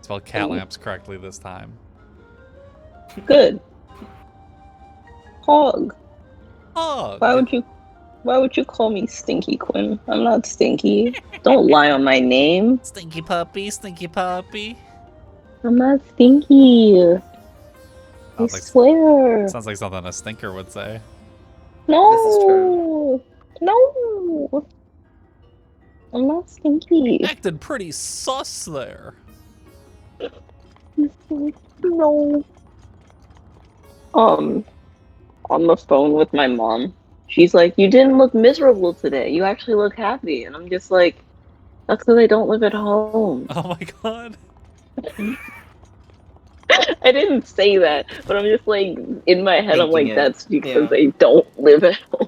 spell cat lamps correctly this time. Good. Hog. Oh, Why would you call me Stinky, Quinn? I'm not stinky. Don't lie on my name. Stinky puppy, stinky puppy. I'm not stinky. I swear. Sounds like something a stinker would say. No. This is true. No. I'm not stinky. Acted pretty sus there. No. On the phone with my mom, she's like, "You didn't look miserable today. You actually look happy." And I'm just like, "That's because I don't live at home." Oh my god. I didn't say that, but I'm just like, in my head, I'm like, Thinking it. that's because Yeah. I don't live at home.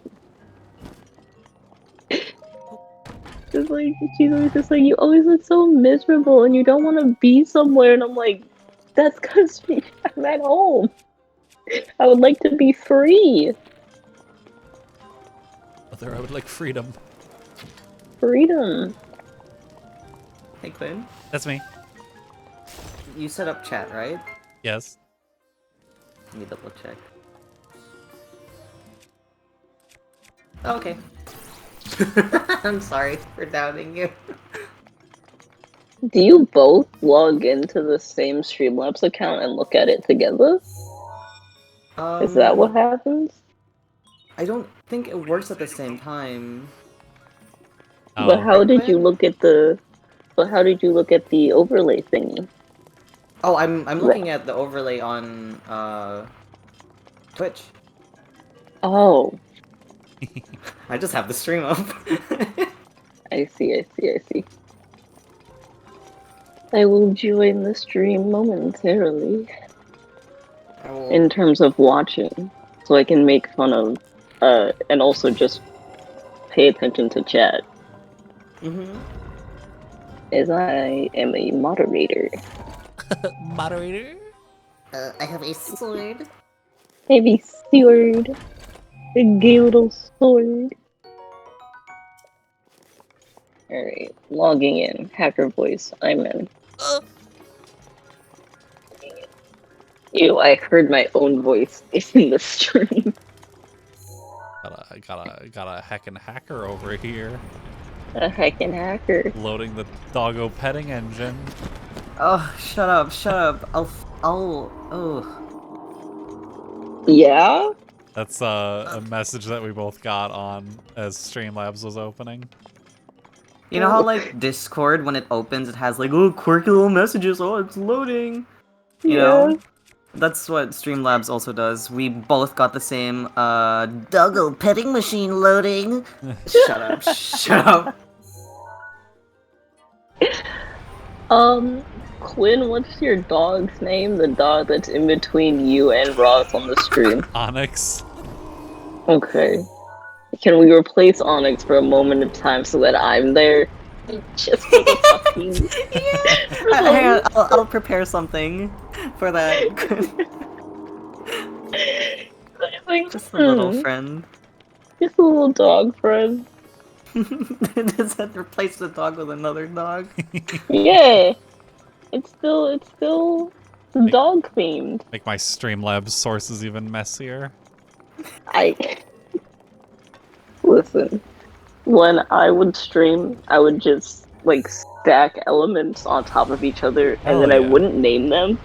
Just like, she's always just like, "You always look so miserable and you don't want to be somewhere." And I'm like, that's because I'm at home. I would like to be free. Mother, I would like freedom. Freedom. Hey, Quinn. That's me. You set up chat, right? Yes. Let me double check. Oh, okay. I'm sorry for doubting you. Do you both log into the same Streamlabs account and look at it together? Is that what happens? I don't think it works at the same time. Oh. But how did you look at the? But how did you look at the overlay thingy? Oh, I'm looking at the overlay on Twitch. Oh, I just have the stream up. I see. I will join the stream momentarily. In terms of watching, so I can make fun of, and also just pay attention to chat. As I am a moderator. Moderator? I have a sword. Maybe sword. A gay little sword. Alright, logging in. Hacker voice. I'm in. Ew, I heard my own voice in the stream. Got a heckin' hacker over here. A heckin' hacker. Loading the doggo petting engine. Oh, shut up. Oh. Yeah? That's a message that we both got on as Streamlabs was opening. You know how, like, Discord, when it opens, it has, like, oh, quirky little messages, oh, it's loading. You know? That's what Streamlabs also does. We both got the same, doggo petting machine loading. Shut up, shut up. Quinn, what's your dog's name? The dog that's in between you and Ross on the stream. Onyx. Okay. Can we replace Onyx for a moment of time so that I'm there? Just for the fucking... Hang on, I'll prepare something for that. Just a little friend. Just a little dog friend. Does that replace the dog with another dog? Yeah. It's still dog themed. Make my Streamlabs sources even messier. Listen, when I would stream, I would just, like, stack elements on top of each other, and then I wouldn't name them.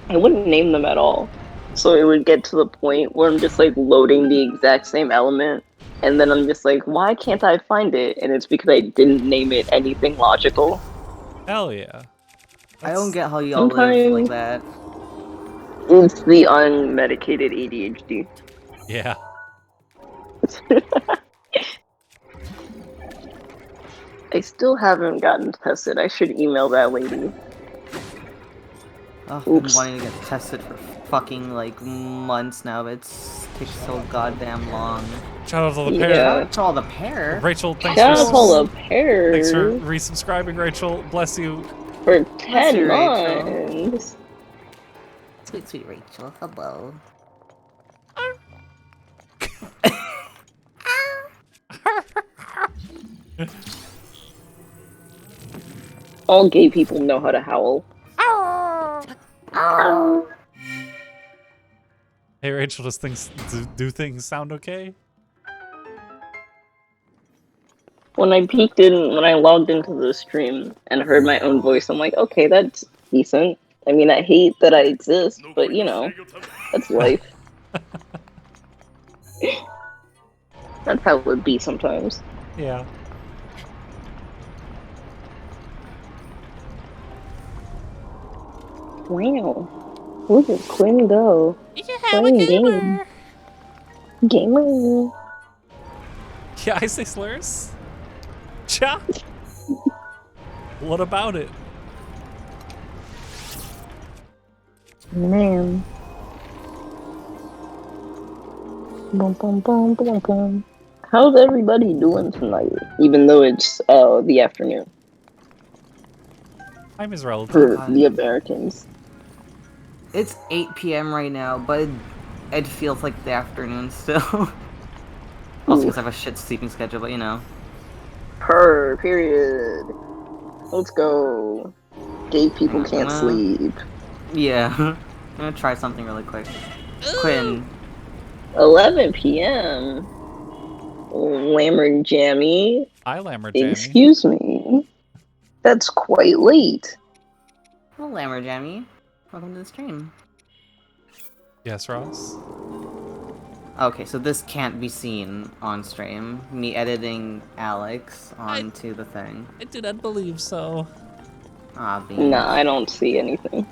I wouldn't name them at all. So it would get to the point where I'm just, like, loading the exact same element, and then I'm just like, why can't I find it? And it's because I didn't name it anything logical. Hell yeah. I don't get how y'all live like that. It's the unmedicated ADHD. Yeah. I still haven't gotten tested. I should email that lady. Oh, I've been wanting to get tested for fucking, like, months now, but it takes so goddamn long. Shout out to the pair. Shout out to all the pair. Rachel, thanks Shout out to all the pair. Thanks for resubscribing, Rachel. Bless you. For 10 months. Sweet, sweet Rachel. Hello. All gay people know how to howl. Oh. Hey Rachel, does things do things sound okay? When I when I logged into the stream and heard my own voice, I'm like, okay, that's decent. I mean, I hate that I exist, but you know, that's life. That's how it would be sometimes. Yeah. Wow. Look at Quinn go. Yeah, Playing game. Gamer. Yeah, I say slurs. Cha. What about it? Man. Boom, boom, boom, boom, boom. How's everybody doing tonight? Even though it's the afternoon Time is relative. for the Americans. It's 8 p.m. right now, but it feels like the afternoon still. Also because I have a shit sleeping schedule, but you know. Period. Let's go. Gay people can't sleep. Yeah. I'm gonna try something really quick. Quinn. 11 p.m. Lamborghini. Lammer Jammy. Excuse me. That's quite late. Hello, Lamborghini. Welcome to the stream. Yes, Ross. Okay, so this can't be seen on stream. Me editing Alex onto the thing. I do not believe so. Ah, beans. Nah, I don't see anything.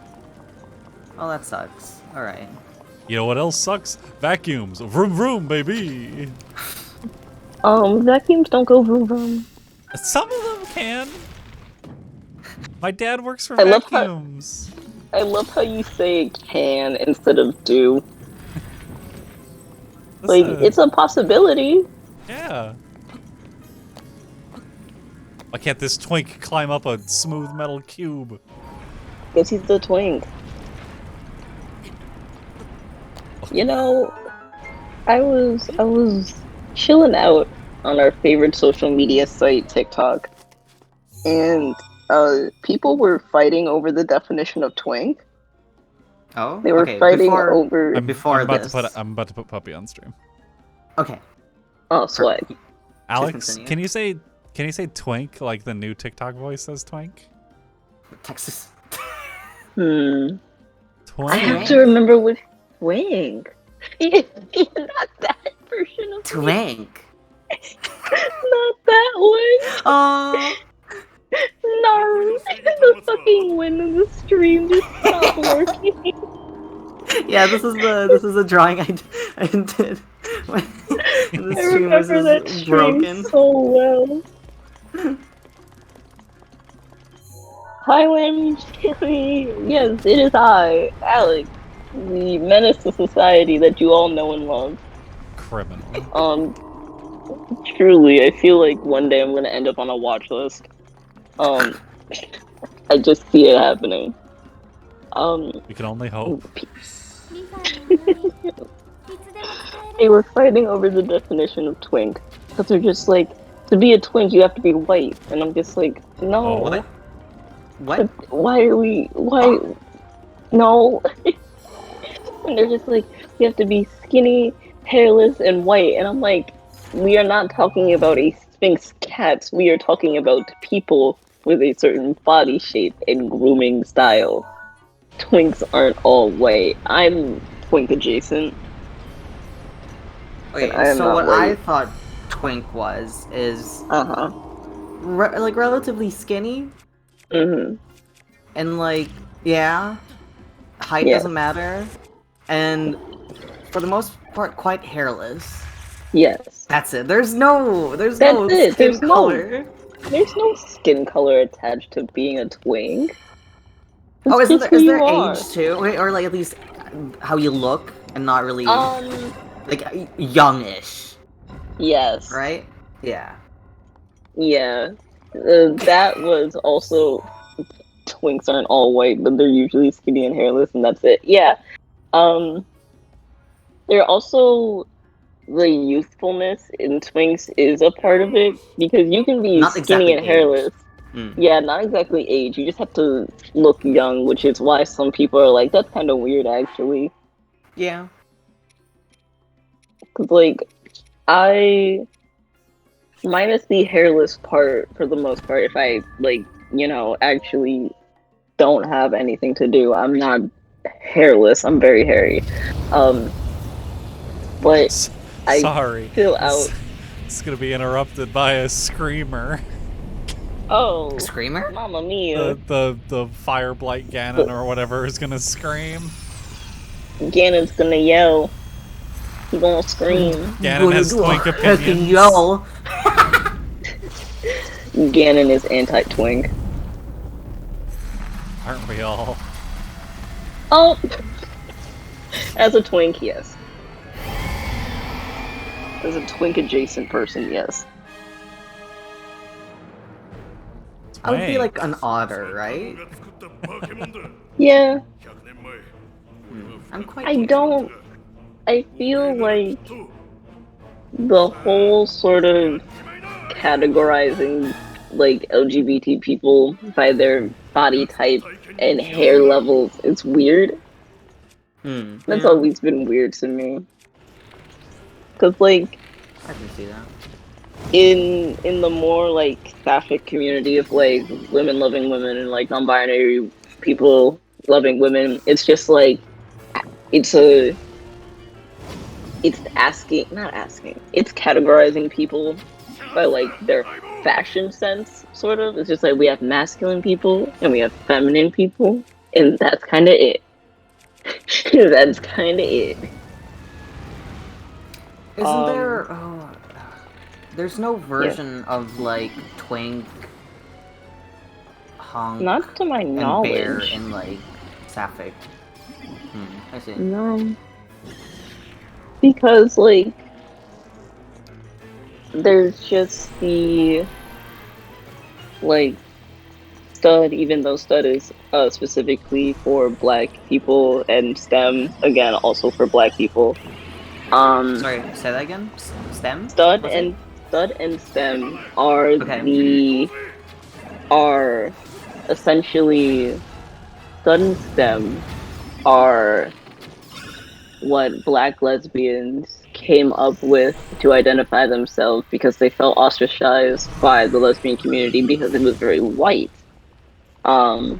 Oh, that sucks. Alright. You know what else sucks? Vacuums. Vroom vroom, baby. Vacuums don't go vroom vroom. Some of them can. My dad works for I love how- vacuums. I love how you say can instead of do. Like, Listen, it's a possibility. yeah. Why can't this twink climb up a smooth metal cube? Because he's the twink. You know, I was chilling out on our favorite social media site, TikTok, and people were fighting over the definition of twink. Oh? They were okay, fighting before... over. I'm about this. I'm about to put Puppy on stream. Okay. Oh, swag. Alex, continue. can you say twink like the new TikTok voice says twink? Texas. I Twink. have to remember which twink. Not that version of Twank. Not that one. Oh. No, the fucking wind in the stream just stopped working. Yeah, this is a drawing I did when the I stream was remember that just stream broken. so well. Hi, Lammy. Yes, it is I, Alex, the menace to society that you all know and love. Criminal. Truly, I feel like one day I'm gonna end up on a watch list. I just see it happening. We can only hope. They were fighting over the definition of twink. Because they're just like, to be a twink, you have to be white. And I'm just like, no. Oh. What? Why? No. And they're just like, you have to be skinny, hairless, and white. And I'm like, we are not talking about a Sphinx cat. We are talking about people with a certain body shape and grooming style. Twinks aren't all white. I'm twink adjacent. Okay, I am so not what white. I thought twink is Uh-huh. like relatively skinny Mm-hmm. and like yeah, height Yeah. doesn't matter, and for the most part quite hairless. Yes. That's it. There's no That's skin it. There's no- color. There's no skin color attached to being a twink. It's Oh, is just there who you are. age too? Wait, or like at least how you look and not really Um, like youngish, yes. right? Yeah. Yeah. That was also twinks aren't all white, but they're usually skinny and hairless, and that's it. Yeah. They're also the youthfulness in twinks is a part of it because you can be Not skinny exactly and hairless. Yeah, not exactly age. You just have to look young, which is why some people are like, that's kind of weird, actually. Yeah. Cause like, I minus the hairless part for the most part. If I like, actually don't have anything to do, I'm not hairless. I'm very hairy. Um, but I Sorry. fill out. It's gonna be interrupted by a screamer. Oh, Screamer? Mamma Mia! The Fire Blight Ganon or whatever is gonna scream. Ganon's gonna yell. He gonna scream. Ganon has twink opinions. Yell. Ganon is anti-twink. Aren't we all? Oh, as a twink, yes. As a twink-adjacent person, yes. I would be like an otter, right? Yeah, I'm quite. I feel like the whole sort of categorizing like LGBT people by their body type and hair levels is weird. That's always been weird to me. Cause like I can see that. in the more like sapphic community of like women loving women and like non-binary people loving women, it's just like it's categorizing people by like their fashion sense, sort of. It's just like we have masculine people and we have feminine people, and that's kind of it. That's kind of it. Isn't there? Oh, there's no version of like twink, honk, Not to my and bear knowledge. in like sapphic. I see. No. Because, like, there's just the, like, stud, even though stud is specifically for black people, and STEM, again, also for black people. Sorry, say that again. STEM. Stud Was and it? stud and STEM are Okay. are essentially stud and STEM are what black lesbians came up with to identify themselves because they felt ostracized by the lesbian community because it was very white. Were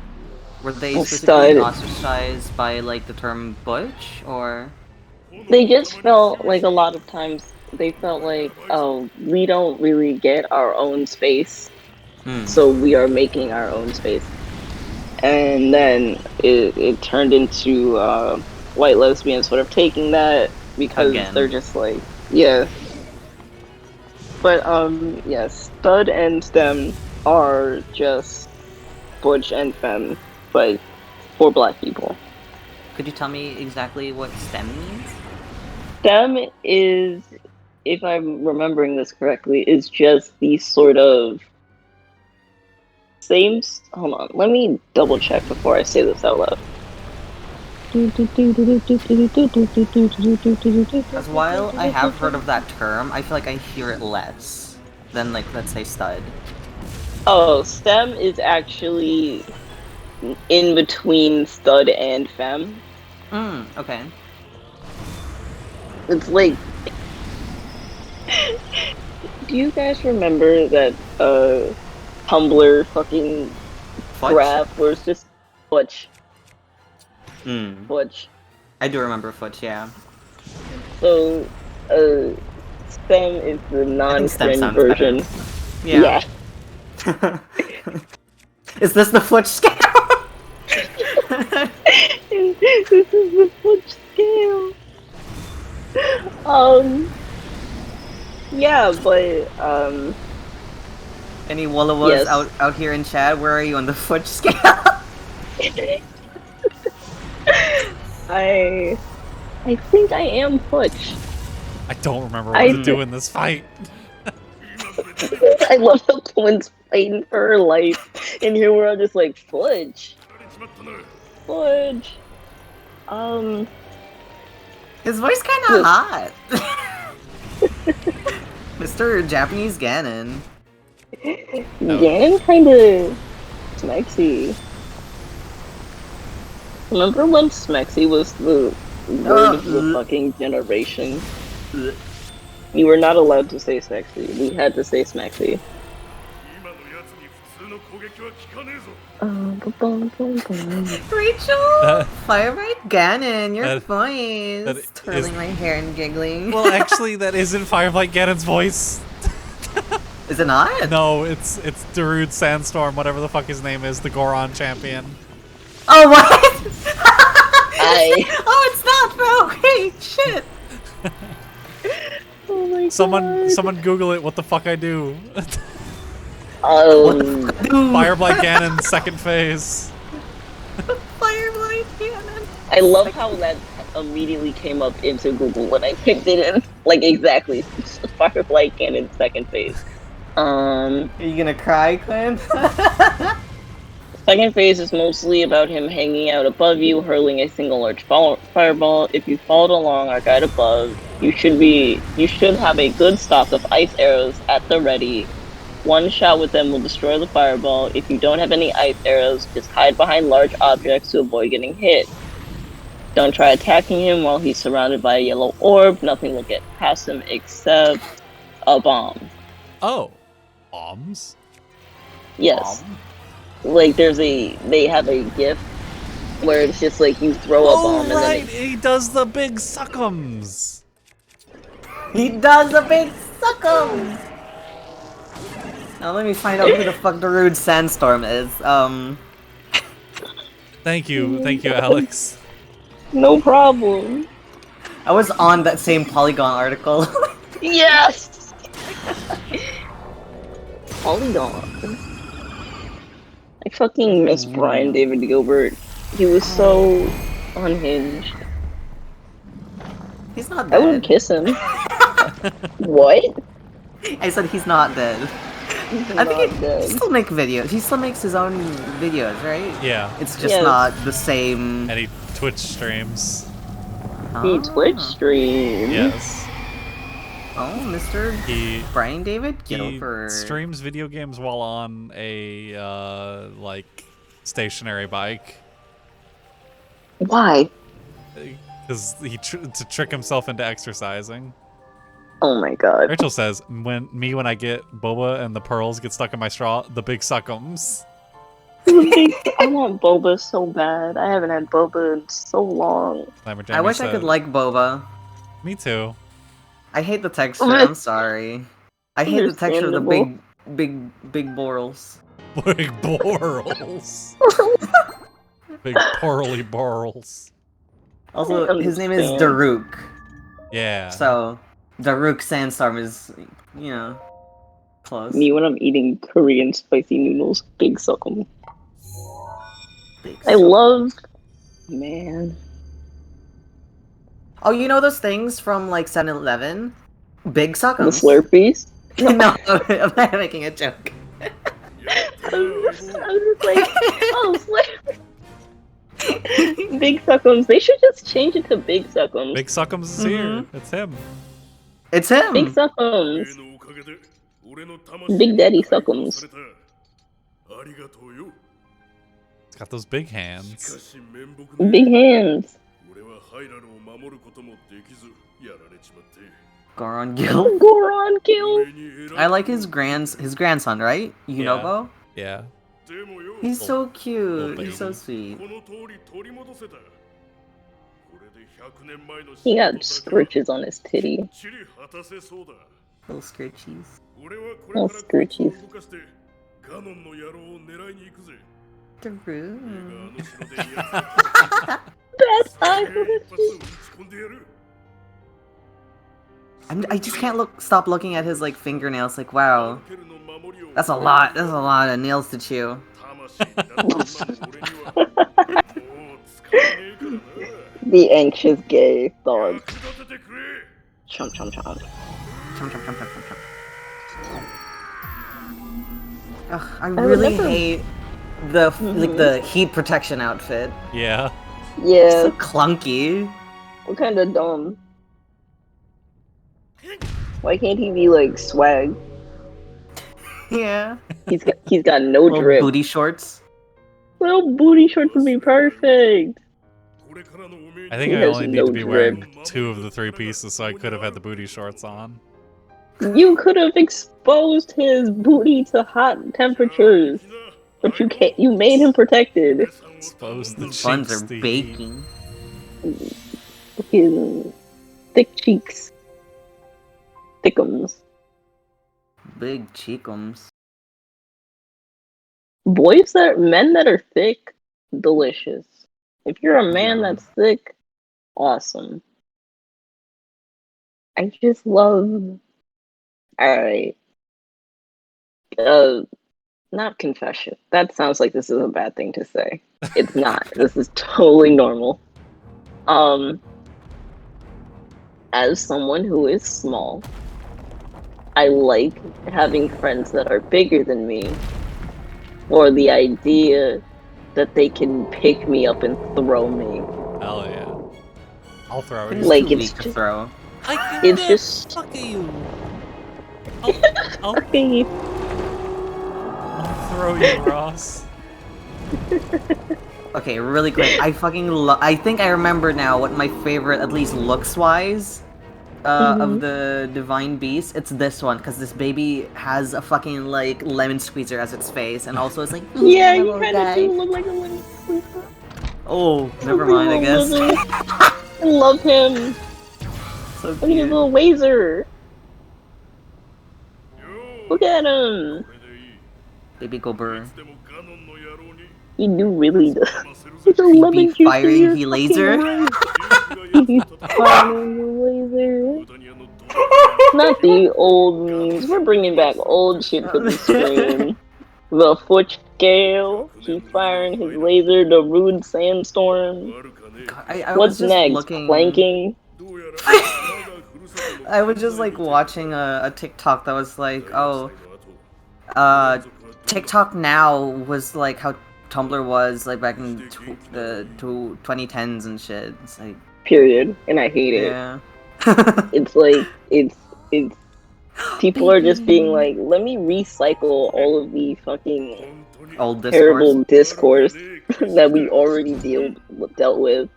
they specifically Stud. ostracized by like the term butch, or? They just felt like a lot of times they felt like, oh, we don't really get our own space, so we are making our own space. And then it turned into white lesbians sort of taking that because they're just like, yeah. But yes, stud and STEM are just butch and femme, but for black people. Could you tell me exactly what STEM means? STEM is, if I'm remembering this correctly, is just the sort of same. Hold on, let me double check before I say this out loud. As while I have heard of that term, I feel like I hear it less than, like, let's say stud. Oh, STEM is actually in between stud and femme. Okay. It's like, do you guys remember that Tumblr fucking graph where it's just butch? Butch. I do remember Futch, yeah. So, STEM is the non-cringe version. Yeah. Is this the Futch scale? This is the Futch scale. Yeah, but any Wallawas out here in chat? Where are you on the Futch scale? I think I am Futch. I don't remember what to do in this fight. I love how Quinn's fighting for her life, and here we're all just like, Fudge. Fudge. His voice kinda hot. Mr. Japanese Ganon. Ganon kinda Smexy. Remember when Smexy was the word of the fucking generation? You were not allowed to say Smexy. We had to say Smexy. Rachel! Firebright Ganon, your that voice. Twirling is- my hair and giggling. Well, actually, that isn't Firelight Ganon's voice. Is it not? No, it's Darude Sandstorm, whatever the fuck his name is, the Goron champion. Oh, what? I. Oh, it's not, bro! Wait, shit! Oh my god. Someone Google it. What the fuck I do? Fireblight Ganon, second phase. Fireblight Ganon. I love how that immediately came up into Google when I typed it in. Like, exactly. Firelight Ganon, second phase. Are you gonna cry, Clint? Second phase is mostly about him hanging out above you, hurling a single large fireball. If you followed along our guide above, you should have a good stock of ice arrows at the ready. One shot with them will destroy the fireball. If you don't have any ice arrows, just hide behind large objects to avoid getting hit. Don't try attacking him while he's surrounded by a yellow orb. Nothing will get past him except a bomb. Oh, bombs. Yes. Like they have a gift where it's just like you throw a bomb and right, then he does the big suckums. He does a big suck'em! Now let me find out who the fuck Darude Sandstorm is. Thank you, Alex. no problem. I was on that same Polygon article. Yes. Polygon. I fucking miss Brian David Gilbert. He was so unhinged. He's not I would dead. kiss him. What? I said he's not dead. He's I think he dead. still make videos. He still makes his own videos, right? Yeah, It's just Yes. not the same. and he Twitch streams. He Ah. Twitch streamed. Yes, Oh, Mr. he Brian David he Gilbert. streams video games while on a like stationary bike. Why? Because to trick himself into exercising. Oh my god. Rachel says, when I get boba and the pearls get stuck in my straw, the big suckums. I want boba so bad. I haven't had boba in so long. I wish I could like boba. Me too. I hate the texture. I'm sorry. I hate the texture of the Understandable. big borals. Big borals. Big porally borals. Also, his name is understand. Daruk. Yeah. So, Daruk Sandstorm is, you know, close. Me when I'm eating Korean spicy noodles, big suck'em. Big I love, man. Oh, you know those things from like 7-Eleven? Big The suckums. Slurpees. No, I'm not making a joke. I was just like, oh, Slurpee. Big suckums. They should just change it to big suckums. Big suckums is here. It's him. It's him. Big suckums. Big Daddy suckums. He's got those big hands. Big hands. Goron Gil. Goron kill. I like his grandson, right? Yunobo? Yeah. He's so Little cute. He's so baby. sweet. He got scritches on his titty. Little scritchies. Little scritchies. Daruk. Bad eye. I just can't stop looking at his like fingernails. Like, wow, that's a lot. That's a lot of nails to chew. The anxious gay dog. Chomp chomp chomp. Chomp, chomp, chomp, chomp, chomp, chomp. Ugh, I really never- hate the like the heat protection outfit. Yeah. Yeah. So clunky. What kind of dumb? Why can't he be like swag? Yeah. He's got no Little drip. booty shorts. Little booty shorts would be perfect. I think He I has only need no to be drip. wearing 2 of the 3 pieces, so I could have had the booty shorts on. You could have exposed his booty to hot temperatures, but you can't. You made him protected. Expose the These buns cheeks are to heat. baking. His thick cheeks, thickums. Big cheekums. Men that are thick, delicious. If you're a man Yeah. that's thick, awesome. I just love. Alright. Not confession. That sounds like this is a bad thing to say. It's not. This is totally normal. As someone who is small, I like having friends that are bigger than me, or the idea that they can pick me up and throw me. Hell yeah. I'll throw you. It's Like, too it's weak to just- throw. It's just. Fuck you. I'll Okay. throw you, Ross. Okay, really quick. I think I remember now what my favorite, at least looks-wise, of the Divine Beast. It's this one, because this baby has a fucking, like, lemon squeezer as its face, and also it's like, Yeah, my you little kind of guy." do look like a lemon squeezer. Oh, never mind, I guess. I love him. So Look at his cute. little laser. Look at him. Baby Gober. He do really does. It's a lemon Be juice in firing your he fucking laser? right. He's firing the laser. Not the old memes. We're bringing back old shit to the screen. The foot scale. He's firing his laser. The rude sandstorm. I What's was just next? looking. Planking. I was just like watching a TikTok that was like, oh, TikTok now was like how Tumblr was like back in the 2010s and shit. It's like, Period. And I hate it. yeah. It's like it's people are just being like, let me recycle all of the fucking Old discourse. terrible discourse that we already dealt with.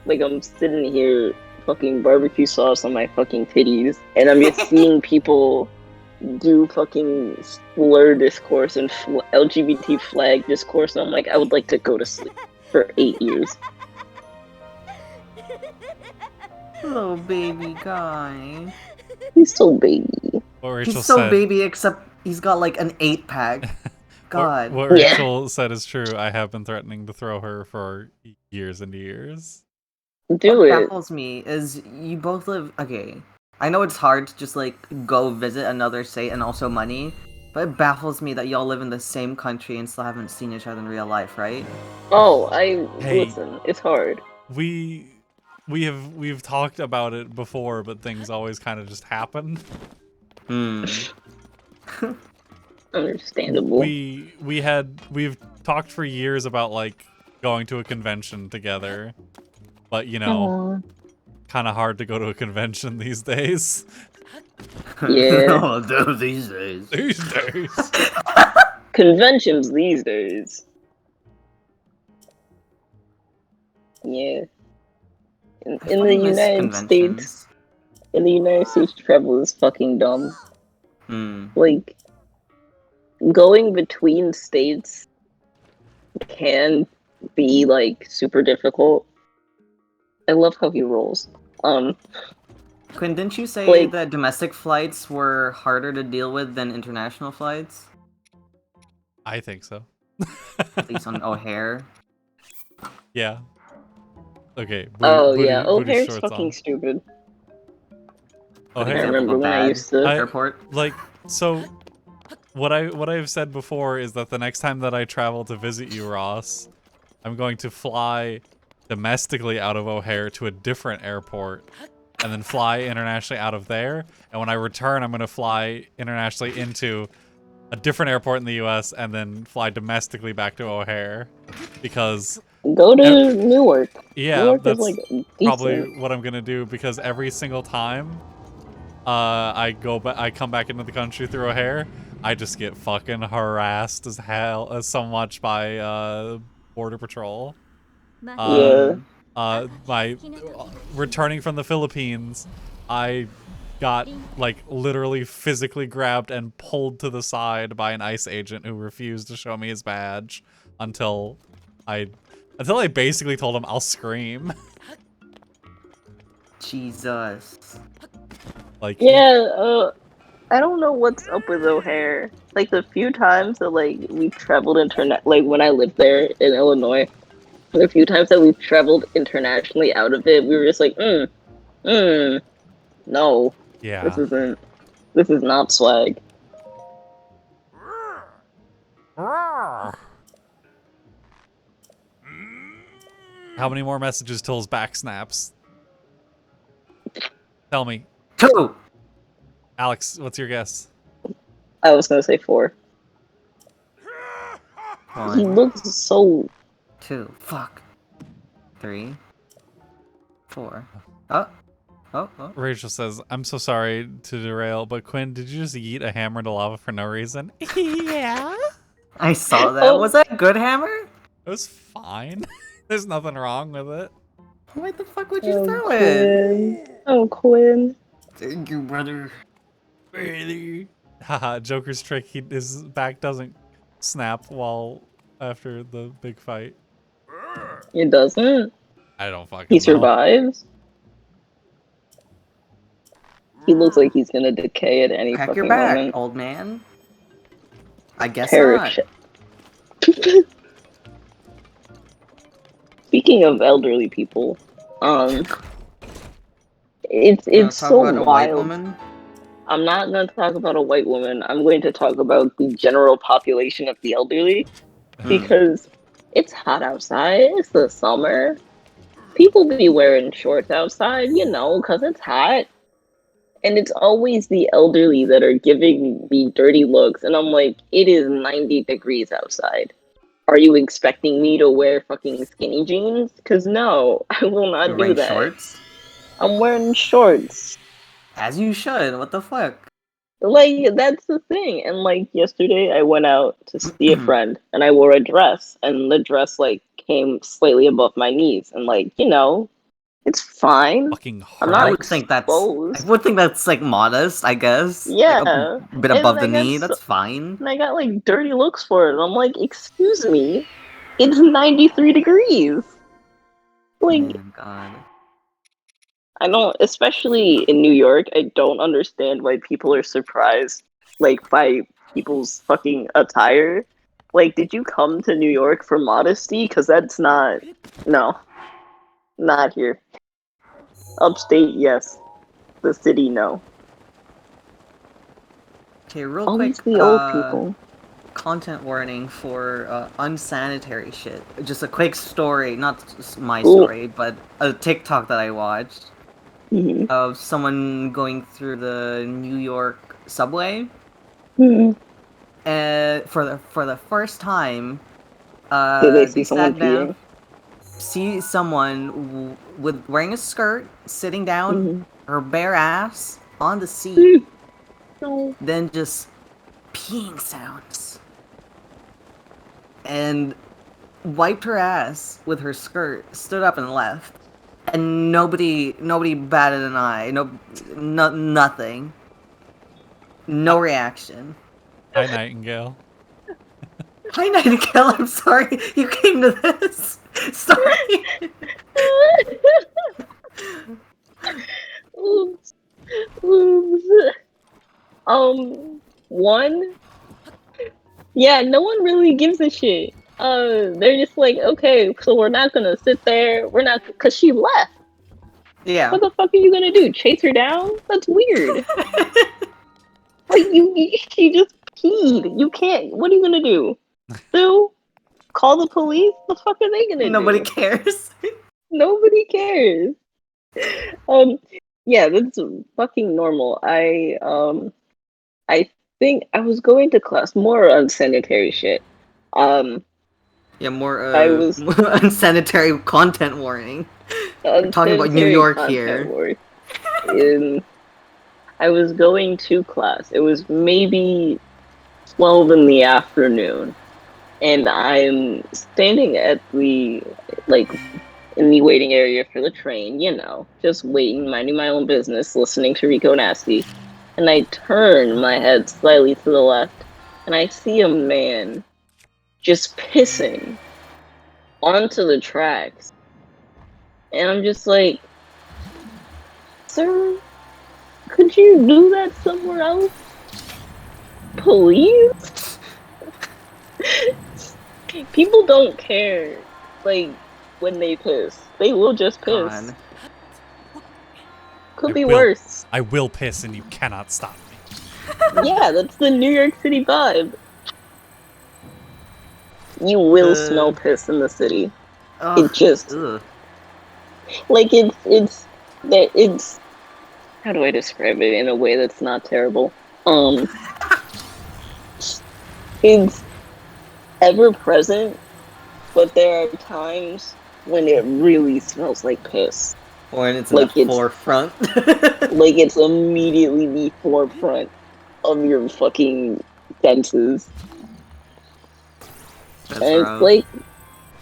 Like, I'm sitting here fucking barbecue sauce on my fucking titties, and I'm just seeing people do fucking slur discourse and LGBT flag discourse, and I'm like, I would like to go to sleep for 8 years. Little baby guy. He's so baby. What Rachel He's so said. baby, except he's got like an 8-pack. God. What Yeah. Rachel said is true. I have been threatening to throw her for years and years. Do What it. baffles me is you both live. Okay, I know it's hard to just like go visit another state and also money, but it baffles me that y'all live in the same country and still haven't seen each other in real life, right? Oh, Hey. listen, it's hard. We've talked about it before, but things always kind of just happen. Hmm. Understandable. We've talked for years about like going to a convention together, but you know, kind of hard to go to a convention these days. Yeah. Oh, these days. These days. Conventions these days. Yeah. In the United States, travel is fucking dumb. Hmm. Like, going between states can be like super difficult. I love how he rolls. Quinn, didn't you say Like- that domestic flights were harder to deal with than international flights? I think so. At least on O'Hare. Yeah. Okay. Yeah, booty O'Hare's shorts fucking on. stupid. I O'Hare, remember when I used to. I- Airport. like, so what I've said before is that the next time that I travel to visit you, Ross, I'm going to fly domestically out of O'Hare to a different airport and then fly internationally out of there. And when I return, I'm going to fly internationally into a different airport in the US and then fly domestically back to O'Hare because Go to Newark. yeah, Newark that's is like decent. probably what I'm going to do because every single time I come back into the country through O'Hare, I just get fucking harassed as hell, so much by Border Patrol. Yeah. My returning from the Philippines, I got like literally physically grabbed and pulled to the side by an ICE agent who refused to show me his badge until I basically told him I'll scream. Jesus. Like Yeah, I don't know what's up with O'Hare. Like the few times that like we've traveled like when I lived there in Illinois, the few times that we've traveled internationally out of it, we were just like, no, yeah. this is not swag. How many more messages till his back snaps? Tell me. 2! Alex, what's your guess? I was gonna say 4. He 1, looks so 2, fuck. 3, 4. Oh. Oh, oh. Rachel says, I'm so sorry to derail, but Quinn, did you just yeet a hammer into lava for no reason? Yeah. I saw that. Oh. Was that a good hammer? It was fine. There's nothing wrong with it. Why the fuck would you throw it? Quinn. Oh, Quinn. Thank you, brother. Really? Haha, Joker's trick, his back doesn't snap while after the big fight. It doesn't. I don't fucking He know. survives. He looks like he's gonna decay at any Crack fucking your back, moment. old man. I guess Perish. not. Speaking of elderly people, it's Talk so about a white wild. woman? I'm not going to talk about a white woman. I'm going to talk about the general population of the elderly because it's hot outside. It's the summer. People be wearing shorts outside, you know, because it's hot. And it's always the elderly that are giving me dirty looks. And I'm like, it is 90 degrees outside. Are you expecting me to wear fucking skinny jeans? Because no, I will not You're do wearing that. shorts? I'm wearing shorts. As you should. What the fuck? Like, that's the thing. And, like, yesterday I went out to see a friend and I wore a dress. And the dress, like, came slightly above my knees. And, like, you know, it's fine. Fucking I'm hard. not I would think that's like modest, I guess. Yeah. Like, a bit And above I the got knee, so- that's fine. And I got, like, dirty looks for it. And I'm like, excuse me. It's 93 degrees. Like, Man, God. I don't, especially in New York, I don't understand why people are surprised, like, by people's fucking attire. Like, did you come to New York for modesty? Because that's not, no, not here. Upstate, yes. The city, no. Okay, real Always quick, the old people. content warning for unsanitary shit. Just a quick story, not just my Ooh. story, but a TikTok that I watched Mhm. of someone going through the New York subway. Mhm. For the first time, Did they see they someone sat down, peeing? see someone with wearing a skirt, sitting down, Mhm. her bare ass on the seat, Mm. No. then just peeing sounds, and wiped her ass with her skirt, stood up and left, and nobody batted an eye, nothing, no reaction. Hi, Nightingale. Hi, Nightingale. I'm sorry you came to this. Sorry. Oops. Oops. One. Yeah, no one really gives a shit. They're just like, okay, so we're not gonna sit there. We're not, cause she left. Yeah. What the fuck are you gonna do? Chase her down? That's weird. Like she just peed. You can't. What are you gonna do? Sue? Call the police? The fuck are they gonna Nobody do? cares. Nobody cares. Yeah, that's fucking normal. I think I was going to class more unsanitary shit. Yeah, more I was unsanitary content warning. We're talking about New unsanitary York content here. wars. In I was going to class. It was maybe 12 in the afternoon, and I'm standing at the like in the waiting area for the train, just waiting, minding my own business, listening to Rico Nasty. And I turn my head slightly to the left, and I see a man just pissing onto the tracks. And I'm just like, sir, could you do that somewhere else? Please? People don't care, like, when they piss. They will just piss. God. Could be worse. I will piss and you cannot stop me. Yeah, that's the New York City vibe. You will smell piss in the city. Ugh, It just, ugh. like, it's, how do I describe it in a way that's not terrible? It's ever present, but there are times when it really smells like piss. When it's Like in the it's- forefront. Like it's immediately the forefront of your fucking senses. That's And rough. it's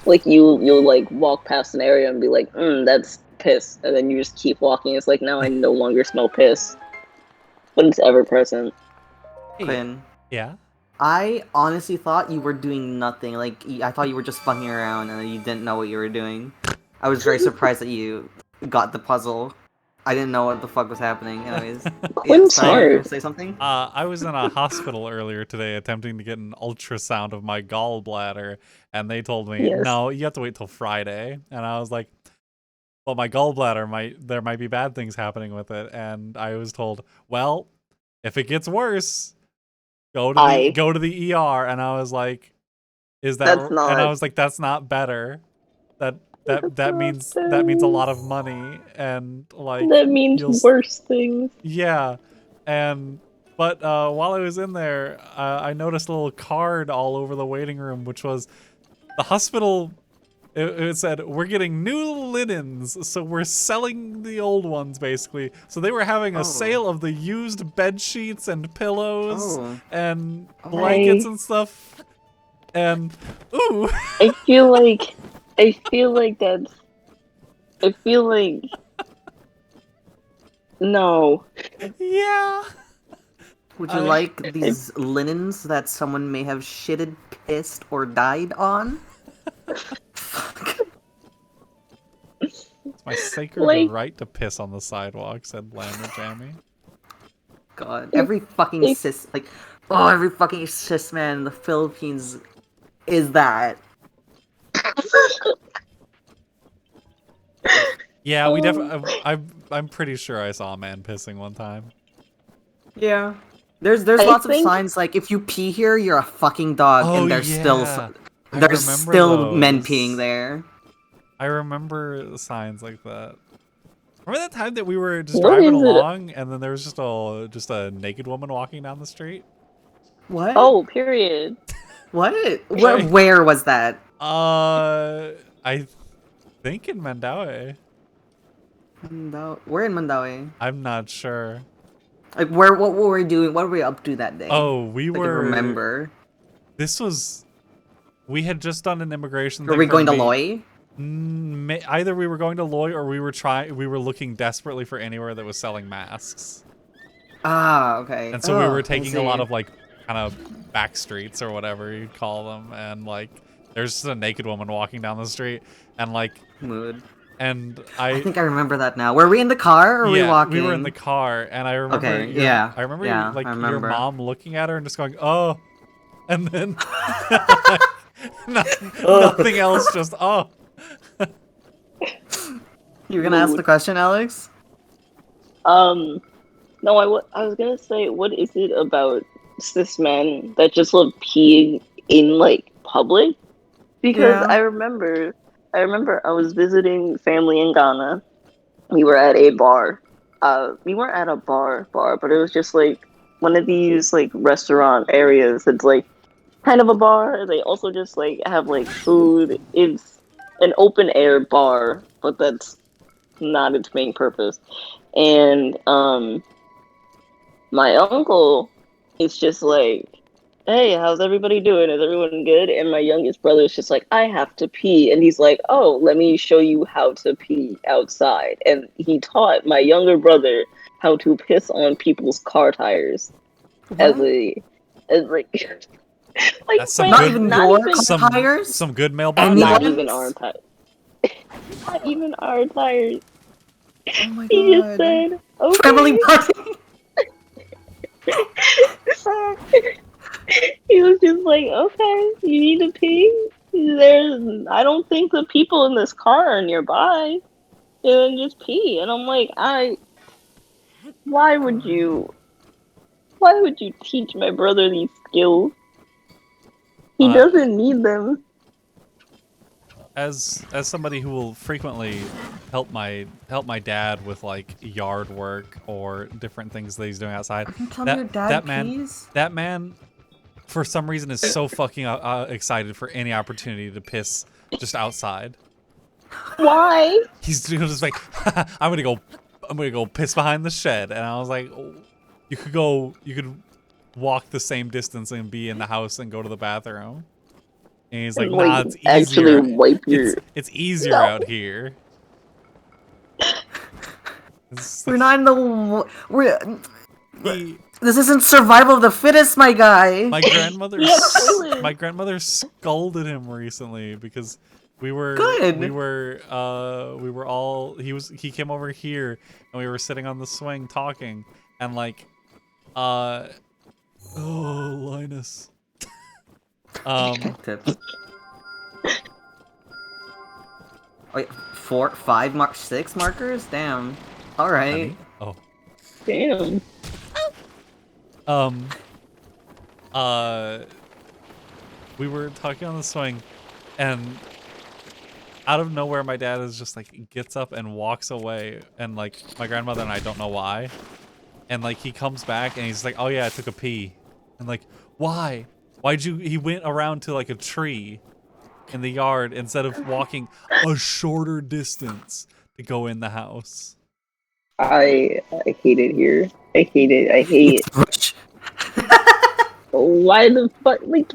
like you'll like walk past an area and be like, that's piss. And then you just keep walking. It's like, now I no longer smell piss. But it's ever present. Quinn, Yeah? I honestly thought you were doing nothing. Like, I thought you were just fucking around and you didn't know what you were doing. I was very surprised that you got the puzzle. I didn't know what the fuck was happening. Anyways, Quinn's sorry, you were smart. gonna say something? I was in a hospital earlier today attempting to get an ultrasound of my gallbladder, and they told me, Yes. no, you have to wait till Friday. And I was like, well, my gallbladder there might be bad things happening with it. And I was told, well, if it gets worse, go to the ER. And I was like, is that? That's not- And I was like, that's not better. That not means a lot of money, and like That means you'll worse things. yeah, but while I was in there, I noticed a little card all over the waiting room, which was the hospital. It said, we're getting new linens, so we're selling the old ones, basically. So they were having a sale of the used bed sheets and pillows and blankets and stuff. And ooh, I feel like no. yeah. Would you like these linens that someone may have shitted, pissed, or died on? It's my sacred Like- right to piss on the sidewalk, said Lammer Jammy. God, every fucking cis, every fucking cis man in the Philippines is that. Yeah, we definitely. I'm pretty sure I saw a man pissing one time. Yeah. There's I lots of think- signs like if you pee here, you're a fucking dog, Oh, and there's yeah. still I there's remember still men those. peeing there. I remember signs like that. Remember that time that we were just What driving is it? along and then there was just a naked woman walking down the street? What? Oh, period. What? Where was that? I think in Mandaue. We're in Mandaue. I'm not sure. Like, what were we doing? What were we up to that day? Oh, we I can were. remember. This was. We had just done an immigration Were thing. we for going to me- Loy? Either we were going to Loy or we were looking desperately for anywhere that was selling masks. Ah, okay. And so we Oh, were I taking a lot see. of like kind of back streets or whatever you'd call them, and like there's just a naked woman walking down the street, and like mood. and I think I remember that now. Were we in the car or were we walking? we were in the car, and I remember Okay, your, yeah, I remember yeah, like I your remember. mom looking at her and just going, oh, and then nothing else, just oh. You were gonna ask the question, Alex? No, I was gonna say, what is it about cis men that just love peeing in like public? Because Yeah. I remember I was visiting family in Ghana. We were at a bar. We weren't at a bar, but it was just like one of these like restaurant areas. It's like kind of a bar. They also just like have like food. It's an open air bar, but that's not its main purpose. And My uncle is just like, hey, how's everybody doing? Is everyone good? And my youngest brother is just like, I have to pee. And he's like, oh, let me show you how to pee outside. And he taught my younger brother how to piss on people's car tires as What? as like, like That's some Not good- even not your even, tires? Some good mailbox. Anyone's? not even our tires. Not even our tires. Oh my He just god. said, okay. Family party! He was just like, okay, you need to pee? I don't think the people in this car are nearby. And just pee. And I'm like, why would you teach my brother these skills? He doesn't need them. As somebody who will frequently help my dad with like yard work or different things that he's doing outside, Tell me your dad pees? that man for some reason is so fucking excited for any opportunity to piss just outside. Why? He's just like, I'm gonna go piss behind the shed, and I was like, oh, you could walk the same distance and be in the house and go to the bathroom. And he's like, nah, it's easier. Actually wipe your... It's easier No. out here. We're not in the... He, This isn't survival of the fittest, my guy! my grandmother Yeah, toilet. my grandmother scolded him recently because we were Good. we were all he came over here and we were sitting on the swing talking and like oh, Linus. Tips. Wait, 6 markers? Damn. Alright. Oh. Damn. We were talking on the swing, and out of nowhere, my dad is just like gets up and walks away, and like my grandmother and I don't know why, and like he comes back and he's like, "Oh yeah, I took a pee," and like, why? Why'd you? He went around to like a tree in the yard instead of walking a shorter distance to go in the house. I hate it here. I hate it. I hate It's rich. Why the fuck? Like,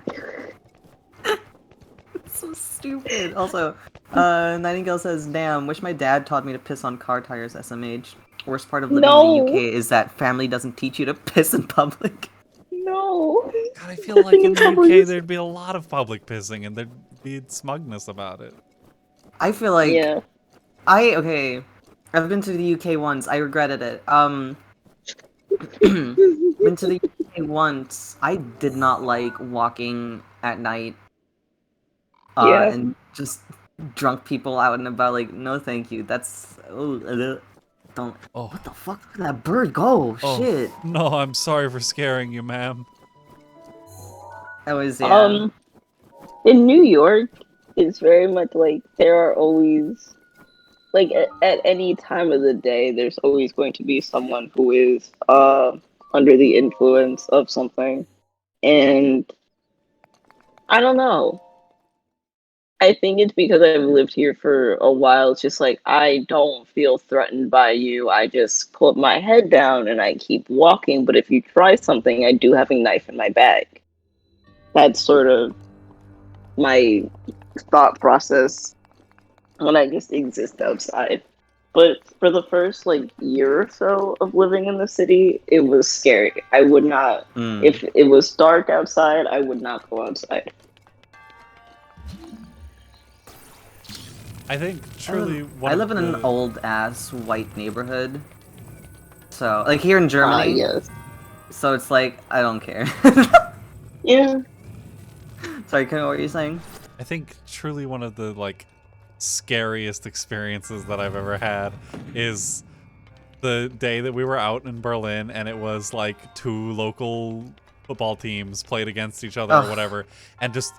It's so stupid. Also, Nightingale says, damn, wish my dad taught me to piss on car tires, SMH. Worst part of living No. in the UK is that family doesn't teach you to piss in public. no. God, I feel like in the Probably- UK there'd be a lot of public pissing and there'd be smugness about it. I feel like... Yeah. Okay, I've been to the UK once. I regretted it. Been to the UK once. I did not like walking at night. Yeah. And just drunk people out and about. Like, no, thank you. That's don't. Oh. What the fuck? Where did that bird go? Oh, Shit. No, I'm sorry for scaring you, ma'am. That was yeah. In New York, it's very much like there are always, like at any time of the day, there's always going to be someone who is under the influence of something, and I don't know. I think it's because I've lived here for a while. It's just like I don't feel threatened by you. I just put my head down and I keep walking. But if you try something, I do have a knife in my bag. That's sort of my thought process when I just exist outside. But for the first like year or so of living in the city, it was scary. I would not, if it was dark outside, I would not go outside. I think truly I live in an old ass white neighborhood. So, like here in Germany. Yes. So it's like, I don't care. Yeah. Sorry, Ken, what were you saying? I think truly one of the like scariest experiences that I've ever had is the day that we were out in Berlin and it was like 2 local football teams played against each other or whatever, and just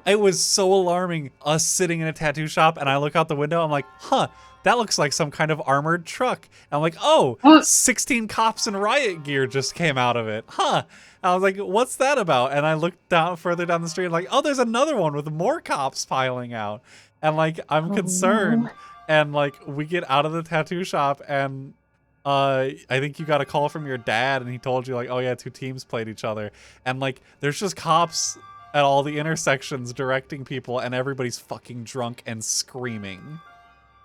it was so alarming, us sitting in a tattoo shop and I look out the window, I'm like, huh, that looks like some kind of armored truck. And I'm like, oh, 16 cops in riot gear just came out of it. Huh. And I was like, what's that about? And I looked down further down the street and like, oh, there's another one with more cops piling out. And like, I'm concerned. And like, we get out of the tattoo shop and I think you got a call from your dad and he told you like, oh yeah, 2 teams played each other. And like, there's just cops at all the intersections directing people and everybody's fucking drunk and screaming.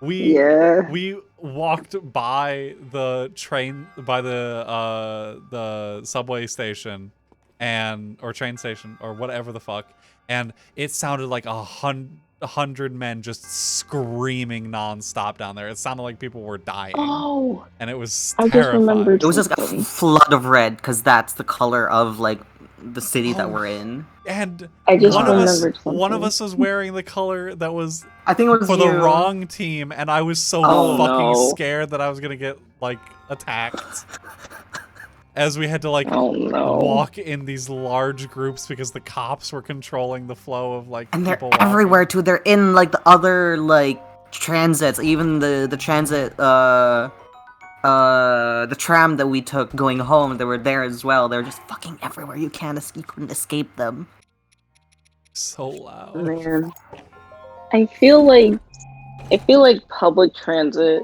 We walked by the train, by the subway station or train station or whatever the fuck. And it sounded like 100 men just screaming nonstop down there. It sounded like people were dying. Oh, And it was I just terrifying. remembered It was just a something. flood of red because that's the color of like the city that Oh. we're in. And I just one of remembered something. us was wearing the color that was I think it was for you. the wrong team, and I was so Oh, fucking no. scared that I was gonna get like attacked. As we had to like Oh no. walk in these large groups because the cops were controlling the flow of like And they're people walking. everywhere too. They're in like the other like transits, even the transit the tram that we took going home. They were there as well. They were just fucking everywhere. You couldn't escape them. So loud. Man, I feel like public transit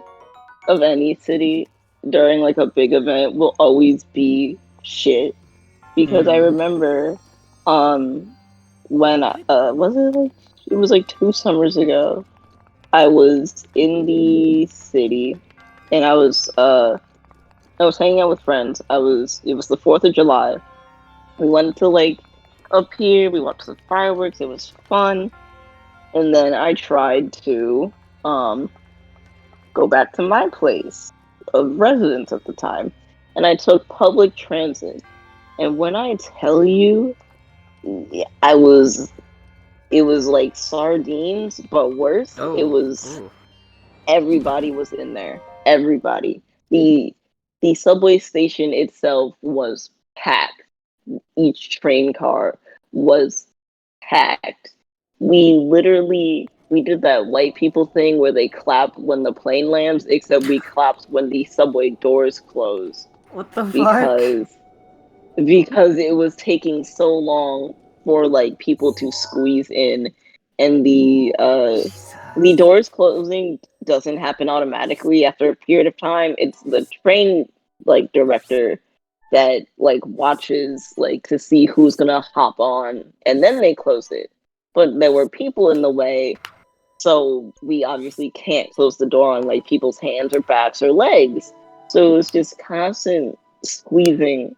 of any city during like a big event will always be shit, because I remember when it was like 2 summers ago, I was in the city and I was hanging out with friends. It was the 4th of July. We went to like up here, we watched the fireworks, it was fun. And then I tried to go back to my place of residence at the time. And I took public transit. And when I tell you, it was like sardines, but worse. Oh, It was ooh. everybody was in there. Everybody. The subway station itself was packed. Each train car was packed. We did that white people thing where they clap when the plane lands, except we clapped when the subway doors close. What the fuck? Because it was taking so long for like people to squeeze in, and the doors closing doesn't happen automatically after a period of time. It's the train like director that like watches like to see who's gonna hop on, and then they close it. But there were people in the way, so we obviously can't close the door on like people's hands or backs or legs. So it was just constant squeezing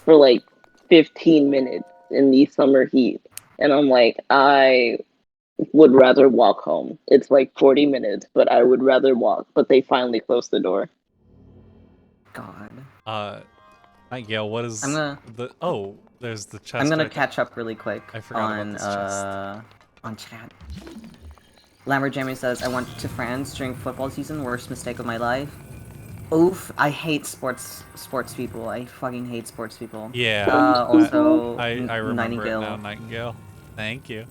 for like 15 minutes in the summer heat. And I'm like, I would rather walk home. It's like 40 minutes, but I would rather walk. But they finally closed the door. God. Nightingale, what is I'm gonna- there's the chest. I'm gonna right catch up really quick I forgot on about this chest. on chat. Lambert Jamie says, I went to France during football season, worst mistake of my life. Oof, I hate sports people. I fucking hate sports people. Yeah. Also, I remember Nightingale. it now, Nightingale. Thank you.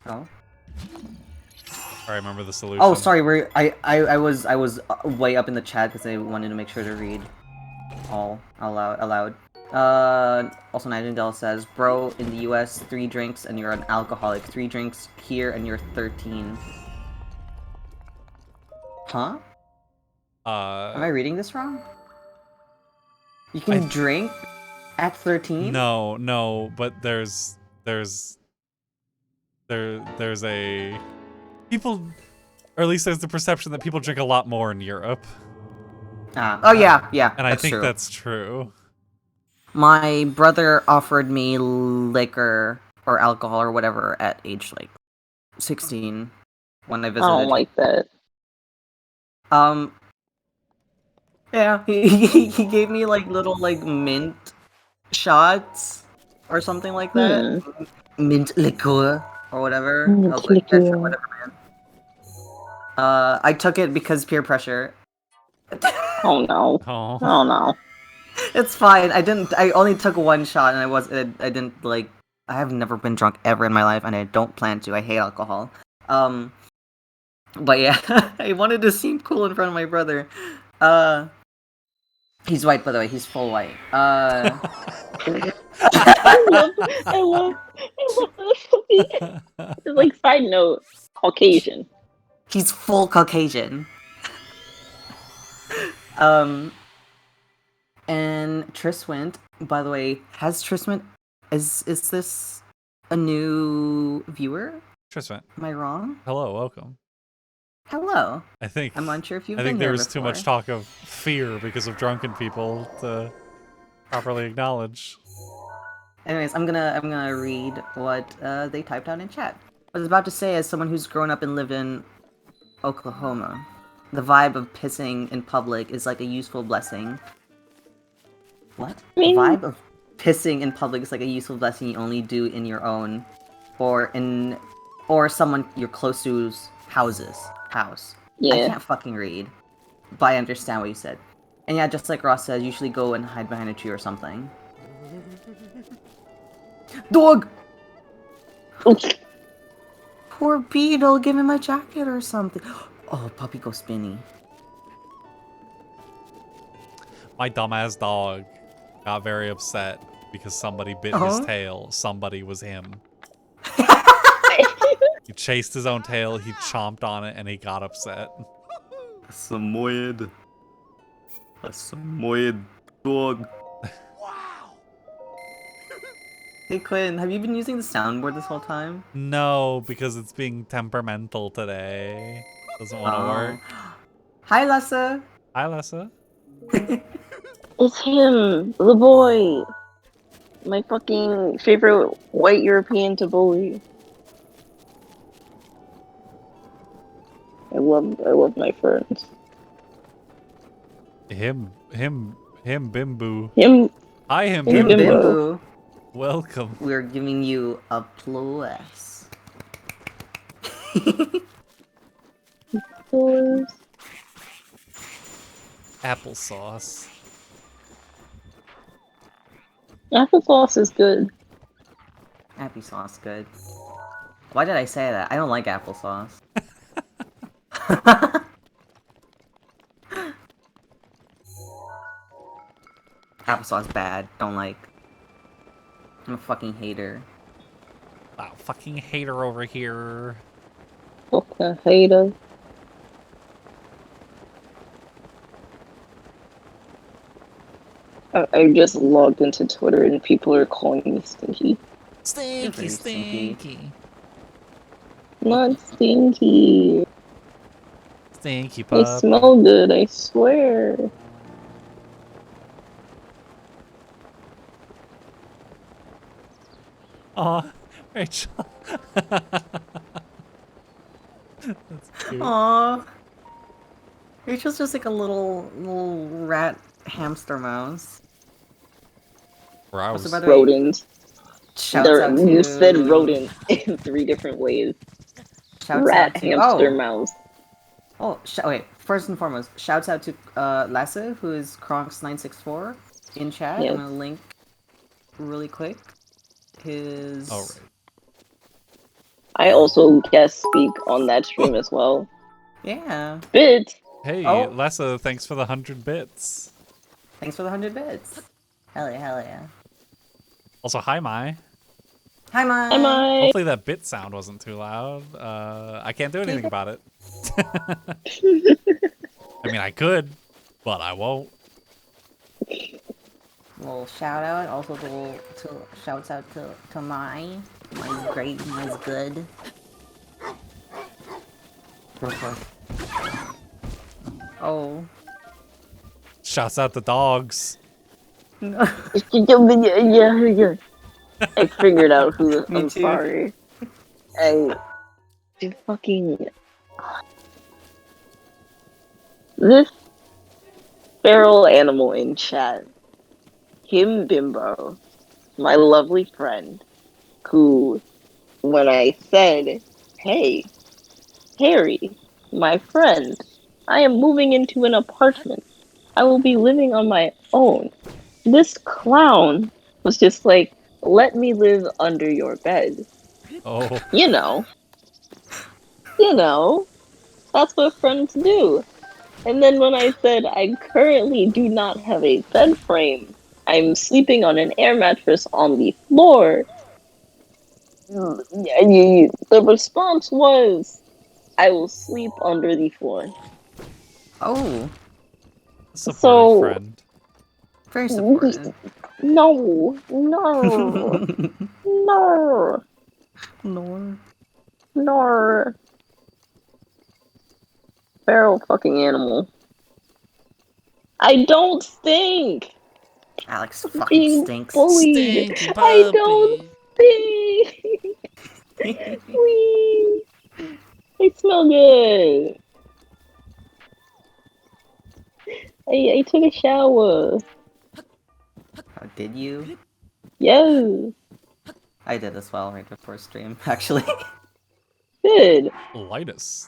Oh. I remember the solution. Oh, sorry. I was way up in the chat because I wanted to make sure to read all aloud. Also Nightingale says, bro, in the US, 3 drinks and you're an alcoholic. 3 drinks here and you're 13. Huh? Am I reading this wrong? You can drink at 13? No, but there's a people, or at least there's the perception that people drink a lot more in Europe. Oh yeah, And I think true. that's true. My brother offered me liquor or alcohol or whatever at age like 16 when I I visited. don't like that. Yeah, he gave me like little like mint shots or something like that. Mint liqueur or whatever. I was like, yeah, sure, whatever, man. I took it because peer pressure. Oh no. Oh. Oh no. It's fine. I only took 1 shot, and I didn't like. I have never been drunk ever in my life, and I don't plan to. I hate alcohol. But yeah, I wanted to seem cool in front of my brother. He's white, by the way. He's full white. I love that. Like, side note, Caucasian. He's full Caucasian. And Triswint, by the way, has Triswint is this a new viewer? Tristan, Am I wrong? hello, welcome. Hello. I think I'm unsure if you've I been think there here was too before. much talk of fear because of drunken people to properly acknowledge. Anyways, I'm gonna read what they typed out in chat. I was about to say, as someone who's grown up and lived in Oklahoma, the vibe of pissing in public is like a useful blessing. What? I mean- The vibe of pissing in public is like a useful blessing you only do in your own, or someone you're close to's house. I Yeah. can't fucking read, but I understand what you said. And yeah, just like Ross said, usually go and hide behind a tree or something. Dog! Oops. Poor beetle, give him a jacket or something. Oh, puppy go spinny. My dumbass dog got very upset because somebody bit his Uh-huh. tail. Somebody was him. He chased his own tail, he chomped on it, and he got upset. Samoyed. A Samoyed dog. Hey Quinn, have you been using the soundboard this whole time? No, because it's being temperamental today. Doesn't want to work. Hi Lessa! Hi, Lessa. It's him, the boy. My fucking favorite white European to bully. I love my friends. Him, Bimbo. Him, Hi, him, Him Bimbo. Bimbo. Welcome. We're giving you a plus. boys. Applesauce. Applesauce is good. Applesauce good. Why did I say that? I don't like applesauce. Applesauce bad. Don't like. I'm a fucking hater. Wow, fucking hater over here. Fucking hater. I just logged into Twitter and people are calling me stinky. Stinky, Pretty stinky. stinky. Not stinky. Stinky I pup. smell good, I swear. Aw, Rachel. That's cute. Aww. Rachel's just like a little rat hamster mouse. Gross. Also, by the way, Rodent. shouts out to... You said rodent in 3 different ways. Shouts Rat, out to... hamster, mouse. Wait, first and foremost, shouts out to Lasse, who is Kronks964 in chat. Yeah. I'm gonna link really quick his... Oh, right. I also guest speak on that stream as well. Yeah. Bit! Hey, Oh. Lessa, thanks for the 100 bits. Thanks for the 100 bits. Hell yeah. Also, hi, Mai. Hi, Mai. Am I? Hopefully that bit sound wasn't too loud. I can't do anything about it. I mean, I could, but I won't. Little shout out. Also, to shouts out to Mai. Mai's great. Mai's good. Oh. Shouts out the dogs. No. Yeah. I figured out who. Me I'm too. sorry. I. Dude, fucking. This feral animal in chat. Him Bimbo. My lovely friend. Who, when I said, hey, Harry, my friend, I am moving into an apartment. I will be living on my own. This clown was just like, let me live under your bed. Oh, You know, that's what friends do. And then when I said I currently do not have a bed frame, I'm sleeping on an air mattress on the floor. The response was, I will sleep under the floor. Oh. Supportive So- friend. Very supportive. No, no, no, No. no. Feral fucking animal. I don't stink. Alex fucking Being stinks. bullied. Stinky I don't puppy. stink. Wee. I smell good. I took a shower. Oh, did you? Yes. I did as well right before stream, actually. Good. Lightus.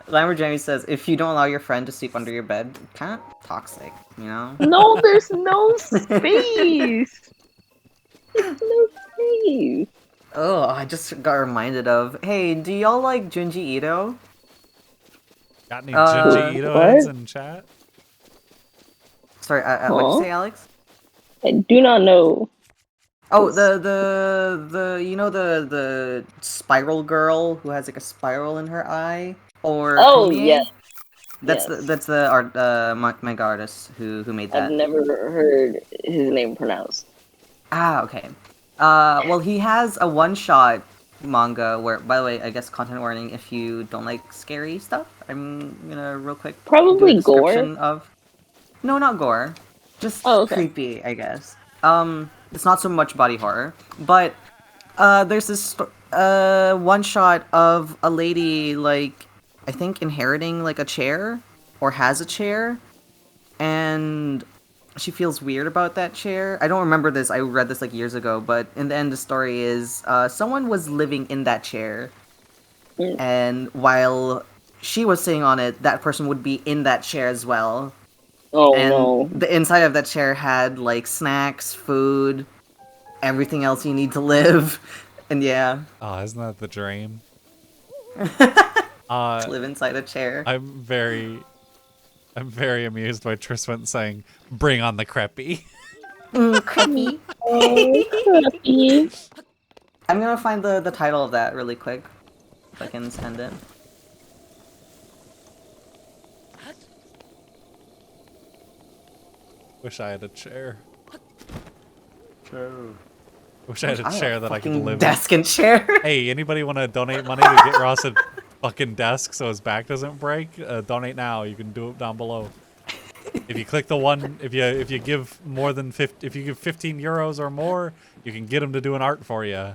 Lamborghini says, if you don't allow your friend to sleep under your bed, kind of toxic, you know? No, there's no space. There's no space. Oh, I just got reminded of, hey, do y'all like Junji Ito? Got any Uh, Junji Ito what? heads in chat? Sorry, what'd you Huh? say, Alex? I do not know. Oh, you know the spiral girl who has like a spiral in her eye, or Oh, Tomie? yes. That's Yes. the art manga artist who made I've that. never heard his name pronounced. Ah, okay. Well, he has a one-shot manga where, by the way, I guess content warning if you don't like scary stuff. I'm gonna real quick do a Probably gore. description of. No, not gore. Just Oh, okay. creepy, I guess. It's not so much body horror, but there's this one shot of a lady like I think inheriting like a chair or has a chair, and she feels weird about that chair. I don't remember this. I read this like years ago, but in the end, the story is someone was living in that chair, Mm. and while she was sitting on it, that person would be in that chair as well. Oh And no. the inside of that chair had like snacks, food, everything else you need to live. And yeah, Oh, isn't that the dream? live inside a chair. I'm very amused by Triswent saying, "Bring on the creppy." Creepy. Oh, crappy. I'm gonna find the title of that really quick, if I can send it. Wish I had a chair. True. Wish I had a chair that I could Fucking live in. desk and chair. Hey, anybody want to donate money to get Ross a fucking desk so his back doesn't break? Donate now. You can do it down below. If you click the one, if you give more than 50, if you give 15 euros or more, you can get him to do an art for you.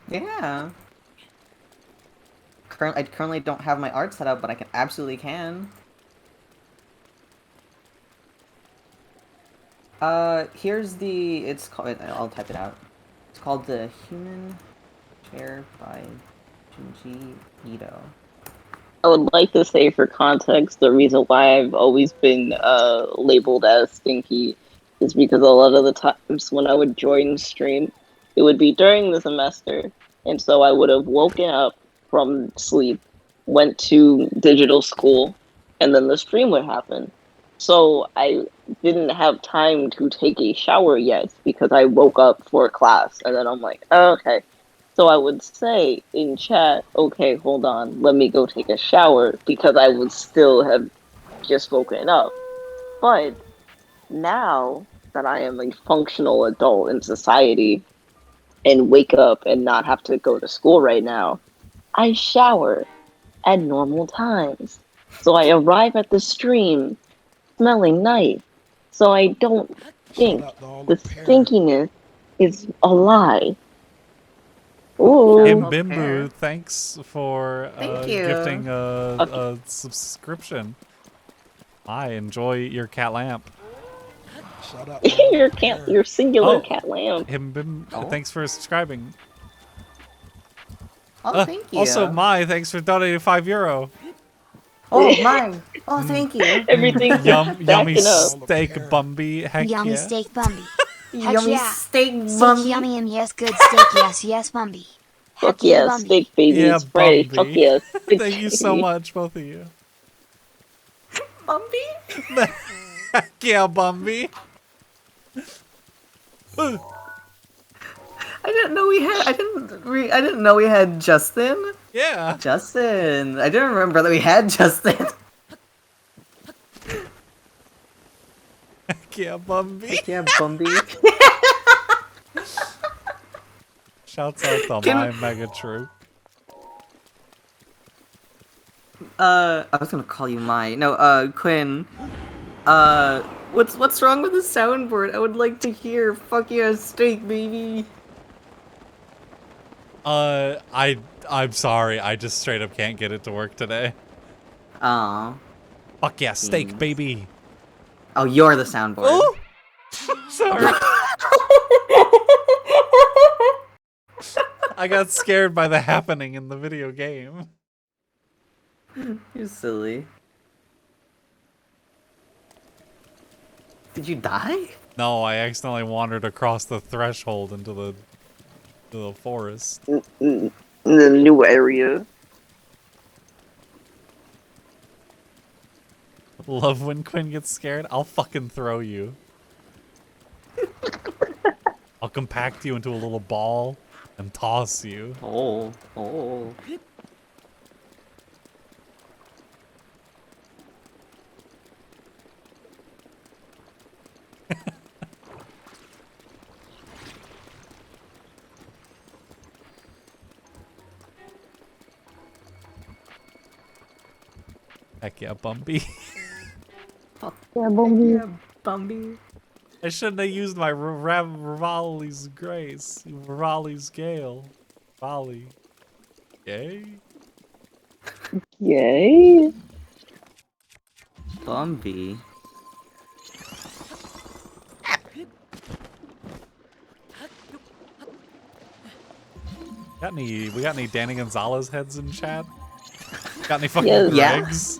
Yeah. I currently don't have my art set up, but I can absolutely can. Here's the. It's called. I'll type it out. It's called The Human Chair by Junji Ito. I would like to say for context, the reason why I've always been labeled as stinky is because a lot of the times when I would join stream, it would be during the semester, and so I would have woken up from sleep, went to digital school, and then the stream would happen. So I didn't have time to take a shower yet because I woke up for class, and then I'm like, oh, okay. So I would say in chat, okay, hold on, let me go take a shower because I would still have just woken up. But now that I am a functional adult in society and wake up and not have to go to school right now, I shower at normal times. So I arrive at the stream smelling nice. So I don't think the stinkiness is a lie. Ooh. Imbimbu, thanks for Thank you. gifting a subscription. I enjoy your cat lamp. Shut up. your singular Oh. cat lamp. Thanks for subscribing. Oh, thank you. Also, thanks for donating €5. Oh, mine. Oh, thank you. Everything Yummy backing up. steak, Bumby. Heck Yummy yeah. steak Bumby. Heck Yummy yeah. steak, Steak bummy. yummy and yes, good steak. Yes, yes, Bumby. Fuck Heck yeah, yeah, Bumby. steak baby. Yeah, It's Friday. Bumby. Fuck yeah. steak Thank you so baby. much, both of you. Bumby? Heck yeah, Bumby. I didn't know we had. I didn't know we had Justin. Yeah. Justin. I didn't remember that we had Justin. Heck yeah, Bumby. Yeah, Bumby. Shouts out to my mega troop. I was gonna call you Mai. No, Quinn. What's wrong with the soundboard? I would like to hear "fuck yeah, steak, baby." I'm sorry. I just straight up can't get it to work today. Aw. Fuck yeah, steak, baby. Oh, you're the soundboard. Oh! Sorry. I got scared by the happening in the video game. You're silly. Did you die? No, I accidentally wandered across the threshold into the forest. In the new area. Love when Quinn gets scared. I'll fucking throw you. I'll compact you into a little ball and toss you. Oh. Heck yeah, Bumby. Yeah, Bumby. Yeah, Bumby. I shouldn't have used my Rivali's grace. Rivali's gale. Raleigh. Yay? Yay. Bumby. We got any Danny Gonzalez heads in chat? Got any fucking Yeah. Gregs?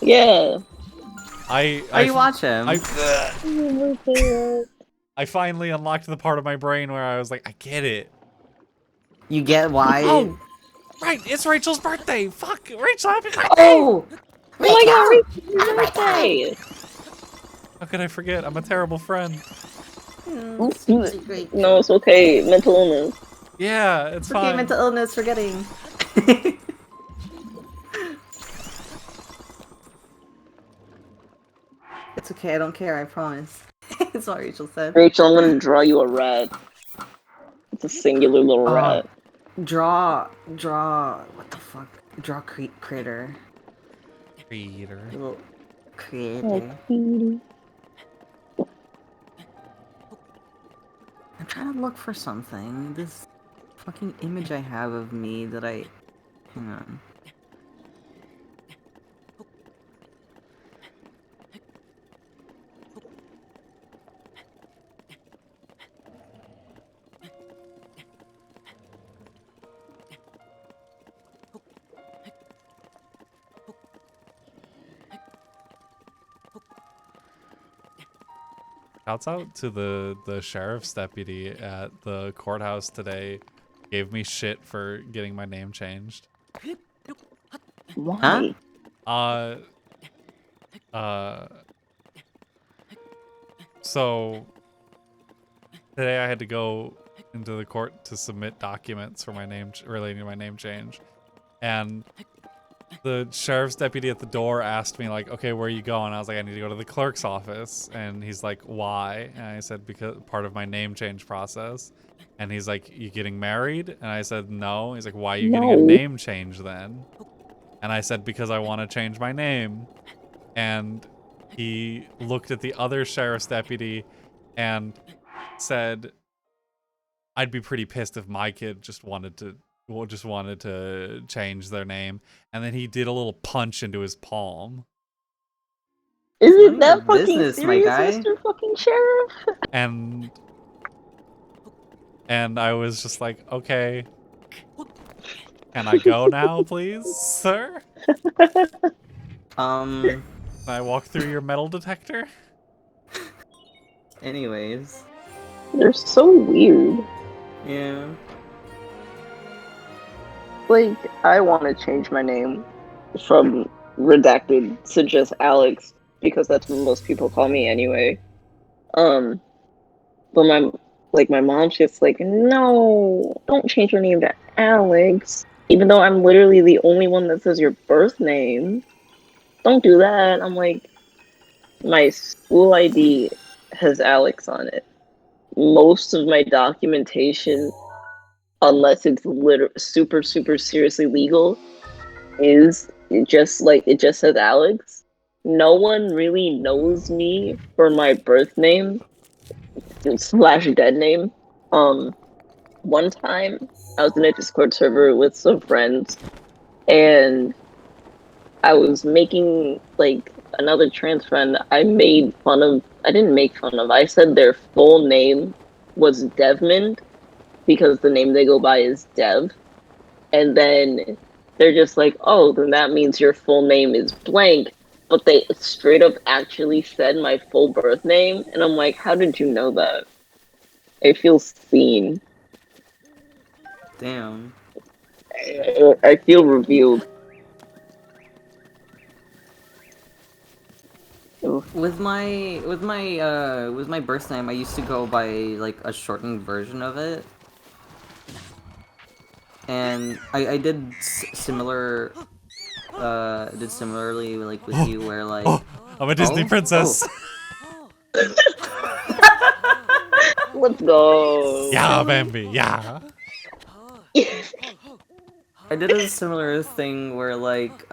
Yeah. You watch him? I finally unlocked the part of my brain where I was like, I get it. You get why? Oh, right, it's Rachel's birthday. Fuck, Rachel, happy birthday. Oh! Oh my god, Rachel's birthday! How could I forget? I'm a terrible friend. Oops. No, it's okay. Mental illness. Yeah, it's Okay, fine. mental illness, forgetting. It's okay, I don't care, I promise. That's what Rachel said. Rachel, I'm gonna draw you a rat. It's a singular little rat. Draw, what the fuck? Draw critter. Creator. Little critter. I'm trying to look for something. This fucking image I have of me that I... Hang on. Shouts out to the sheriff's deputy at the courthouse today. Gave me shit for getting my name changed. Why? So today I had to go into the court to submit documents for my name relating to my name change, and the sheriff's deputy at the door asked me like, okay, where are you going? I was like, I need to go to the clerk's office. And he's like, why? And I said, because part of my name change process. And he's like, you getting married? And I said, no. He's like, why are you getting a No. name change then? And I said, because I want to change my name. And he looked at the other sheriff's deputy and said, I'd be pretty pissed if my kid just wanted to change their name. And then he did a little punch into his palm. Is None it of that your fucking business, my serious, guy. Mr. fucking Sheriff? And I was just like, okay. Can I go now, please, sir? Can I walk through your metal detector? Anyways. They're so weird. Yeah. Like, I want to change my name from redacted to just Alex because that's what most people call me anyway. But my mom's just like, no, don't change your name to Alex, even though I'm literally the only one that says your birth name. Don't do that. I'm like, my school ID has Alex on it. Most of my documentation, unless it's super super seriously legal, is it just says Alex. No one really knows me for my birth name slash dead name. One time I was in a Discord server with some friends, and I was making like another trans friend. I made fun of. I didn't make fun of. I said their full name was Devmond because the name they go by is Dev, and then they're just like, "Oh, then that means your full name is blank." But they straight up actually said my full birth name, and I'm like, "How did you know that?" I feel seen. Damn. I feel revealed. With my birth name, I used to go by like a shortened version of it, and I did similarly like with you where like Oh, I'm a Disney Oh? princess. Let's go. Yeah, Bambi. Yeah. I did a similar thing where like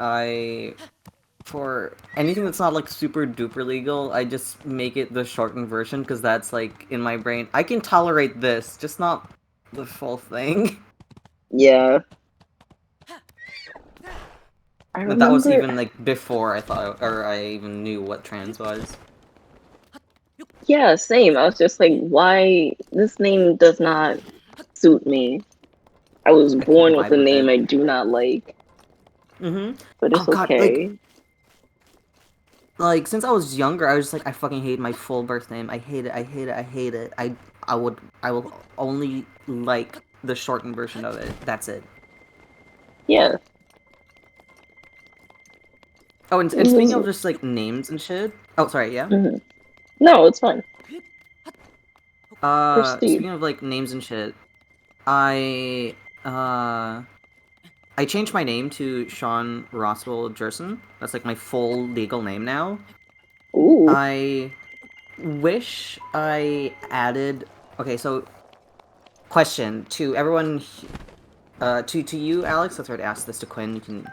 for anything that's not like super duper legal, I just make it the shortened version because that's like in my brain. I can tolerate this, just not the full thing. Yeah. I But that was remember. even like before I thought or I even knew what trans was. Yeah, same. I was just like, why this name does not suit me. I was I can't born with vibe a with name it. I do not like, but Oh it's god, okay. like since I was younger, I was just like, I fucking hate my full birth name. I hate it. I hate it. I hate it. I will only like the shortened version of it. That's it. Yeah. Oh, and speaking of just like names and shit. Oh, sorry. Yeah. Mhm. No, it's fine. Proceed. Speaking of like names and shit, I uh, I changed my name to Sean Roswell Jerson. That's like my full legal name now. Ooh. I wish I added. Okay, so question to everyone, to you, Alex. Let's already ask this to Quinn. You can,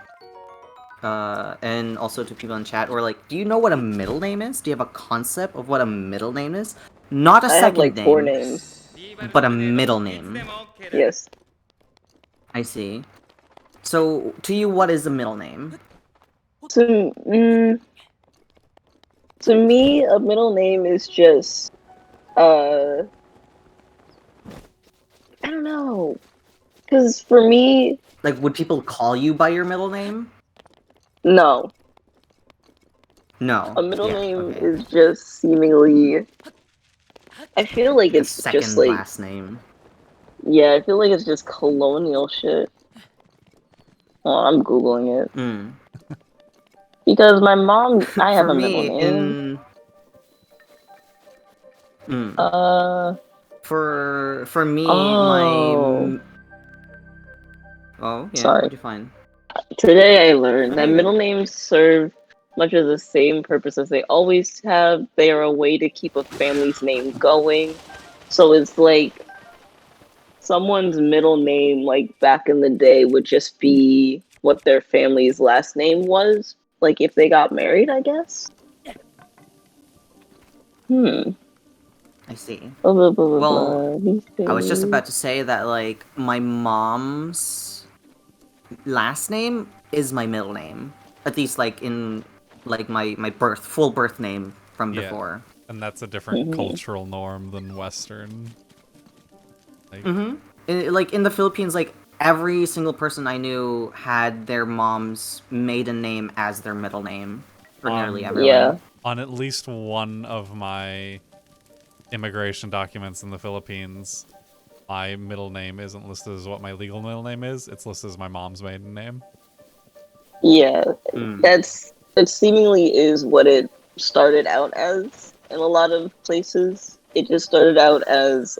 and also to people in chat. Or like, do you know what a middle name is? Do you have a concept of what a middle name is? Not a I have second like 4 name, names. but a middle name. Yes. I see. So, to you, what is a middle name? To, to me, a middle name is just, I don't know. Because for me, Like, would people call you by your middle name? no. No. A middle Yeah, name okay. is just seemingly. I feel like A it's just second like. last name. Yeah, I feel like it's just colonial shit. Oh, I'm Googling it. Mm. Because my mom. I have For a middle me, name. Mm. For me, Oh. Oh, yeah, Sorry. what'd you find? Today I learned that Okay, good. middle names serve much of the same purpose as they always have. They are a way to keep a family's name going. So it's like someone's middle name, like back in the day, would just be what their family's last name was. Like if they got married, I guess. Hmm. I see. Blah, blah, blah, blah, Well, blah. These I was just days. about to say that, like, my mom's last name is my middle name. At least, like, in, like, my full birth name from Yeah. before. And that's a different cultural norm than Western. Like, Like, in the Philippines, like, every single person I knew had their mom's maiden name as their middle name. For nearly everyone. Yeah. on at least one of my immigration documents in the Philippines, my middle name isn't listed as what my legal middle name is. It's listed as my mom's maiden name. Yeah. Mm. That seemingly is what it started out as in a lot of places. It just started out as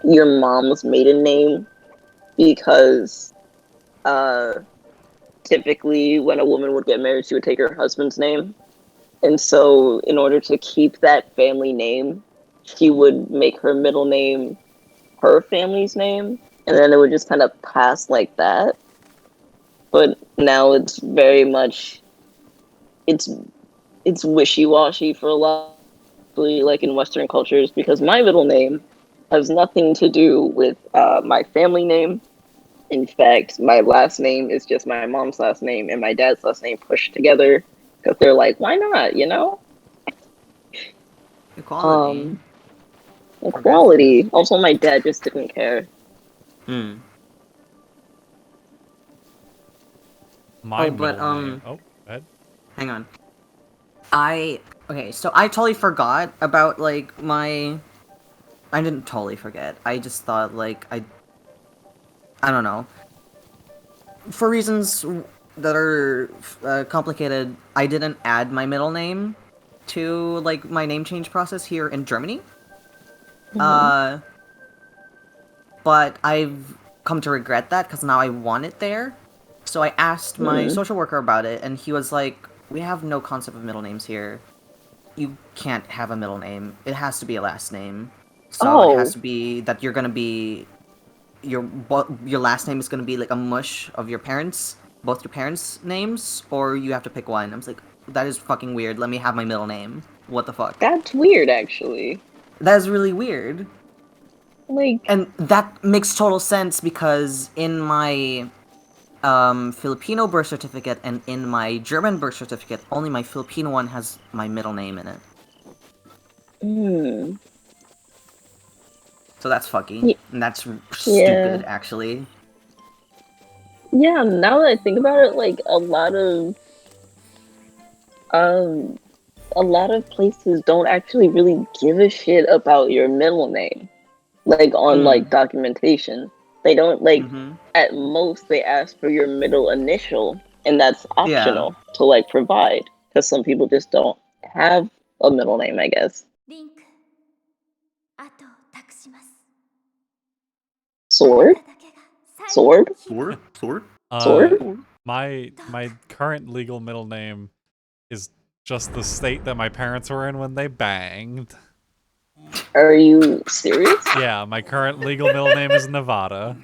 your mom's maiden name because typically when a woman would get married she would take her husband's name. And so, in order to keep that family name, she would make her middle name her family's name, and then it would just kind of pass like that. But now it's very much it's it's wishy-washy for a lot, like in Western cultures, because my middle name has nothing to do with my family name. In fact, my last name is just my mom's last name and my dad's last name pushed together because they're like, why not? You know, Equality. equality. Also, my dad just didn't care. Hmm. My Oh, but, middle name. Oh, go ahead. Hang on. Okay, so I totally forgot about, like, my... I didn't totally forget. I just thought, like, I don't know. For reasons that are complicated, I didn't add my middle name to, like, my name change process here in Germany. Mhm. But I've come to regret that because now I want it there. So I asked my Mhm. social worker about it, and he was like, "We have no concept of middle names here. You can't have a middle name. It has to be a last name. So it has Oh, to be that you're gonna be your last name is gonna be like a mush of your parents, both your parents' names, or you have to pick one." I was like, "That is fucking weird. Let me have my middle name. What the fuck? that's weird, actually. That is really weird." Like, And that makes total sense because in my Filipino birth certificate and in my German birth certificate, only my Filipino one has my middle name in it. hmm. So that's fucky. Y- And that's yeah. stupid, actually. Yeah, now that I think about it, like um a lot of places don't actually really give a shit about your middle name. Like on like Hmm. documentation. They don't like Mm-hmm. at most they ask for your middle initial and that's Yeah. optional to like provide because some people just don't have a middle name, I guess. リンク後を託します Sword? あなただけが最後の Sword? 希望 Sword? Sword? My current legal middle name is just the state that my parents were in when they banged. Are you serious? Yeah, my current legal middle name is Nevada.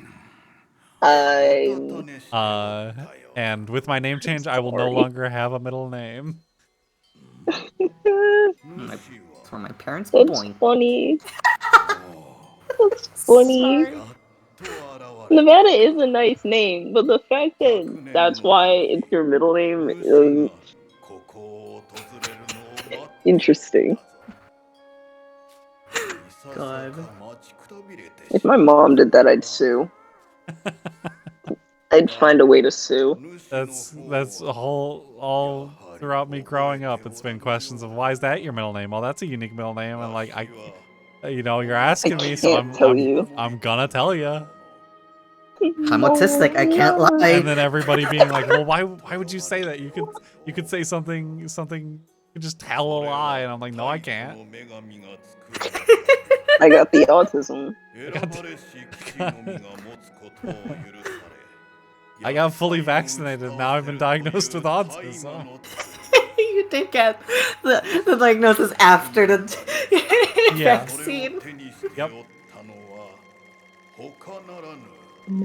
I'm And with my name change, I will no sorry. longer have a middle name. That's where my parents That's boing. funny. That's funny. Sorry. Nevada is a nice name, but the fact that that's why it's your middle name is interesting. God. If my mom did that, I'd sue. I'd find a way to sue. That's a whole all throughout me growing up. It's been questions of why is that your middle name? Well, that's a unique middle name, and like you're I asking me, so can't tell you. I'm gonna tell you. I'm autistic, I can't No. lie. And then everybody being like, well, why would you say that? You could say something you could just tell a lie, and I'm like, no, I can't. I got the autism. I got fully vaccinated. Now I've been diagnosed with autism. You did get the diagnosis after the Yeah. vaccine. Yep.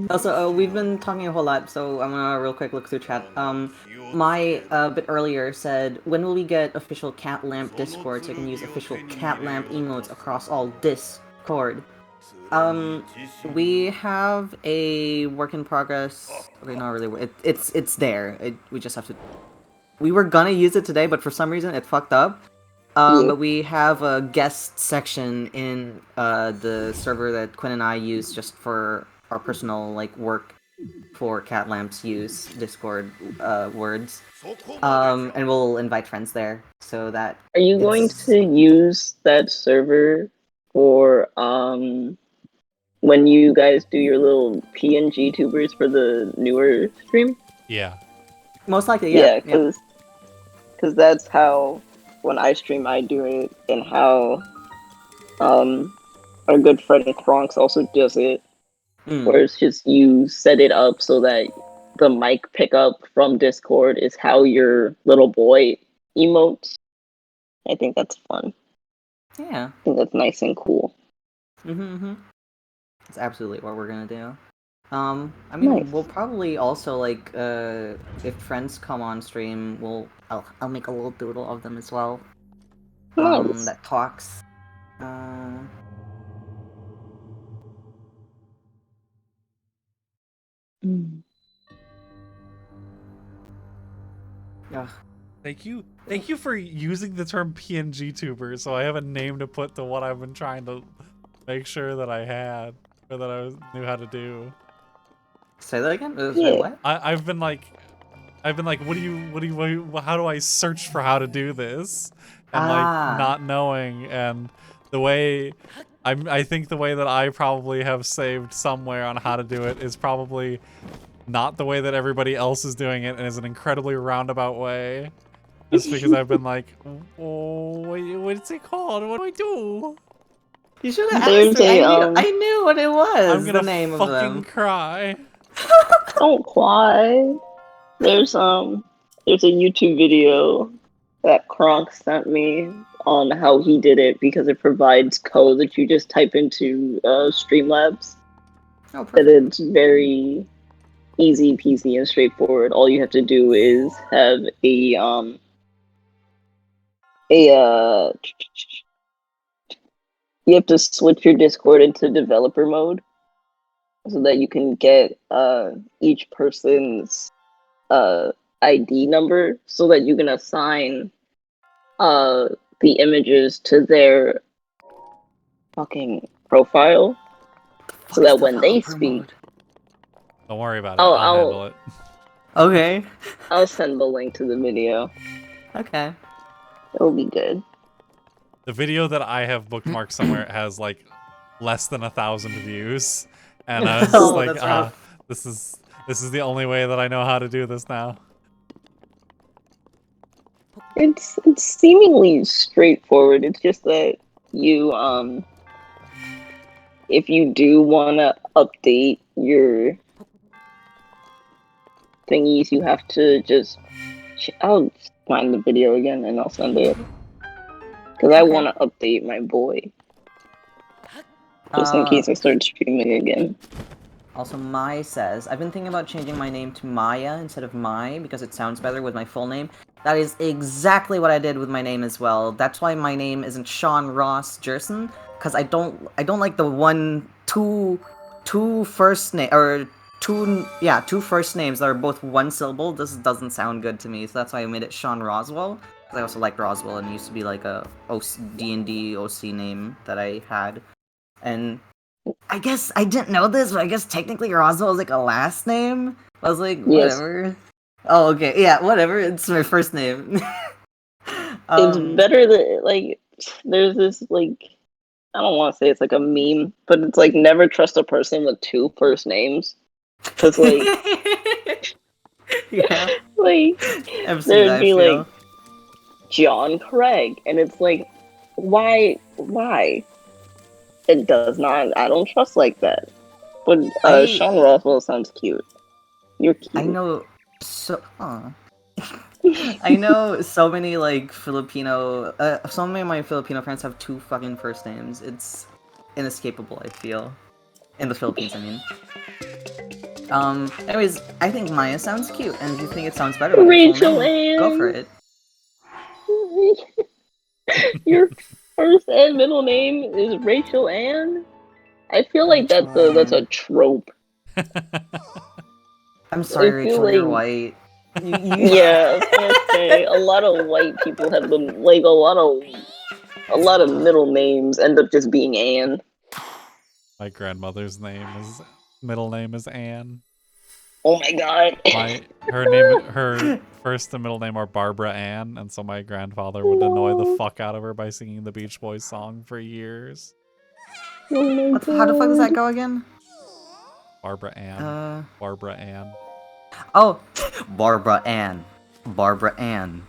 Also, we've been talking a whole lot, so I'm gonna real quick look through chat. My bit earlier said, when will we get official Cat Lamp Discord so I can use official Cat Lamp emotes across all Discord? We have a work in progress. Okay, not really. It's there. We just have to. We were gonna use it today, but for some reason it fucked up. Yeah. But we have a guest section in the server that Quinn and I use just for our personal like work for Cat Lamp's use Discord words. And we'll invite friends there so that Are you going to use that server for when you guys do your little PNG tubers for the newer stream? Yeah. most likely yeah. because that's how when I stream I do it, and how our good friend Kronks also does it, where it's just you set it up so that the mic pickup from Discord is how your little boy emotes, I think that's fun. Yeah. I think that's nice and cool. Mm-hmm. That's absolutely what we're gonna do. I mean, Nice. we'll probably also like, if friends come on stream, I'll make a little doodle of them as well. Nice. That talks. Mm. Ugh. Thank you for using the term PNG tuber, so I have a name to put to what I've been trying to make sure that I had, or that knew how to do. Say that again? Say Yeah. what? I've been like, how do I search for how to do this? And like not knowing, and the way, I think the way that I probably have saved somewhere on how to do it is probably not the way that everybody else is doing it, and is an incredibly roundabout way. Just because I've been like, oh, what's it called? What do I do? You should have There's asked me. a, I knew what it was. I'm gonna the name of fucking them. cry. Don't cry. There's a YouTube video that Kronk sent me on how he did it because it provides code that you just type into Streamlabs. Oh, That perfect. it's very easy peasy and straightforward. All you have to do is have you have to switch your Discord into developer mode so that you can get each person's ID number so that you can assign the images to their fucking profile so that when they speak, Don't worry about it. I'll handle it. Okay. I'll send the link to the video. Okay. It'll be good. The video that I have bookmarked somewhere has like less than 1,000 views, and I was Oh, like, that's rough. this is the only way that I know how to do this now. It's seemingly straightforward. It's just that you if you do want to update your thingies, you have to just I'll find the video again and I'll send it because I want to update my boy just in case I start streaming again. Also, Mai says, I've been thinking about changing my name to Maya instead of Mai because it sounds better with my full name. That is exactly what I did with my name as well. That's why my name isn't Sean Ross Jerson, because I don't like the two first name or two first names that are both one syllable. This doesn't sound good to me, so that's why I made it Sean Roswell. Because I also like Roswell, and it used to be like a D&D OC name that I had. And I guess I didn't know this, but I guess technically Roswell is like a last name. I was like, whatever. Oh, okay, yeah, whatever. It's my first name. It's better than like there's this like I don't want to say it's like a meme, but it's like never trust a person with two first names because like yeah, like I've seen there'd that, be I feel. like John Craig, and it's like why it does not. I don't trust like that. But Sean Roswell sounds cute. You're cute. I know so. I know so many like Filipino. So many of my Filipino friends have two fucking first names. It's inescapable. I feel in the Philippines. I mean. Anyways, I think Maya sounds cute, and if you think it sounds better with your full name, go for it. Your first and middle name is Rachel Ann? I feel like that's a trope. I'm sorry, Rachel, like, you're white. Yeah, I was gonna say a lot of white people have been like a lot of middle names end up just being Ann. My grandmother's middle name is Anne. Oh my god. Her first and middle name are Barbara Ann, and so my grandfather would annoy the fuck out of her by singing the Beach Boys song for years. Oh how the fuck does that go again? Barbara Ann. Barbara Ann. Oh, Barbara Ann. Barbara Ann.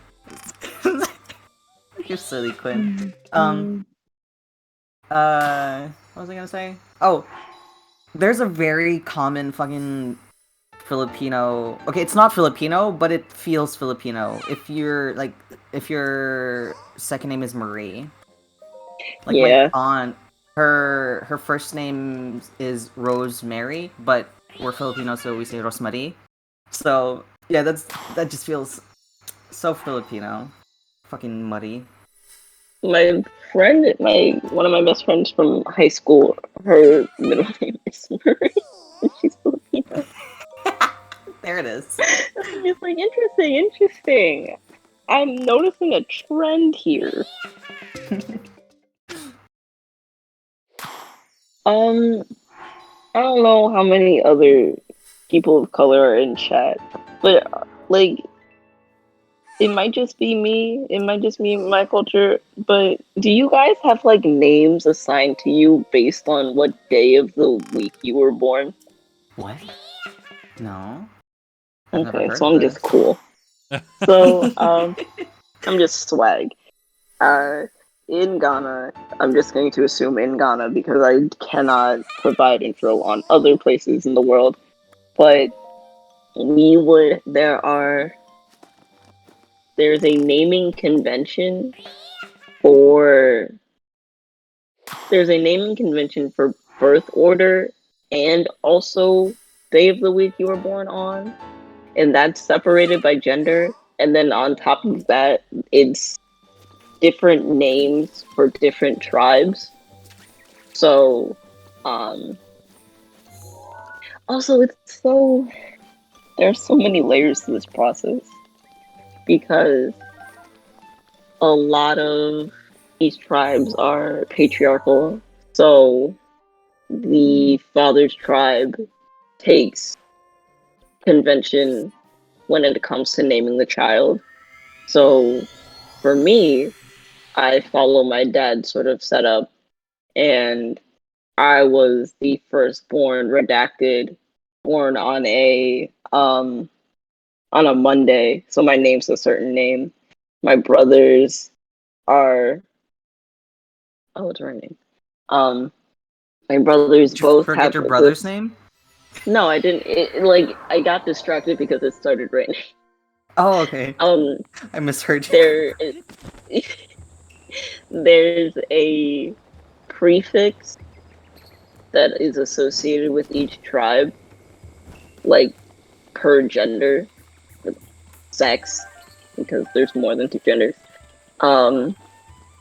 You're silly, Quinn. What was I gonna say? Oh, there's a very common fucking Filipino. Okay, it's not Filipino, but it feels Filipino. If your second name is Marie, like Yeah. my aunt, her first name is Rosemary, but we're Filipino, so we say Rosemarie. So yeah, that just feels so Filipino. Fucking muddy. My friend, one of my best friends from high school, her middle name is Marie. And she's Filipino. There it is. I'm just like, interesting. I'm noticing a trend here. I don't know how many other people of color are in chat, but like, it might just be me. It might just be my culture. But do you guys have like names assigned to you based on what day of the week you were born? What? No. I've never Okay, heard so of I'm this. just cool. So I'm just swag. In Ghana, I'm just going to assume in Ghana because I cannot provide info on other places in the world. But there's a naming convention for birth order and also day of the week you were born on, and that's separated by gender. And then on top of that, it's different names for different tribes. So, also there's so many layers to this process because a lot of these tribes are patriarchal. So the father's tribe takes convention when it comes to naming the child. So for me, I follow my dad's sort of setup, and I was the firstborn redacted, born on a Monday, so my name's a certain name. My brothers are what's her name? My brothers Did you both forget have your brother's name? No, I didn't. I got distracted because it started raining. Oh, okay. Um, I misheard you. there's a prefix that is associated with each tribe, like per gender, sex, because there's more than two genders.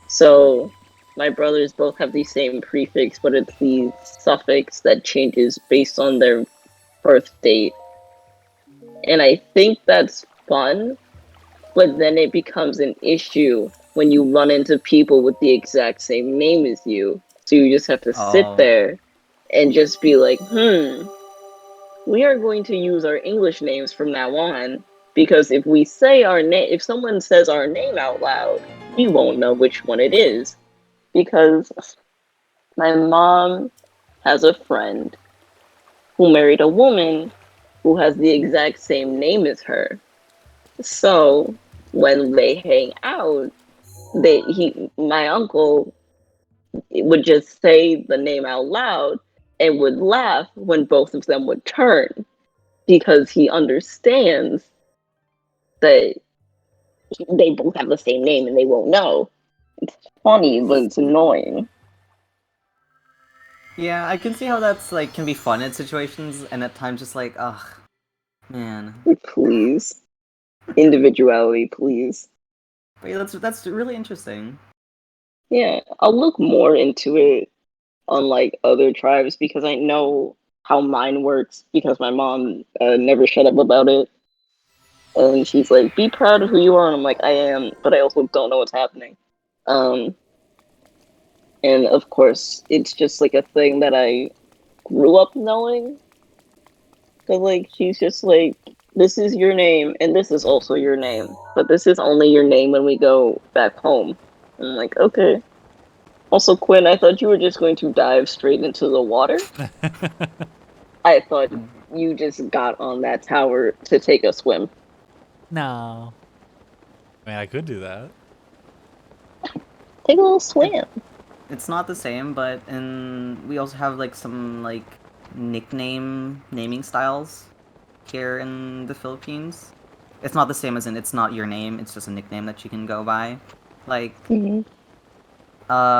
So my brothers both have the same prefix, but it's the suffix that changes based on their birth date. And I think that's fun, but then it becomes an issue when you run into people with the exact same name as you. So you just have to sit Oh. there and just be like, we are going to use our English names from now on, because if we say our name, if someone says our name out loud, we won't know which one it is. Because my mom has a friend who married a woman who has the exact same name as her. So when they hang out, my uncle would just say the name out loud and would laugh when both of them would turn, because he understands that they both have the same name and they won't know. It's funny, but it's annoying. Yeah, I can see how that's like can be fun in situations, and at times just like, ugh, man. Please. Individuality, please. But yeah, that's really interesting. Yeah, I'll look more into it on like other tribes because I know how mine works because my mom never shut up about it. And she's like, be proud of who you are. And I'm like, I am, but I also don't know what's happening. Um, and of course, it's just like a thing that I grew up knowing. Cause like, she's just like, this is your name, and this is also your name. But this is only your name when we go back home. And I'm like, okay. Also, Quinn, I thought you were just going to dive straight into the water. I thought you just got on that tower to take a swim. No. I mean, I could do that. Take a little swim. It's not the same, but we also have like some like naming styles here in the Philippines. It's not the same as in it's not your name, it's just a nickname that you can go by. Like, Mhm.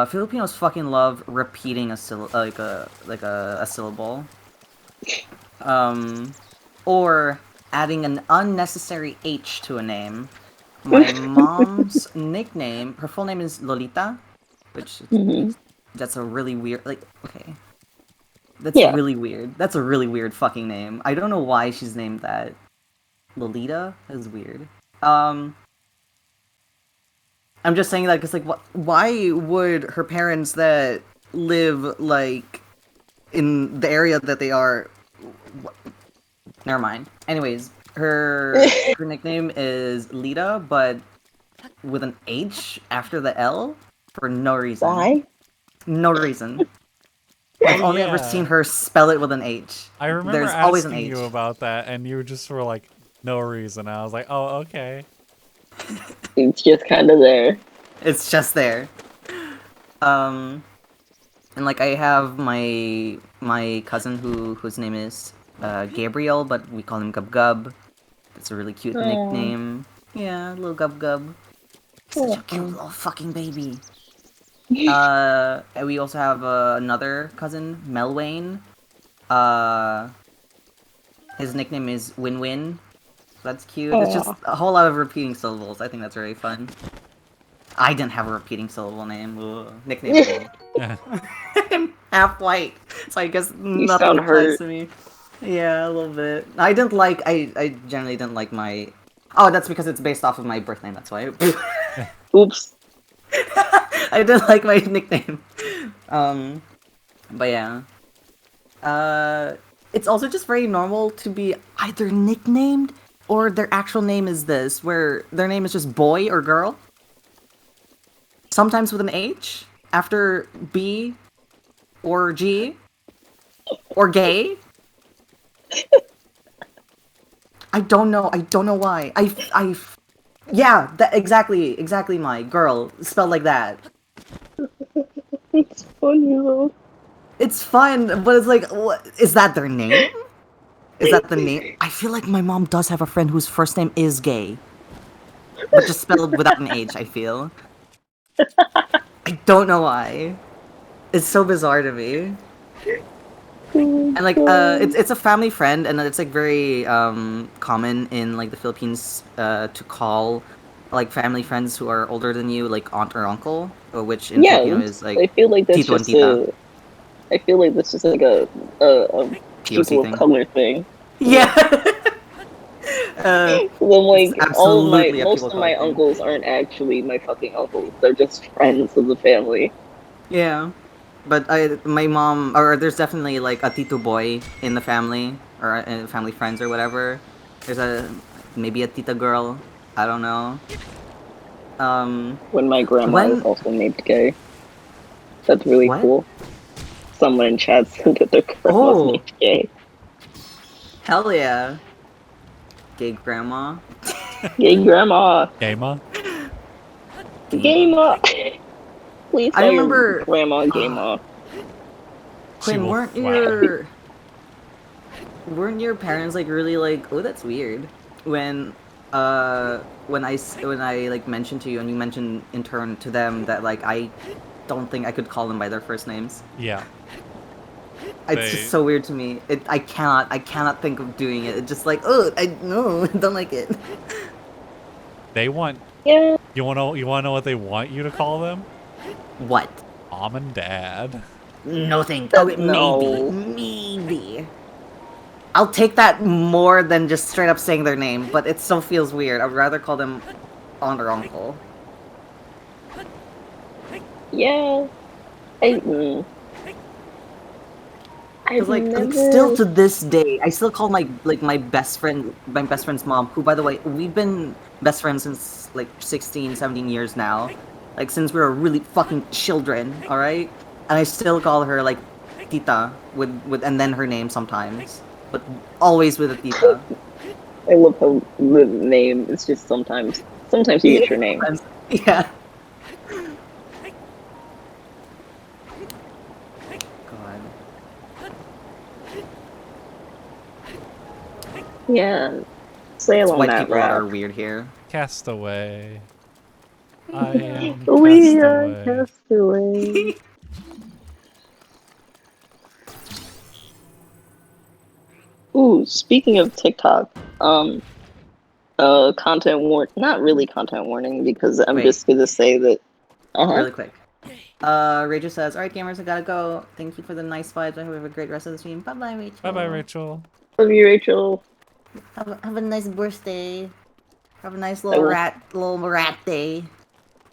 Filipinos fucking love repeating a a syllable. Or adding an unnecessary H to a name. My mom's nickname, her full name is Lolita, which Mhm. that's a really weird, like, okay. That's Yeah. really weird. That's a really weird fucking name. I don't know why she's named that. Lolita is weird. I'm just saying that because, like, why would her parents that live, like, in the area that they are... Never mind. Anyways, her nickname is Lita, but with an H after the L for no reason. Why? No reason. I've only ever seen her spell it with an H. I remember There's always an asking H. you about that, and you just were like, no reason. I was like, oh, okay. It's just kind of there. It's just there. And like I have my cousin whose name is Gabriel, but we call him Gub Gub. That's a really cute Aw. nickname. Yeah, little Gub Gub. Such a cute Aw. little fucking baby. And we also have another cousin, Melwayne. His nickname is Win Win. That's cute. It's just Aw. a whole lot of repeating syllables. I think that's very fun. I didn't have a repeating syllable name. Ugh. Nickname. I'm half white, so I guess nothing sound applies hurt. to me. Yeah, a little bit. I didn't like. I generally didn't like my. Oh, that's because it's based off of my birth name. That's why. Oops. I didn't like my nickname. But yeah. It's also just very normal to be either nicknamed or their actual name is this, where their name is just boy or girl. Sometimes with an H after B or G or gay. I don't know why. Yeah, exactly my girl spelled like that. It's funny though. It's fun, but it's like, what, is that their name? Is that the name? I feel like my mom does have a friend whose first name is gay, but just spelled without an H. I feel. I don't know why. It's so bizarre to me. And like, it's a family friend, and it's like very common in like the Philippines to call like family friends who are older than you like aunt or uncle, or which in Filipino Yeah, is like I feel like that's tito and just tita. I feel like this is like a people thing. of color thing. Yeah. Well, like It's all of my absolutely a most people of of my color thing. uncles aren't actually my fucking uncles. They're just friends of the family. Yeah, but my mom, or there's definitely like a tito boy in the family, or family friends or whatever. There's maybe a tita girl. I don't know. When my grandma When is also named gay. That's really What? cool. Someone in chat said that their grandma's Oh. named gay. Hell yeah, gay grandma. Gay grandma. Gamer? Gay ma. Please I call remember- your grandma gay ma. She Quinn, will weren't your parents like really like, oh, that's weird, when I like mentioned to you and you mentioned in turn to them that like I don't think I could call them by their first names. Yeah. It's They- just so weird to me. I cannot think of doing it. It's just like, oh, I don't like it. They want... Yeah. You wanna know what they want you to call them? What? Mom and Dad. No thank. No. Maybe. I'll take that more than just straight up saying their name, but it still feels weird. I'd rather call them aunt or uncle. Yeah. I've Cause like never... still to this day, I still call my best friend's mom, who by the way, we've been best friends since like 16, 17 years now. Like since we were really fucking children, alright? And I still call her like Tita with and then her name sometimes. But always with a Tita. I love how the name is just sometimes you get your name. Yeah. God. Yeah. Sail It's on white that people that are raft. weird here. Castaway. I am We are castaway. castaway. Ooh, speaking of TikTok, content not really content warning because I'm Wait, just gonna say that. Uh-huh. really quick. Rachel says, "Alright, gamers, I gotta go. Thank you for the nice vibes. I hope you have a great rest of the stream. Bye bye, Rachel. Bye bye, Rachel. Love you, Rachel. Have a nice birthday. Have a nice I will, little rat day."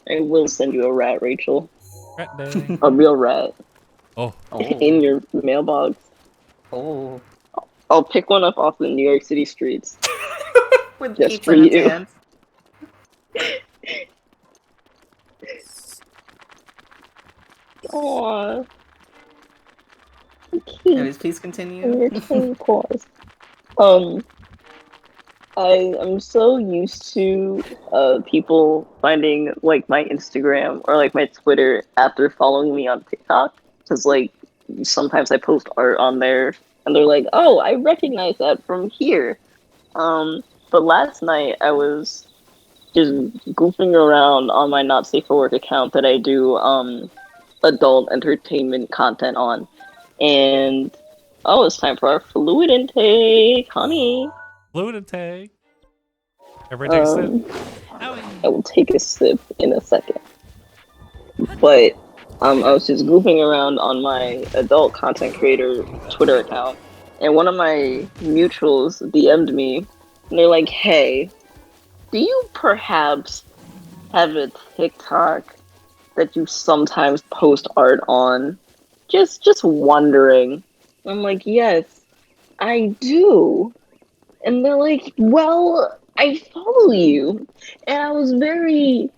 I will send you a rat, Rachel. Rat day. A real rat Oh, in your mailbox. Oh. I'll pick one up off the New York City streets With just peeps for in its you. hands. Aww. Cute. Anyways, please And continue. your tiny paws. Um, I am so used to people finding like my Instagram or like my Twitter after following me on TikTok because like sometimes I post art on there and they're like, "Oh, I recognize that from here." But last night I was just goofing around on my Not Safe for Work account that I do adult entertainment content on, and oh, it's time for our fluid intake, honey. fluid intake. Everybody take a sip. I will take a sip in a second. But I was just goofing around on my adult content creator Twitter account, and one of my mutuals DM'd me, and they're like, "Hey, do you perhaps have a TikTok that you sometimes post art on? Just wondering." I'm like, "Yes, I do." And they're like, "Well, I follow you." And I was very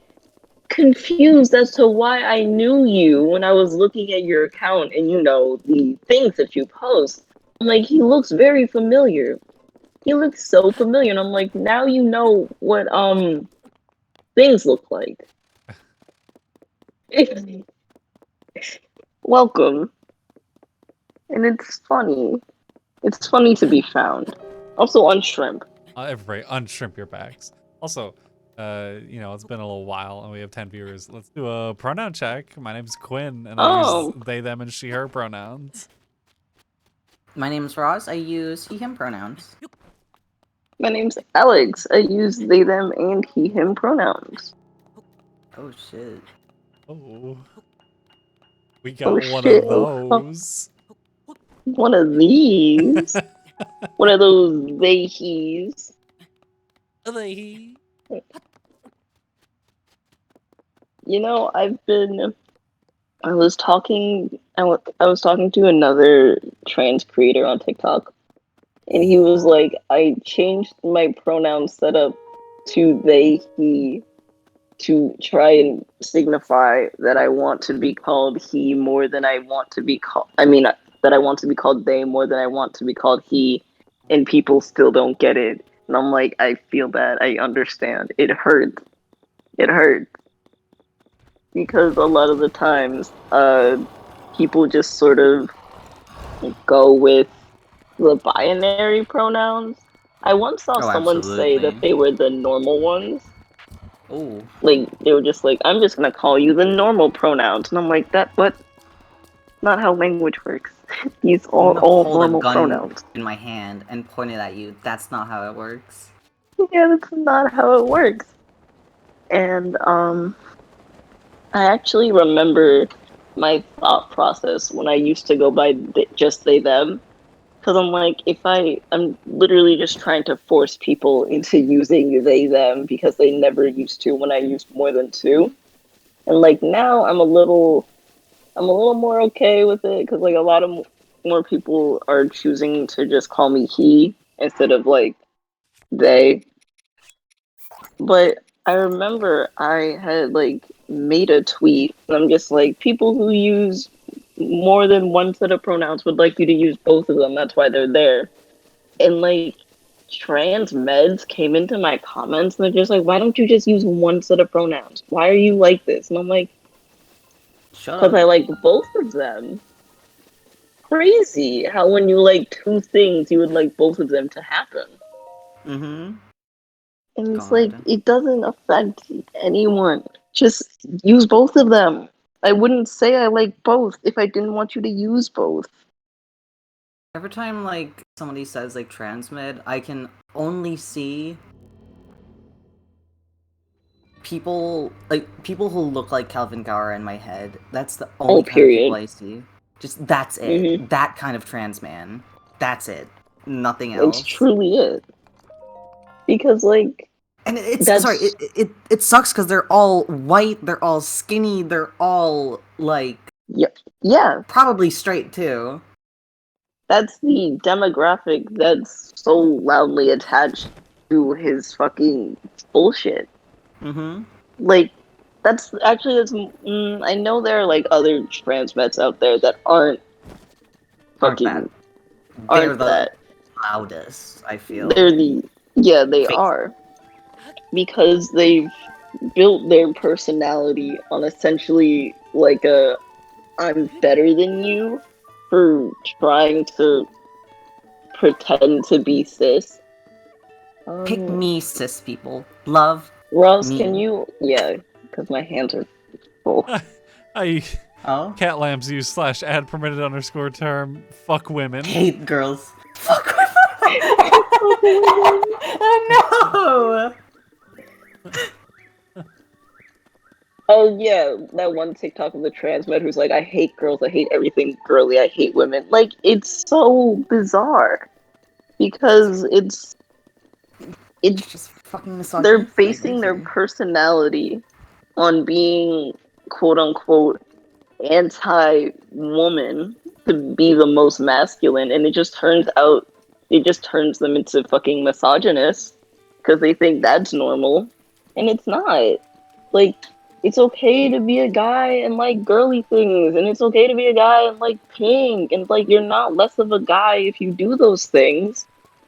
confused as to why I knew you when I was looking at your account and the things that you post. I'm like, he looks very familiar. He looks so familiar. And I'm like, now you know what things look like. Welcome. And it's funny. It's funny to be found. Also on shrimp. Everybody, unshrimp your backs. Also, it's been a little while and we have 10 viewers. Let's do a pronoun check. My name's Quinn and I use they, them, and she, her pronouns. My name's Ross. I use he, him pronouns. My name's Alex. I use they, them, and he, him pronouns. Oh shit. Oh. We got one shit. of those. One of these. One of those they, he's. They. I was talking to another trans creator on TikTok, and he was like, I changed my pronoun setup to they, he, to try and signify that I want to be called he more than I want to be called, that I want to be called they more than I want to be called he, and people still don't get it. And I'm like, I feel that, I understand. It hurts. It hurts. Because a lot of the times, people just sort of go with the binary pronouns. I once saw someone say that they were the normal ones. Oh. Like, they were just like, I'm just gonna call you the normal pronouns. And I'm like, but not how language works. These all normal pronouns. In my hand and point it at you. That's not how it works. Yeah, that's not how it works. And, I actually remember my thought process when I used to go by just they, them. Because I'm like, I'm literally just trying to force people into using they, them because they never used to when I used more than two. And like now I'm a little more okay with it because like a lot of more people are choosing to just call me he instead of like they. But I remember I had like made a tweet and I'm just like, people who use more than one set of pronouns would like you to use both of them. That's why they're there. And like trans meds came into my comments and they're just like, why don't you just use one set of pronouns? Why are you like this? And I'm like, because I like both of them. Crazy how when you like two things, you would like both of them to happen. Mm-hmm. And it's God. like, it doesn't affect anyone. Just use both of them. I wouldn't say I like both if I didn't want you to use both. Every time like somebody says like transmid, I can only see people who look like Calvin Gara in my head. That's the Oh, only kind of people period. I see. Just that's hmm it. That kind of trans man. That's it. Nothing It's else. truly it. Because, like, And it's sorry, that's, it sucks because they're all white, they're all skinny, they're all like yeah, yeah, probably straight too. that's the demographic that's so loudly attached to his fucking bullshit. Mm-hmm. Like, I know there are, like, other trans vets out there that Aren't that? fucking, They're aren't the that. loudest, I feel. They're yeah, they Face. are. Because they've built their personality on essentially like a I'm better than you for trying to pretend to be cis. Pick Um, me, cis people. Love Ross, can me. you? Yeah, because my hands are full. I Oh? cat lambs use /ad permitted _ term fuck women. Hate girls. Fuck oh no! Oh yeah, that one TikTok of the trans man who's like, I hate girls, I hate everything girly, I hate women. Like, it's so bizarre because it's Just fucking they're misogynistic, basing their basically. personality on being quote unquote anti woman to be the most masculine, and it just turns them into fucking misogynists because they think that's normal, and it's not. Like, it's okay to be a guy and like girly things, and it's okay to be a guy and like pink, and like you're not less of a guy if you do those things,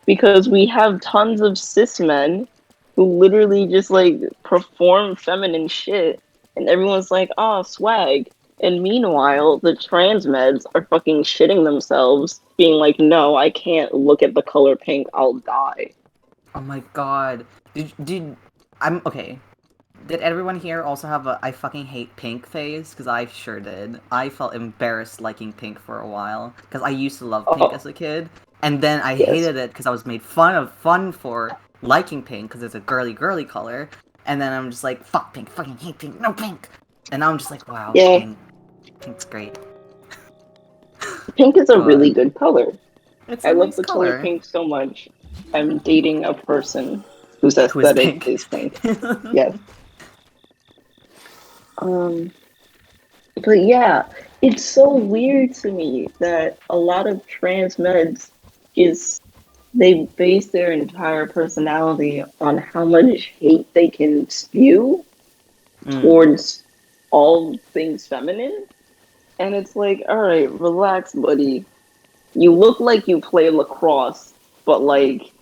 because we have tons of cis men who literally just like perform feminine shit, and everyone's like, oh, swag. And meanwhile, the trans meds are fucking shitting themselves, being like, no, I can't look at the color pink, I'll die. Oh my god. I'm okay. Did everyone here also have a I fucking hate pink phase? Because I sure did. I felt embarrassed liking pink for a while. Because I used to love pink Oh, as a kid. And then I yes. hated it because I was made fun for liking pink because it's a girly color. And then I'm just like, fuck pink, fucking hate pink, no pink. And now I'm just like, wow, Yeah, pink. Pink's great. pink is a really God. good color. It's I a love nice the color color. pink so much. I'm dating a person whose Who is aesthetic pink? is pink. Yes. Um, but yeah, it's so weird to me that a lot of trans meds is they base their entire personality on how much hate they can spew Mm. towards all things feminine. And it's like, all right, relax, buddy. You look like you play lacrosse, but like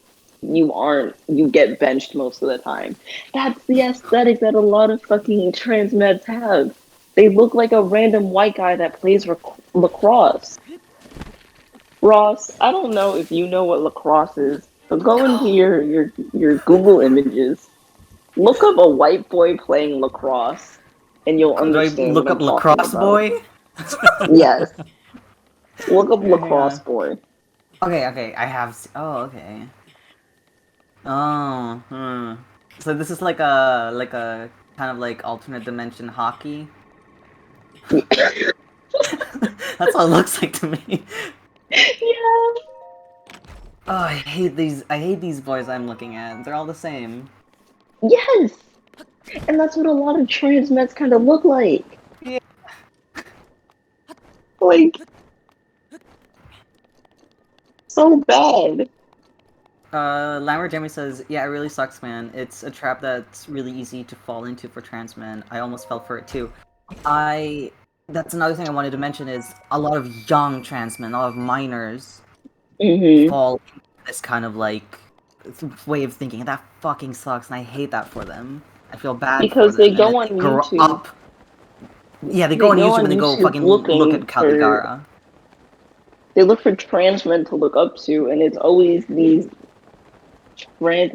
you get benched most of the time. That's the aesthetic that a lot of fucking trans meds have. They look like a random white guy that plays lacrosse. Ross, I don't know if you know what lacrosse is, but go into No. your Google images, look up a white boy playing lacrosse, and you'll Do I understand what look I'm up talking lacrosse about. boy? Yes, look up Okay, hang lacrosse on. boy. Okay, I have. Oh, okay. Oh, hmm. So this is like a kind of like alternate dimension hockey. That's what it looks like to me. Yeah. Oh, I hate these. I hate these boys I'm looking at. They're all the same. Yes, and that's what a lot of trans mets kind of look like. Yeah. Like, so bad. Lammer Jamie says, "Yeah, it really sucks, man. It's a trap that's really easy to fall into for trans men. I almost fell for it too. I. That's another thing I wanted to mention is a lot of young trans men, a lot of minors hmm fall into this kind of like way of thinking. And that fucking sucks, and I hate that for them. I feel bad for Because they them, and then go on they grow YouTube. up. Yeah, they go They on go YouTube on and they go YouTube fucking look looking at for. Caligara. They look for trans men to look up to, and it's always these trans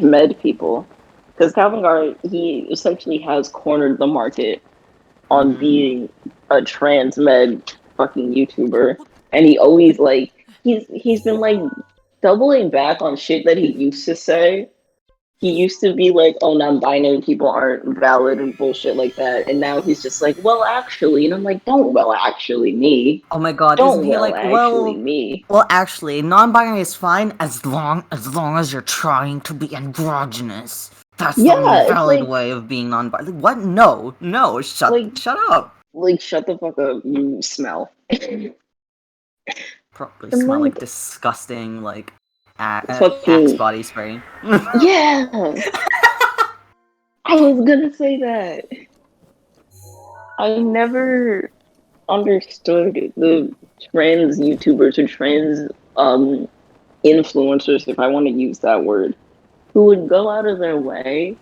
med people. Because Calvin Gar, he essentially has cornered the market on being a trans med fucking YouTuber, and he always like he's been like doubling back on shit that he used to say. He used to be like, "Oh, non-binary people aren't valid" and bullshit like that, and now he's just like, "Well, actually," and I'm like, "Don't well actually me, Oh my god, don't isn't he like, actually me." well, actually, non-binary is fine as long as you're trying to be androgynous. That's the only Yeah, it's valid like way of being non-binary. Like, what? No, shut like up. like shut the fuck up, you smell. Probably I'm smell like like, disgusting, like, Axe fucking body spray. yeah. I was gonna say that. I never understood the trans YouTubers or trans influencers, if I want to use that word, who would go out of their way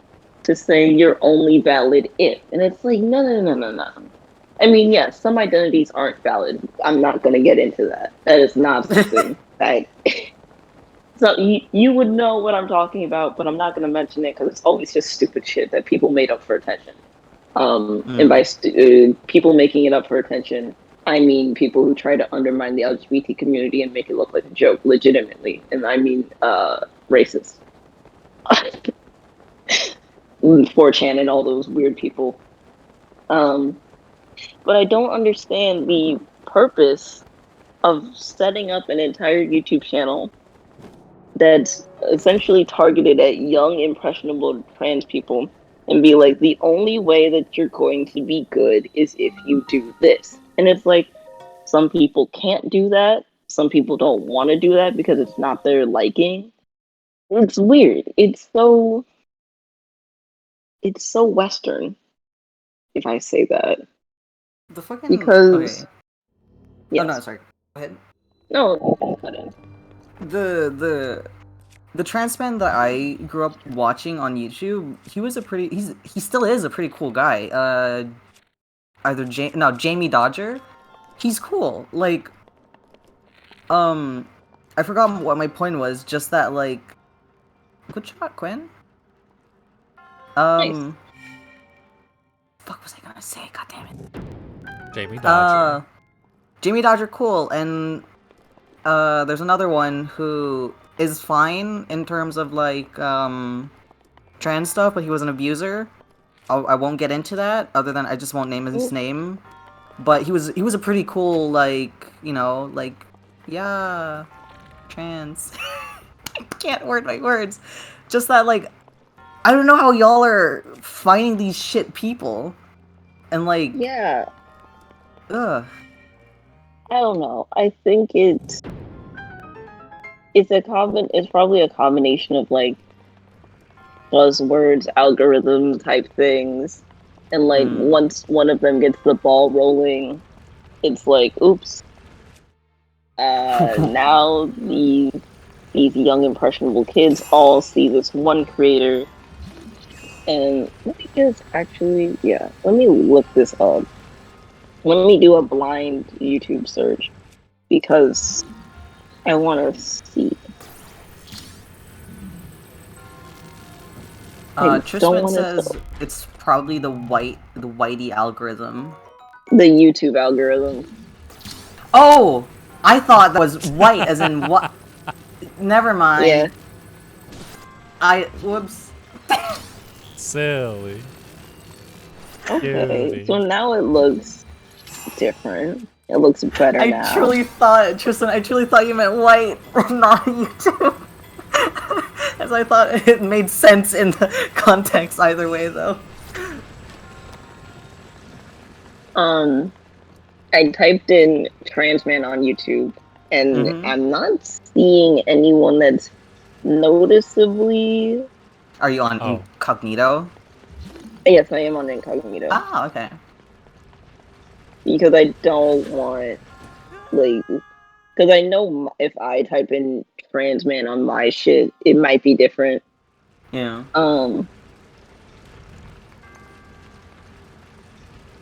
to say you're only valid if. And it's like, no, no, no, no, no. I mean, yes, some identities aren't valid. I'm not going to get into that. That is not something that. So you would know what I'm talking about, but I'm not going to mention it because it's always just stupid shit that people made up for attention. And by people making it up for attention, I mean people who try to undermine the LGBT community and make it look like a joke, legitimately. And I mean racist. 4chan and all those weird people. But I don't understand the purpose of setting up an entire YouTube channel that's essentially targeted at young, impressionable trans people and be like, the only way that you're going to be good is if you do this. And it's like, some people can't do that. Some people don't want to do that because it's not their liking. It's weird. It's so Western, if I say that. The fucking Because okay. yes. Oh no, sorry. Go ahead. No, you can cut in. The trans man that I grew up watching on YouTube, he still is a pretty cool guy. Jamie Dodger. He's cool. Like, I forgot what my point was. Just that, like, good shot, Quinn. Nice. Fuck was I gonna say? God damn it. Jamie Dodger. Jamie Dodger, cool, and there's another one who is fine in terms of like trans stuff, but he was an abuser. I won't get into that, other than I just won't name his name. But he was a pretty cool, like, you know, like, yeah, trans. I can't word my words. Just that, like, I don't know how y'all are finding these shit people, and like, Yeah. ugh. I don't know. I think it's probably a combination of like buzzwords, algorithm type things. And like once one of them gets the ball rolling, it's like, oops. Now these young impressionable kids all see this one creator. And let me look this up. Let me do a blind YouTube search because I want to see. Trishman says it's probably the Whitey algorithm. The YouTube algorithm. Oh, I thought that was white, as in what? Never mind. Yeah. Whoops. Silly. Okay, Cutie. so now it looks different. It looks better now. I truly thought you meant white, not YouTube. As I thought it made sense in the context either way, though. I typed in trans man on YouTube, and I'm not seeing anyone that's noticeably. Are you on Incognito? Yes, I am on Incognito. Ah, okay. Because I don't want, like, because I know if I type in trans man on my shit, it might be different. Yeah.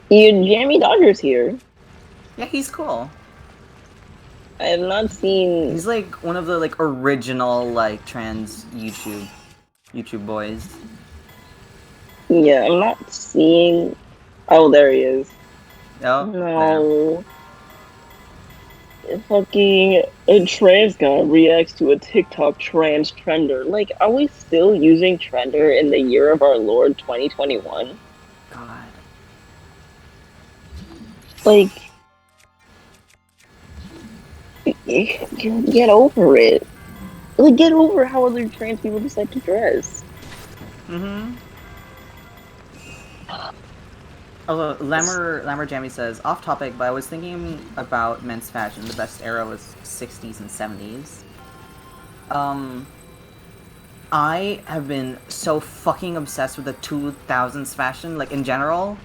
Jamie Dodger's here. Yeah, he's cool. I have not seen. He's like one of the like original like trans YouTube boys. Yeah, I'm not seeing. Oh, there he is. Oh, No. Fucking a trans guy reacts to a TikTok trans trender. Like, are we still using trender in the year of our Lord 2021? there. God. Like, get over it. Like, get over how other trans people decide to dress. Mm-hmm. Although Lammer Jammy says, off topic, but I was thinking about men's fashion. The best era was 60s and 70s. I have been so fucking obsessed with the 2000s fashion, like in general.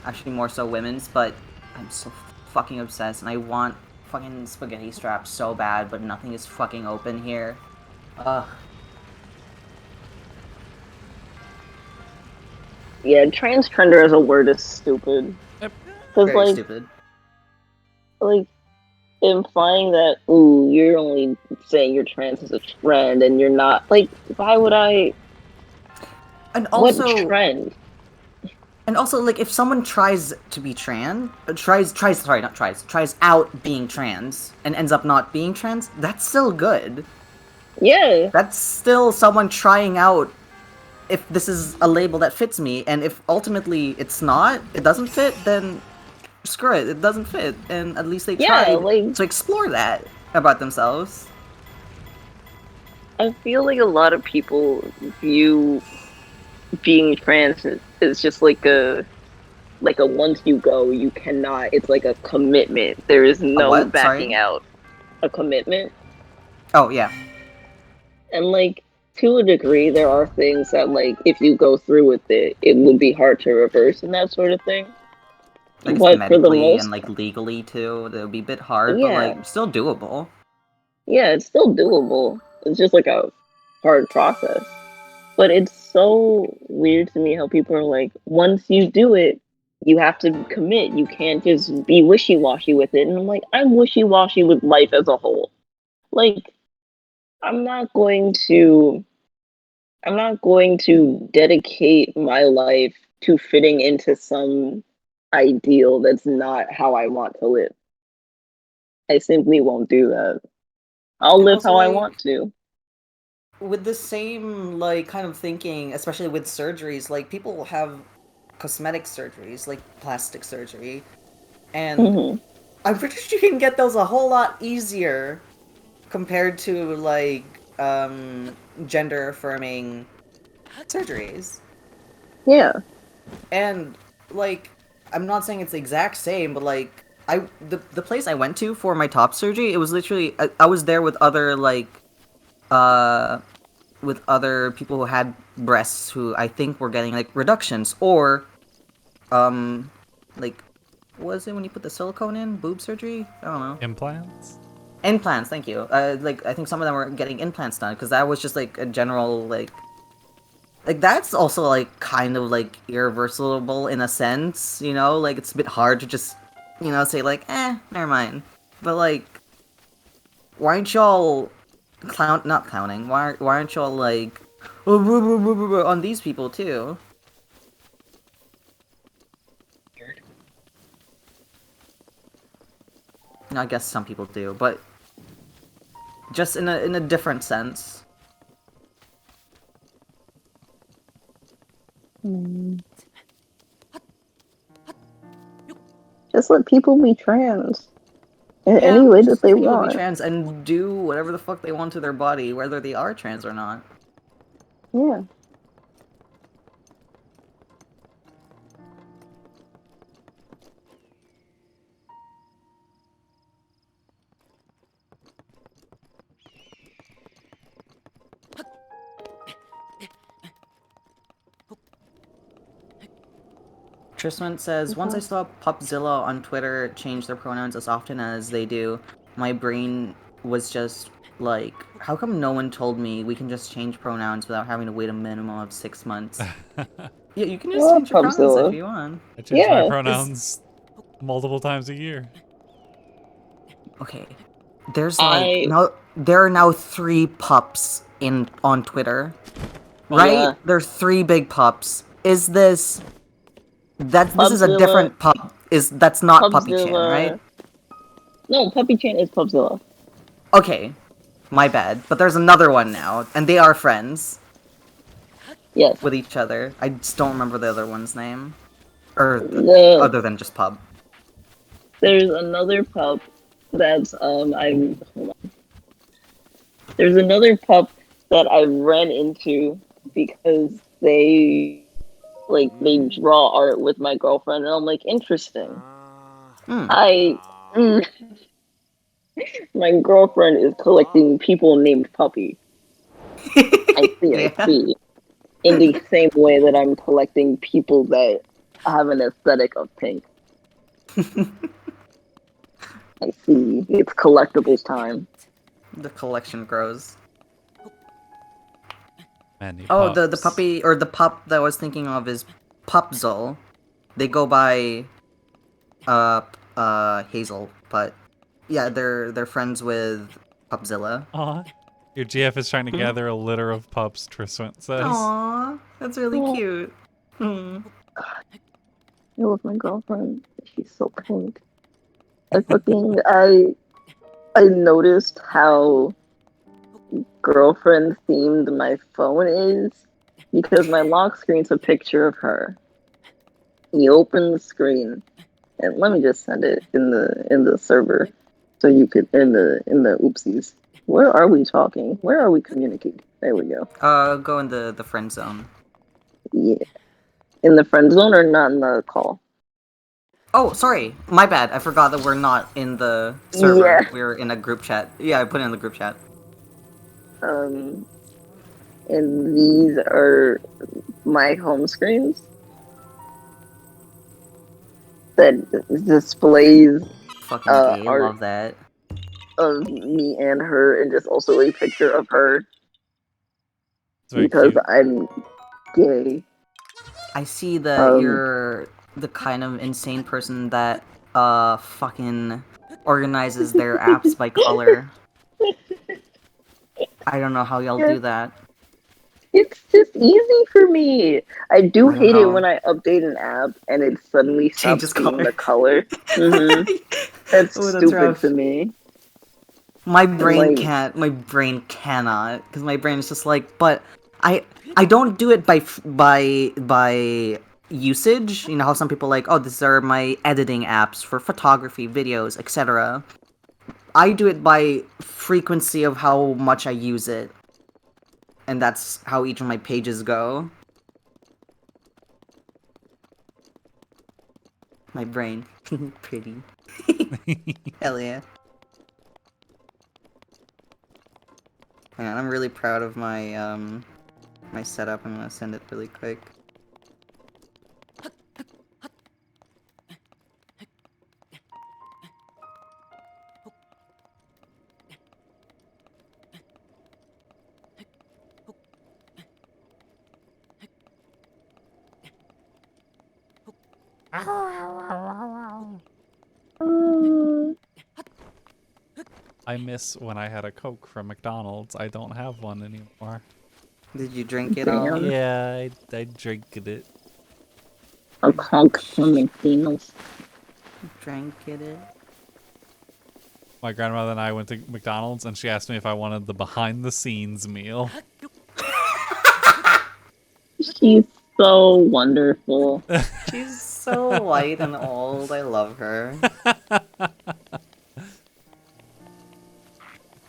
Actually, more so women's, but I'm so fucking obsessed, and I want fucking spaghetti straps so bad, but nothing is fucking open here. Ugh. Yeah, trans trender as a word is stupid. Yep. Cause Very stupid. like implying that you're only saying you're trans as a trend and you're not like why would I? And also, what trend? And also, like, if someone tries to be tries out being trans and ends up not being trans, that's still good. Yeah, That's still someone trying out if this is a label that fits me, and if ultimately it doesn't fit, then screw it, it doesn't fit, and at least they Yeah, tried like- to explore that about themselves. I feel like a lot of people view being trans is just like a once you go you cannot. It's like a commitment. There is no what? backing Sorry? out. A commitment. Oh, yeah. And like to a degree, there are things that like if you go through with it, it would be hard to reverse and that sort of thing. Like, But for the medically most, and, like, legally, too, it would be a bit hard, but, yeah, like, still doable. yeah, it's still doable. It's just like a hard process. But it's so weird to me how people are like, once you do it, you have to commit. You can't just be wishy washy with it. And I'm like, I'm wishy washy with life as a whole. Like, I'm not going to I'm not going to dedicate my life to fitting into some ideal that's not how I want to live. I simply won't do that. I'll And live also, how I like, want to. with the same like kind of thinking, especially with surgeries, like people have cosmetic surgeries, like plastic surgery, and Hmm. I'm pretty sure you can get those a whole lot easier compared to like gender affirming surgeries. Yeah. And like I'm not saying it's the exact same, but like the place I went to for my top surgery, it was literally I was there with other like uh with other people who had breasts who I think were getting like reductions or like what was it when you put the silicone in boob surgery? I don't know. Implants? Implants, thank you. Like I think some of them were getting implants done because that was just like a general like that's also like kind of like irreversible in a sense, you know? Like it's a bit hard to just say like never mind. But like why aren't y'all not clowning? Why aren't y'all like on these people too? I guess some people do, but just in a different sense. Just let people be trans in Yeah, any way that just they people be want. trans and do whatever the fuck they want to their body, whether they are trans or not. Yeah. Trisman says, once I saw Popzilla on Twitter change their pronouns as often as they do, my brain was just like, how come no one told me we can just change pronouns without having to wait a minimum of 6 months? Yeah, you can just Well, change your pronouns if Pubzilla. you want. I change my Yeah. pronouns multiple times a year. Okay. There's like there are now 3 pups on Twitter. Right? Yeah. There's 3 big pups. Is this this is a Pupzilla. different pup. That's not Puppy Chan, Pupzilla. right? No, Puppy Chan is Pupzilla. Okay. My bad. But there's another one now, and they are friends Yes. with each other. I just don't remember the other one's name. Or other than just pub. There's another pup that's hold on. There's another pup that I ran into because they draw art with my girlfriend, and I'm like, interesting. My girlfriend is collecting people named Puppy. I see. In the same way that I'm collecting people that have an aesthetic of pink. I see. It's collectibles time. The collection grows. Many The pups. puppy, or the pup that I was thinking of is Pupzul. They go by Hazel, but yeah, they're friends with Pupzilla. Aw. Your GF is trying to gather a litter of pups, Triswint says. Aww, that's really cute. I love my girlfriend. She's so pink. I noticed how girlfriend themed my phone is because my lock screen's a picture of her. You open the screen, and let me just send it in the server so you could in the oopsies. Where are we talking? Where are we communicating? There we go. Go in the friend zone. Yeah. In the friend zone or not in the call? Oh, sorry. My bad. I forgot that we're not in the server. Yeah. We're in a group chat. Yeah, I put it in the group chat. And these are my home screens that displays Fucking gay. art Love that. of me and her, and just also a picture of her It's very because cute. I'm gay. I see that you're the kind of insane person that fucking organizes their apps by color. I don't know how y'all do that. It's just easy for me. I do I don't hate it know. when I update an app and it suddenly stops Changes being color. the color. That's Oh, that's stupid rough. to me. My brain Like- can't. My brain cannot, because my brain is just like. But I don't do it by usage. You know how some people like, oh, these are my editing apps for photography, videos, etc. I do it by frequency of how much I use it, and that's how each of my pages go. My brain, pretty. Hell yeah. Hang on, I'm really proud of my my setup. I'm gonna send it really quick. I miss when I had a Coke from McDonald's. I don't have one anymore. Did you drink it all? Damn. Yeah, I drank it. A conk from McDonald's. Drank it. My grandmother and I went to McDonald's and she asked me if I wanted the behind the scenes meal. She's so wonderful. She's so white and old. I love her.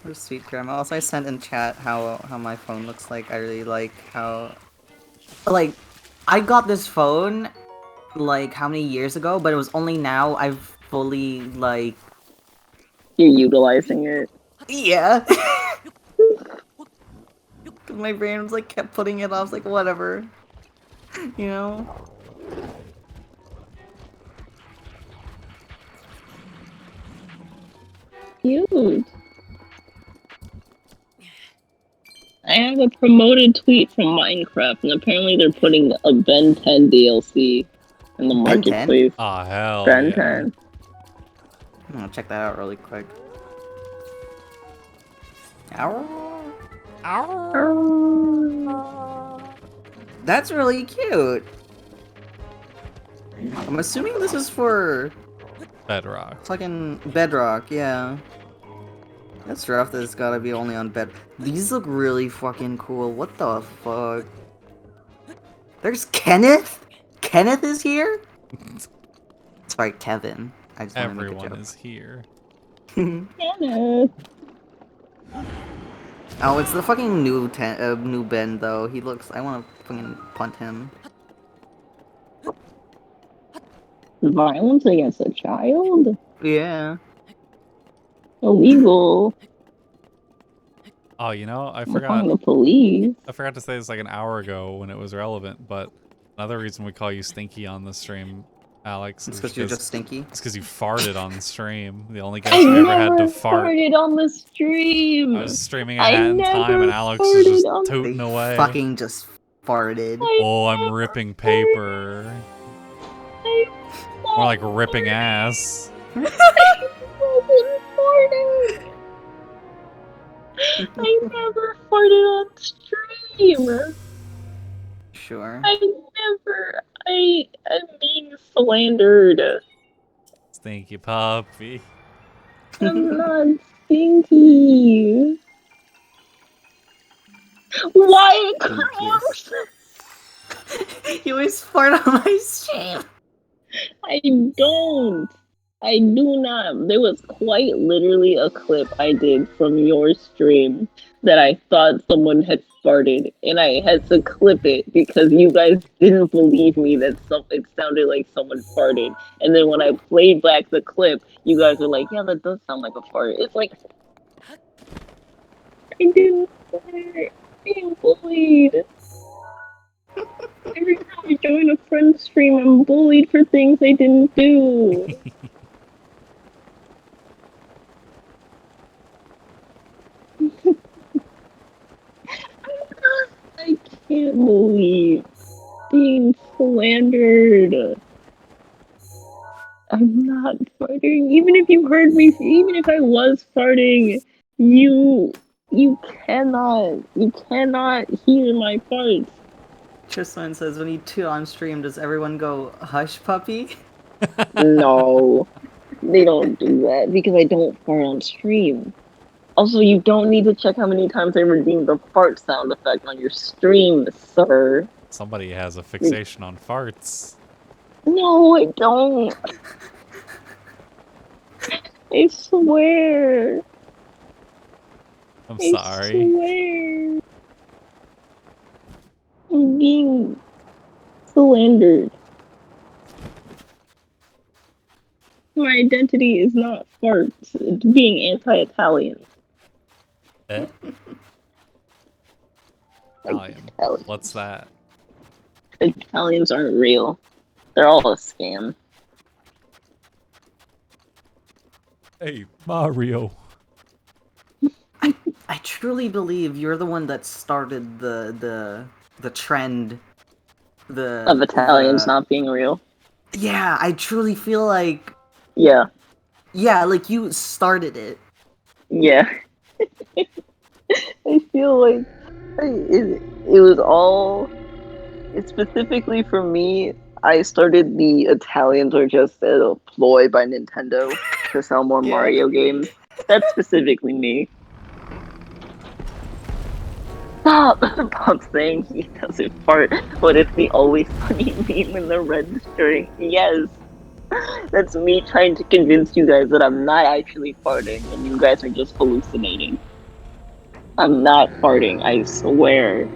Her sweet grandma. Also, I sent in chat how my phone looks like. I really like how, like, I got this phone like how many years ago, but it was only now I've fully like. You're utilizing it. Yeah. Cause my brain was like kept putting it off. I was like, whatever. You know. Cute. I have a promoted tweet from Minecraft, and apparently they're putting a Ben 10 DLC in the Ben 10? marketplace. Oh, hell Ben yeah. 10. I'm gonna check that out really quick. That's really cute. I'm assuming this is for Bedrock. fucking Bedrock, yeah. That's rough that it's gotta be only on bed. These look really fucking cool. What the fuck? There's Kenneth? Kenneth is here? Sorry, Kevin. I just want to make a Everyone joke. is here. Kenneth. Oh, it's the fucking new Ben though. He looks. I want to fucking punt him. Violence against a child? Yeah. Illegal. Oh, you know, I I'm forgot. calling the police. I forgot to say this like an hour ago when it was relevant. But another reason we call you Stinky on the stream, Alex, It's is because you're just stinky. it's because you farted on the stream. The only guest I who ever had never to fart. farted on the stream. I was streaming a I hat in time, never and Alex was just farted on- tooting away. Fucking just farted. Oh, I'm ripping paper. More like ripping ass. I wasn't farting. I never farted on stream. Sure. I never. I'm being slandered. Stinky puppy. I'm not stinky. Why cross? You always fart on my stream. I don't. I do not. There was quite literally a clip I did from your stream that I thought someone had farted, and I had to clip it because you guys didn't believe me that it sounded like someone farted. And then when I played back the clip, you guys were like, "Yeah, that does sound like a fart." It's like I didn't fart. Being bullied. Every time I join a friend's stream, I'm bullied for things I didn't do. I can't believe being slandered. I'm not farting. Even if you heard me, even if I was farting, you cannot hear my farts. Tristan says, when you two on stream, does everyone go, hush puppy? No, they don't do that because I don't fart on stream. Also, you don't need to check how many times I redeemed the fart sound effect on your stream, sir. Somebody has a fixation on farts. No, I don't. I swear. I'm I sorry. swear. I'm being slandered. My identity is not farts. It's being anti-Italian. Eh? Italian. Italian. What's that? Italians aren't real. They're all a scam. Hey, Mario. I truly believe you're the one that started the trend. Of Italians not being real. Yeah, I truly feel like Yeah. like you started it. Yeah. I feel like it was all. Specifically for me, I started the Italians are just a ploy by Nintendo to sell more Yeah. Mario games. That's specifically me. Stop! Stop saying he doesn't fart, but it's the always funny meme in the red string. Yes! That's me trying to convince you guys that I'm not actually farting and you guys are just hallucinating. I'm not farting, I swear.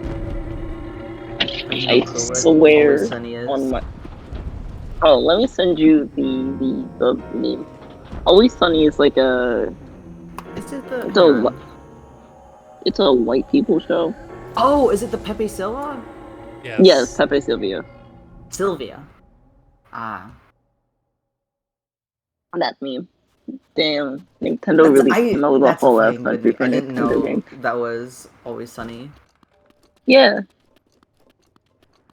I swear on my. Oh, let me send you the meme. Always Sunny is like a. Is it It's a white people show. Oh, is it the Pepe Silva? Yes, Pepe Sylvia. Sylvia. Ah. That meme. Damn, Nintendo really came out with a That's whole ass thing, country but for I didn't Nintendo know games. that was Always Sunny. Yeah.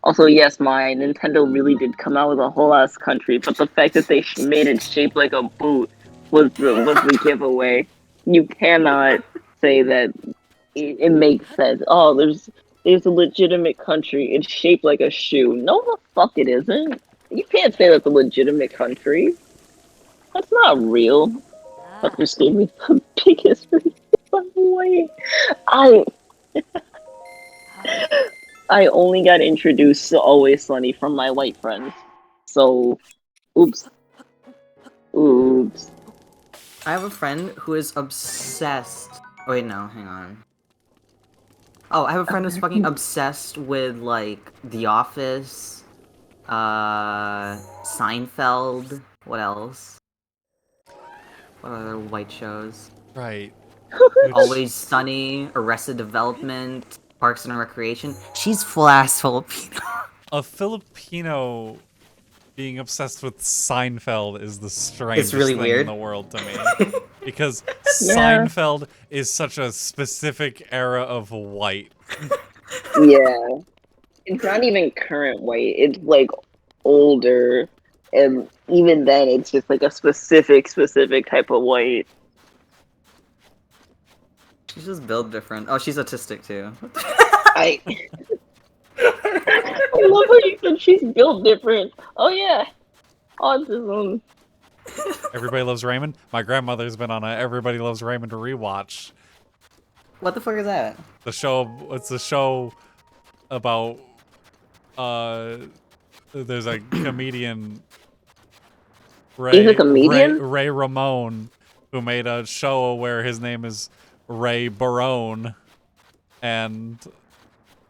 Also, yes, my Nintendo really did come out with a whole ass country, but the fact that they made it shaped like a boot was the giveaway. You cannot say that it makes sense. Oh, there's a legitimate country. It's shaped like a shoe. No, the fuck it isn't. You can't say that's a legitimate country. That's not real. But just gave me the biggest reason why. I I only got introduced to Always Sunny from my white friends. So, oops. Oops. I have a friend who is obsessed. Oh, wait, no, hang on. Oh, I have a friend who's fucking obsessed with like The Office, Seinfeld. What else? What other white shows? Right. Always Sunny, Arrested Development, Parks and Recreation. She's full ass Filipino. A Filipino being obsessed with Seinfeld is the strangest really thing weird. in the world to me. Because Yeah. Seinfeld is such a specific era of white. Yeah. It's not even current white. It's like older. And even then, it's just like a specific type of white. She's just built different. Oh, she's autistic too. I I love how you said she's built different. Oh yeah, autism. Everybody Loves Raymond. My grandmother's been on a Everybody Loves Raymond rewatch. What the fuck is that? The show. It's a show about. There's a comedian. He's a comedian? Ray Ramon, who made a show where his name is Ray Barone, and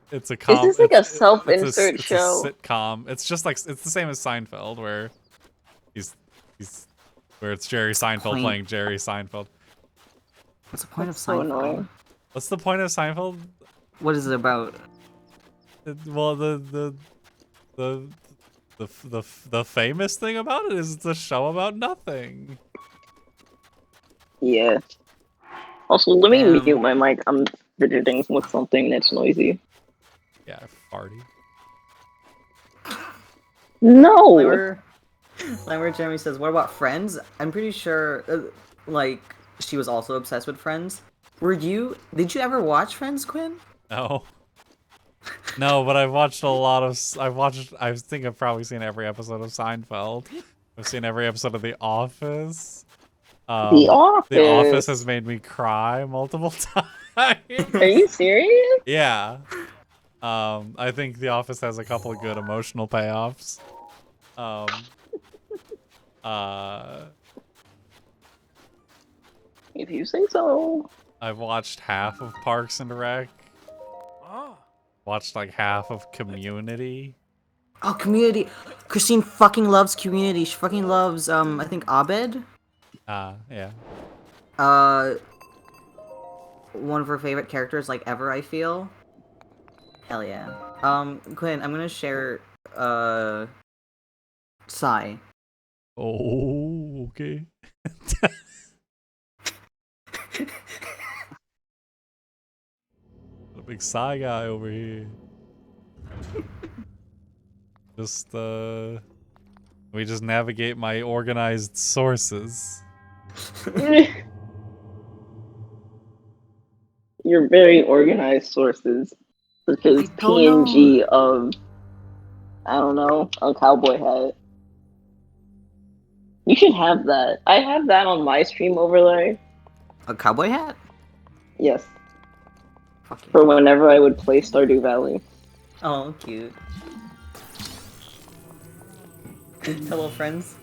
it's a Is this like a it's self-insert it's show? a sitcom. It's just like it's the same as Seinfeld, where he's where it's Jerry Seinfeld Point. playing Jerry Seinfeld. What's the point of So Seinfeld? annoying. What's the point of Seinfeld? What is it about? Well, the famous thing about it is it's a show about nothing. Yeah. Also, let me Damn. mute my mic. I'm fidgeting with something that's noisy. Yeah, farty. No. Where Jeremy says, "What about Friends?" I'm pretty sure, like, she was also obsessed with Friends. Did you ever watch Friends, Quinn? No. No, but I've watched a lot of. I think I've probably seen every episode of Seinfeld. I've seen every episode of The Office. The Office. The Office has made me cry multiple times. Are you serious? Yeah. I think The Office has a couple of good emotional payoffs. If you say so. I've watched half of Parks and Rec. Watched like half of Community. Oh, Community. Christine fucking loves Community. She fucking loves, I think Abed. Yeah. One of her favorite characters, like, ever, I feel. Hell yeah. Quinn, I'm gonna share, Psy. Oh, okay. The big Psy guy over here. Just, we just navigate my organized sources. Your very organized sources, such as I don't PNG of, I don't know, a cowboy hat. You should have that. I have that on my stream overlay. A cowboy hat? Yes, Fuck yeah. for whenever I would play Stardew Valley. Oh, cute. Hello, friends.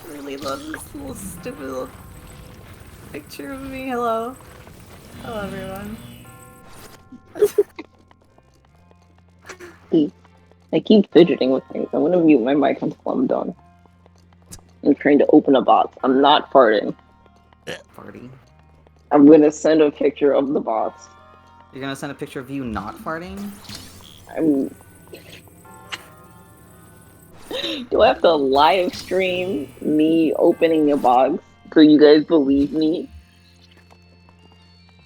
Really love this little stupid little picture of me. Hello. Hello, everyone. I keep fidgeting with things. I'm gonna mute my mic until I'm done. I'm trying to open a box. I'm not farting. Farting. I'm gonna send a picture of the box. You're gonna send a picture of you not farting? Do I have to live stream me opening a box so you guys believe me?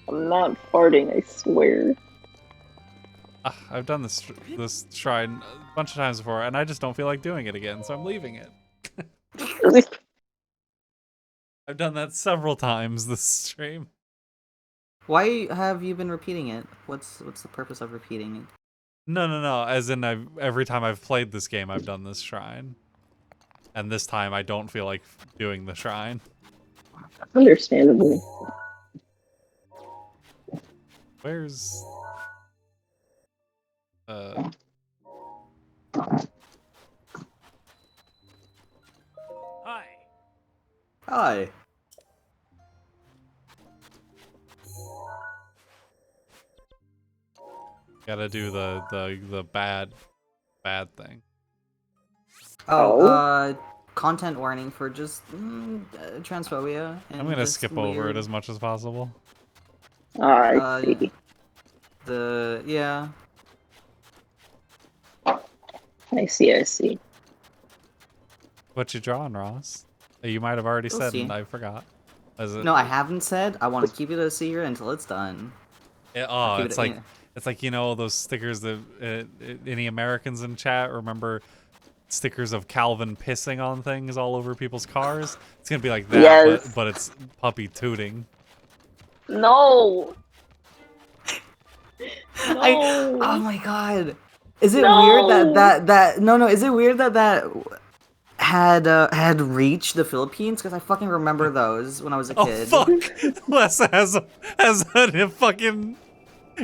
I'm not farting, I swear. I've done this shrine a bunch of times before, and I just don't feel like doing it again, so I'm leaving it. I've done that several times this stream. Why have you been repeating it? What's the purpose of repeating it? No. As in, every time I've played this game, I've done this shrine. And this time, I don't feel like doing the shrine. Understandably. Where's... Hi. Hi. Gotta do the bad thing. Oh, content warning for just transphobia. And I'm gonna just skip over it weird, as much as possible. I see. Yeah. I see. What you drawing, Ross? You might have already We'll said see. and I forgot. Is it? No, I haven't said. I want to keep it a secret until it's done. Oh, keep it's it- like yeah. it's like, you know, those stickers that any Americans in chat remember stickers of Calvin pissing on things all over people's cars. It's gonna be like that, Yes. but it's puppy tooting. No. Oh my god. Is it No. weird that no, is it weird that had reached the Philippines? Because I fucking remember those when I was a Oh kid. fuck! Les has a fucking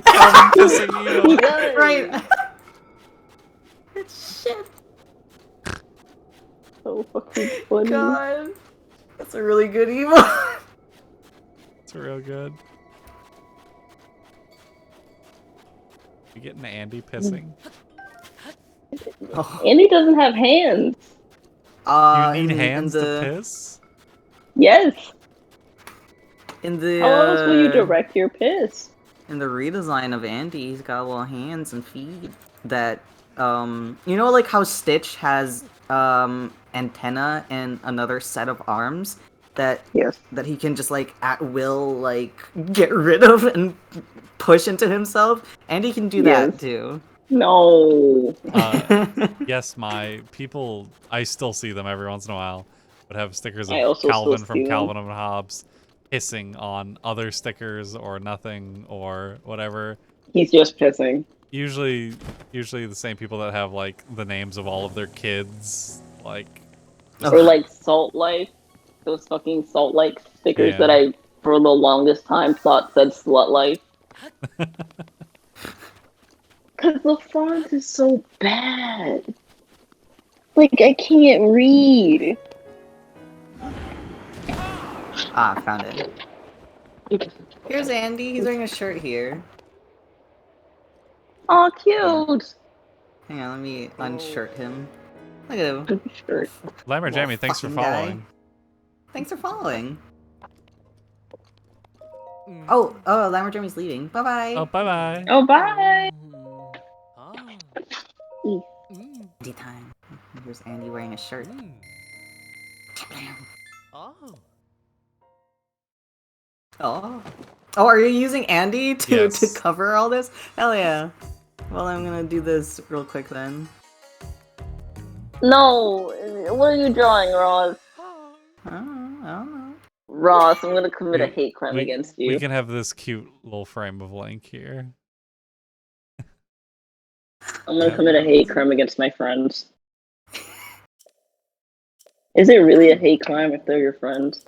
Calvin pissing emo. Yes. Right. Shit. So fucking funny. God. That's a really good emo. It's real good. You getting Andy pissing? Andy doesn't have hands. You need in hands the, to piss? Yes. In the How else will you direct your piss? in the redesign of Andy, he's got little hands and feet that you know, like how Stitch has antenna and another set of arms that Yes. that he can just like at will like get rid of and push into himself. Andy can do that Yes. too. No. Yes, my people, I still see them every once in a while, but have stickers of I also Calvin still from see them. Calvin and Hobbes pissing on other stickers or nothing or whatever. He's just pissing. Usually the same people that have like the names of all of their kids, like Or like Salt Life. Those fucking Salt Life stickers Yeah. that I, for the longest time, thought said Slut Life. Because the font is so bad. Like, I can't read. Ah, found it. Here's Andy. He's wearing a shirt here. Aw, cute. Hang on, let me unshirt him. Look at him. Sure. Lammer Little Jamie, thanks for fucking guy. following. Thanks for following. Oh, Lammer Jeremy's leaving. Bye bye. Oh, bye bye. Oh, bye. Andy time. Here's Andy wearing a shirt. Oh. Oh, are you using Andy to Yes. cover all this? Hell yeah. Well, I'm gonna do this real quick then. No. What are you drawing, Ross? I don't know. Ross, I'm gonna commit a We- hate crime we, against you. we can have this cute little frame of Link here. I'm gonna commit a hate crime against my friends. Is it really a hate crime if they're your friends?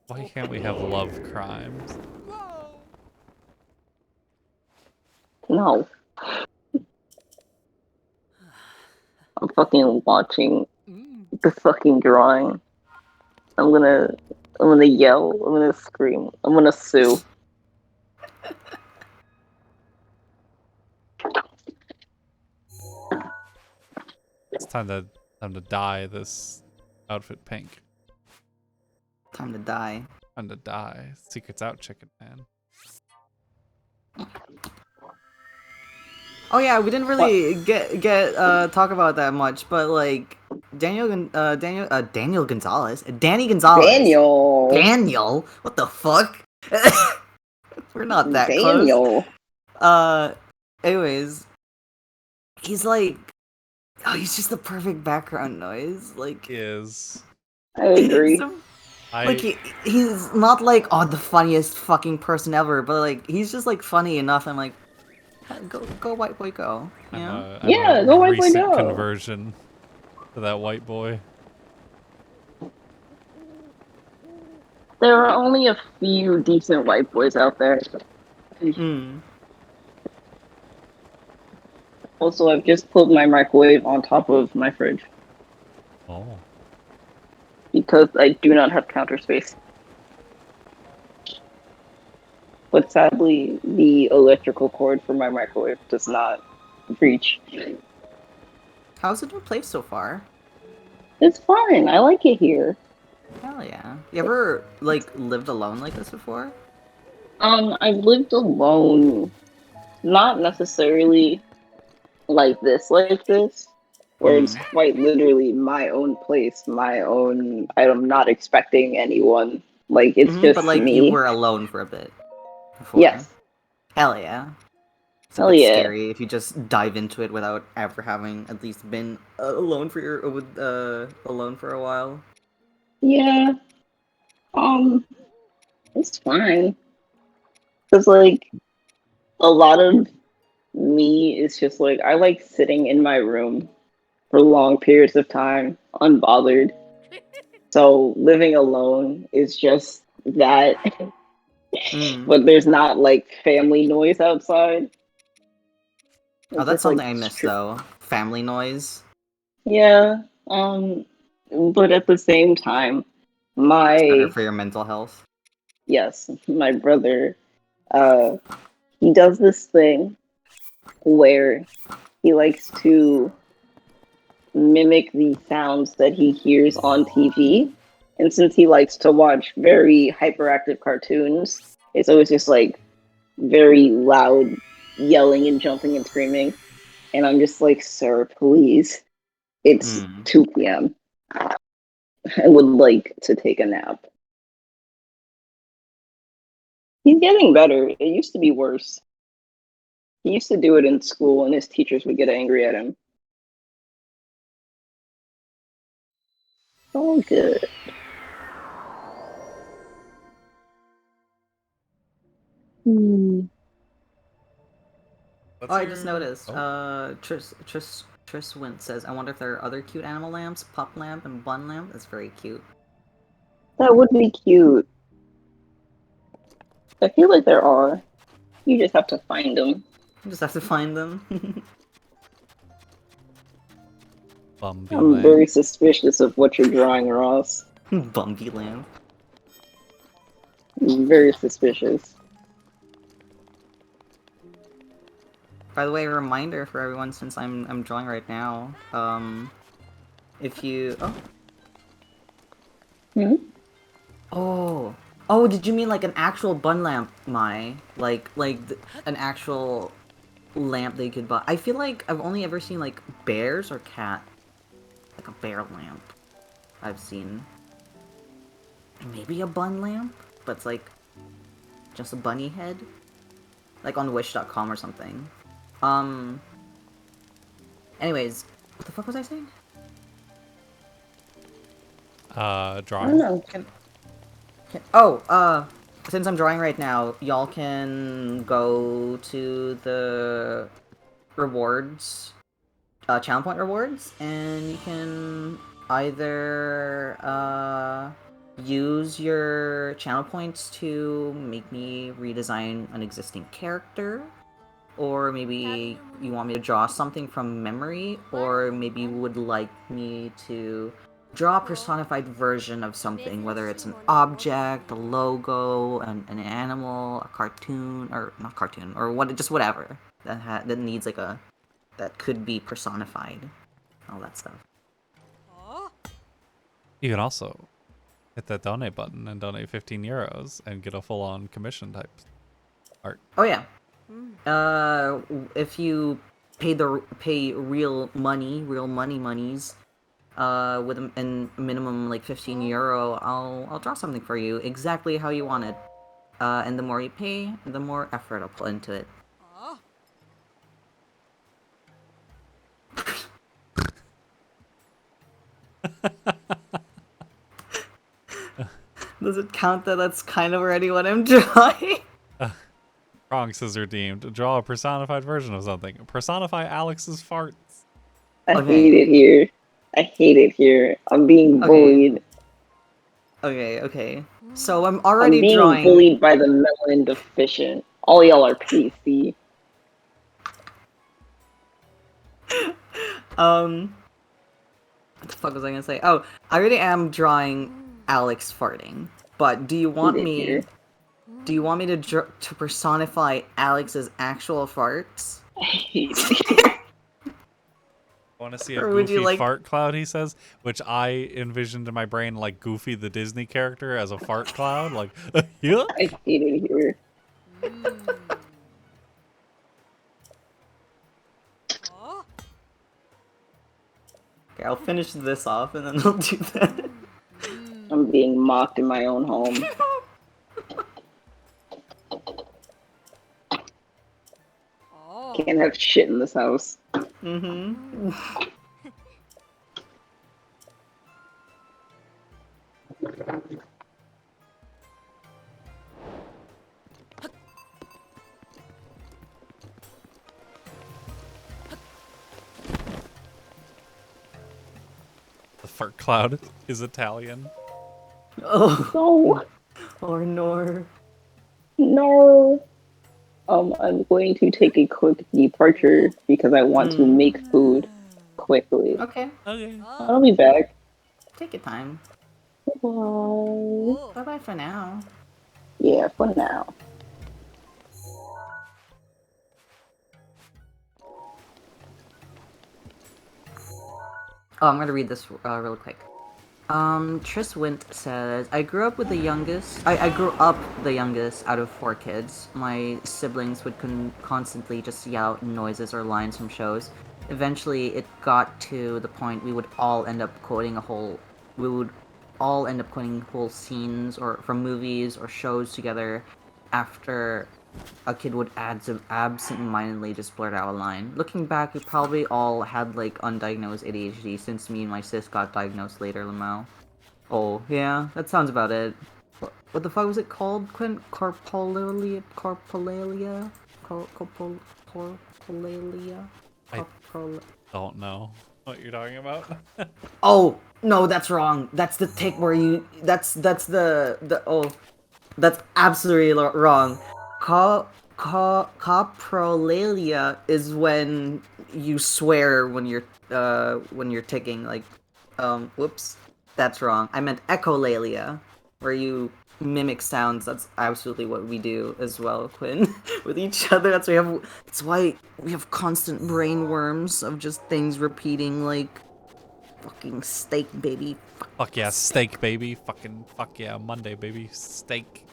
Why can't we have love crimes? No. I'm fucking watching the fucking drawing. I'm gonna yell. I'm gonna scream. I'm gonna sue. It's time to dye this outfit pink. Time to die. Time to dye. Secret's out, chicken man. Oh yeah, we didn't really get talk about that much, but like Danny Gonzalez. Daniel, what the fuck? We're not that close. Daniel. Anyways, he's like, he's just the perfect background noise. Like, Is I agree. Like he's not like the funniest fucking person ever, but like he's just like funny enough. I'm like, go white boy go. You know? I'm Yeah, a go white boy, recent go. conversion to that white boy. There are only a few decent white boys out there. Mm. Also, I've just put my microwave on top of my fridge Oh. because I do not have counter space. But sadly, the electrical cord for my microwave does not reach. How's the new place so far? It's fine. I like it here. Hell yeah. You ever like lived alone like this before? I've lived alone, not necessarily like this, where it's Mm. quite literally my own place, my own. I'm not expecting anyone. Like it's But just like you me. were alone for a bit before. Yes, Hell yeah. It's a hell bit yeah. scary if you just dive into it without ever having at least been alone for alone for a while. Yeah. Um, it's fine. Cause like a lot of me is just like I like sitting in my room for long periods of time, unbothered. So living alone is just that, Mm. but there's not like family noise outside. Oh, It's that's just like something I miss though. Family noise. yeah. But at the same time, It's better my for your mental health. yes, my brother, uh, he does this thing where he likes to mimic the sounds that he hears on TV. And since he likes to watch very hyperactive cartoons, it's always just like very loud yelling and jumping and screaming. And I'm just like, sir, please. It's Mm. 2 p.m. I would like to take a nap. He's getting better. It used to be worse. He used to do it in school, and his teachers would get angry at him. All good. Hmm. Oh, I just noticed. Oh. Tris Wint says, "I wonder if there are other cute animal lamps. Pup lamp and bun lamp. That's very cute." That would be cute. I feel like there are. You just have to find them. You just have to find them. Bumby I'm very lamp. suspicious of what you're drawing, Ross. Bumpy lamp. I'm very suspicious. By the way, a reminder for everyone, since I'm drawing right now. If you Hmm? oh, did you mean like an actual bun lamp, Mai? An actual lamp they could buy? I feel like I've only ever seen like bears or cat, like a bear lamp. I've seen maybe a bun lamp, but it's like just a bunny head, like on Wish.com or something. Anyways, what the fuck was I saying? I Drawing. don't know. Since I'm drawing right now, y'all can go to the rewards, channel point rewards, and you can either, use your channel points to make me redesign an existing character, or maybe you want me to draw something from memory, or maybe you would like me to draw a personified version of something, whether it's an object, a logo, an animal, a cartoon, or not cartoon, or just whatever that needs like that could be personified, all that stuff. You can also hit that donate button and donate 15 euros and get a full-on commission type art. Oh yeah. If you pay real monies, with a minimum like 15 euro, I'll draw something for you exactly how you want it. And the more you pay, the more effort I'll put into it. Does it count that that's kind of already what I'm drawing? Bronx is redeemed. Draw a personified version of something. Personify Alex's farts. I Okay. hate it here. I hate it here. I'm being Okay. bullied. Okay. So I'm I'm already being drawing. bullied by the melanin deficient. All y'all are pasty. What the fuck was I gonna say? Oh, I already am drawing Alex farting. But do you want Hate it me? here. Do you want me to personify Alex's actual farts? I hate it here. Want to see a Or would you goofy like- fart cloud, he says, which I envisioned in my brain like Goofy the Disney character as a fart cloud, like, yeah. I hate it here. Okay, I'll finish this off and then I'll do that. I'm being mocked in my own home. Can't have shit in this house. Mm-hmm. The fart cloud is Italian. Oh, No, or nor. no. I'm going to take a quick departure because I want to make food quickly. Okay, Okay. I'll be back. take your time. Bye. Bye bye for now. Yeah, for now. Oh, I'm gonna read this real quick. Tris Wint says, I grew up with the youngest. I grew up the youngest out of 4 kids. My siblings would constantly just yell out noises or lines from shows. Eventually, it got to the point we would all end up quoting whole scenes or from movies or shows together after a kid would absent-mindedly just blurt out a line. Looking back, we probably all had like undiagnosed ADHD since me and my sis got diagnosed later, Lamau. Oh, yeah, that sounds about it. What the fuck was it called, Quinn? Corpolalia? I don't know what you're talking about. Oh, no, that's wrong. That's the tick where you... That's absolutely wrong. Coprolalia is when you swear when you're ticking, like, whoops. That's wrong. I meant echolalia, where you mimic sounds. That's absolutely what we do as well, Quinn, with each other. That's why we have constant brain worms of just things repeating, like, fucking steak, baby. Fuck yeah, steak, baby. Fucking fuck yeah, Monday, baby. Steak.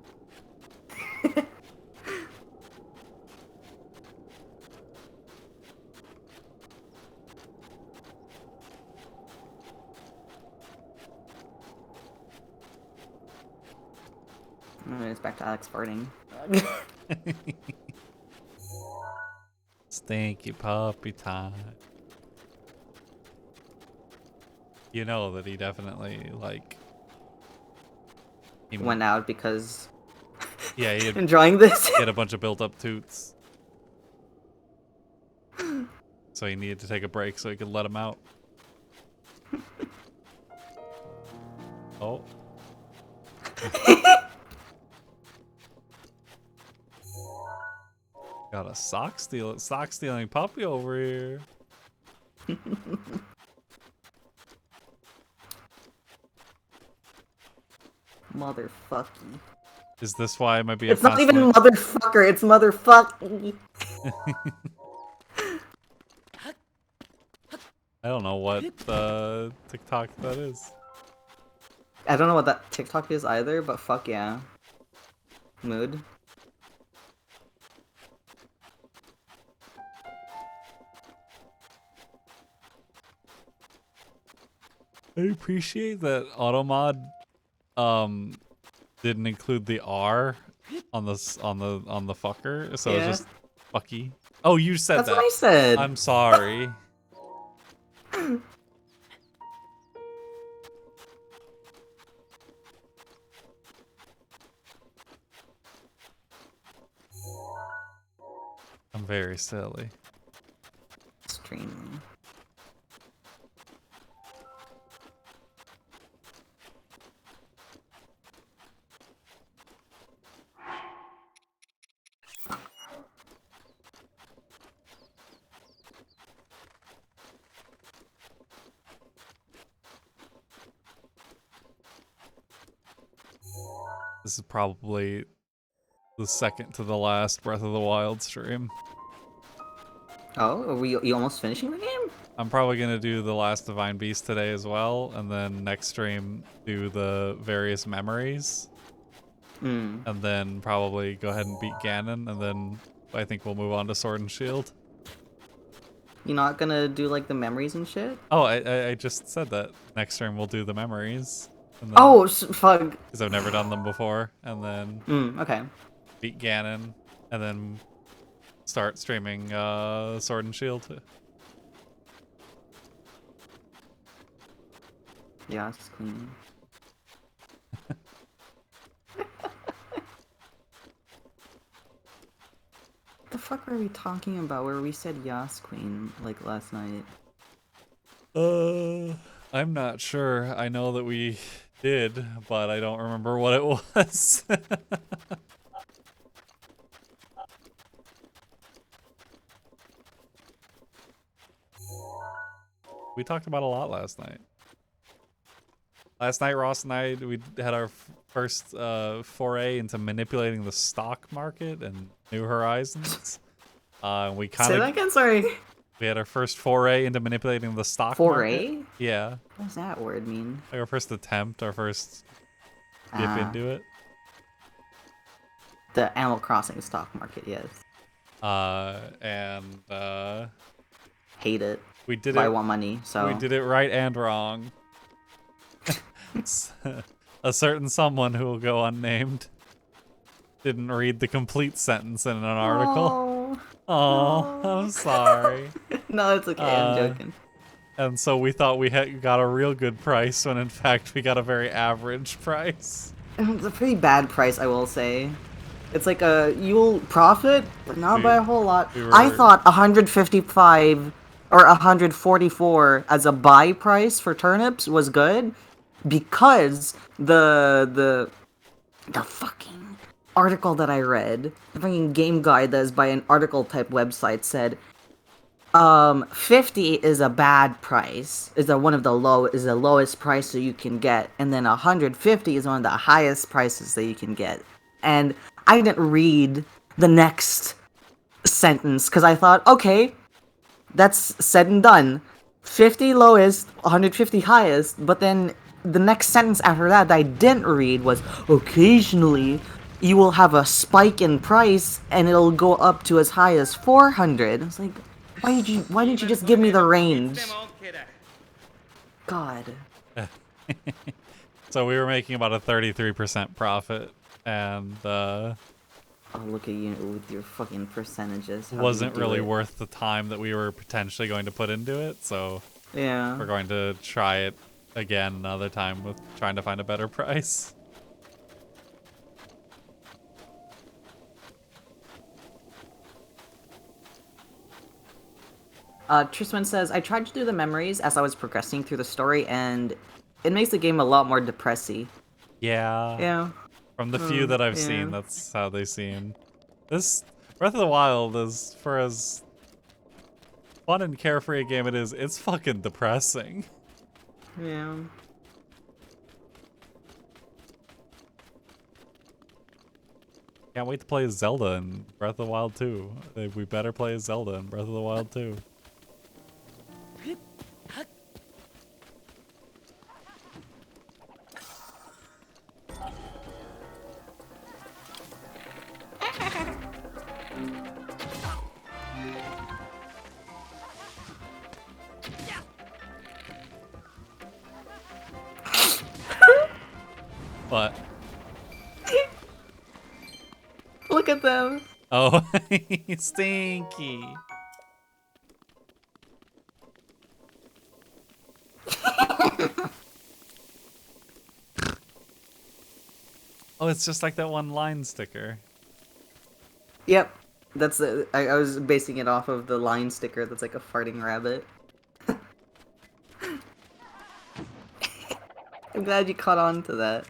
It's back to Alex farting. Stinky puppy time. You know that he definitely, like... He Went out because Yeah, he had, enjoying this. he had a bunch of built-up toots. So he needed to take a break so he could let him out. Oh. Got a sock stealing puppy over here. Motherfucky. Is this why I might be It's not even motherfucker, it's motherfucky. I don't know what TikTok that is. I don't know what that TikTok is either, but fuck yeah. Mood. I appreciate that Automod didn't include the R on the fucker, so Yeah. it's just fucky. Oh, you said That's that. what I said. I'm sorry. I'm very silly. Extremely. This is probably the second to the last Breath of the Wild stream. Oh, are you almost finishing the game? I'm probably gonna do the last Divine Beast today as well, and then next stream do the various memories, Hmm. and then probably go ahead and beat Ganon, and then I think we'll move on to Sword and Shield. You're not gonna do like the memories and shit? Oh, I just said that. Next stream we'll do the memories. Oh, fuck. Because I've never done them before, and then Okay. beat Ganon, and then start streaming Sword and Shield. Yes, Queen. What the fuck were we talking about where we said Yas Queen like last night? I'm not sure. I know that we did, but I don't remember what it was. We talked about a lot last night. Last night, Ross and I, we had our first foray into manipulating the stock market and New Horizons. We kind Say that of again, sorry. we had our first foray into manipulating the stock market. Foray? Yeah, What does that word mean? like our first attempt, our first dip Ah. into it. The Animal Crossing stock market, yes. And Hate it. we did But I it. want money, so. We did it right and wrong. A certain someone who will go unnamed didn't read the complete sentence in an article. Oh, I'm sorry. No, it's okay, I'm Uh, joking. And so we thought we had got a real good price when in fact we got a very average price. It's a pretty bad price, I will say. It's like you'll profit, but not by a whole lot. we I were- thought 155 or 144 as a buy price for turnips was good because the fucking article that I read, the fucking game guide that is by an article type website said 50 is a bad price. Is the lowest price that you can get, and then 150 is one of the highest prices that you can get. And I didn't read the next sentence because I thought, okay, that's said and done. 50 lowest, 150 highest, but then the next sentence after that I didn't read was occasionally you will have a spike in price and it'll go up to as high as 400. I was like, why didn't you just give me the range? God. So we were making about a 33% profit, and Oh, look at you with your fucking percentages. How do you wasn't do really it? worth the time that we were potentially going to put into it. So Yeah. we're going to try it again another time with trying to find a better price. Tristan says, I tried to do the memories as I was progressing through the story, and it makes the game a lot more depressing. Yeah. Yeah. From the few that I've yeah. seen, that's how they seem. This Breath of the Wild is, for as fun and carefree a game it is, it's fucking depressing. Yeah. Can't wait to play as Zelda in Breath of the Wild 2. We better play as Zelda in Breath of the Wild 2. What? Look at them. Oh, stinky. Oh, it's just like that one line sticker. Yep. That's I was basing it off of the line sticker that's like a farting rabbit. I'm glad you caught on to that.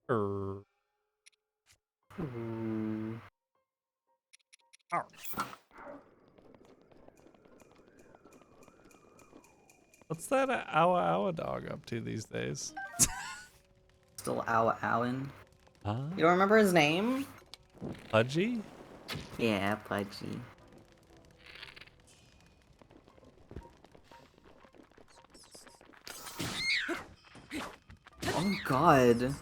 Err. Ooh. What's that Awa Awa dog up to these days? Still Ow Owen. Huh? You don't remember his name? Pudgy? Yeah, Pudgy. Oh god.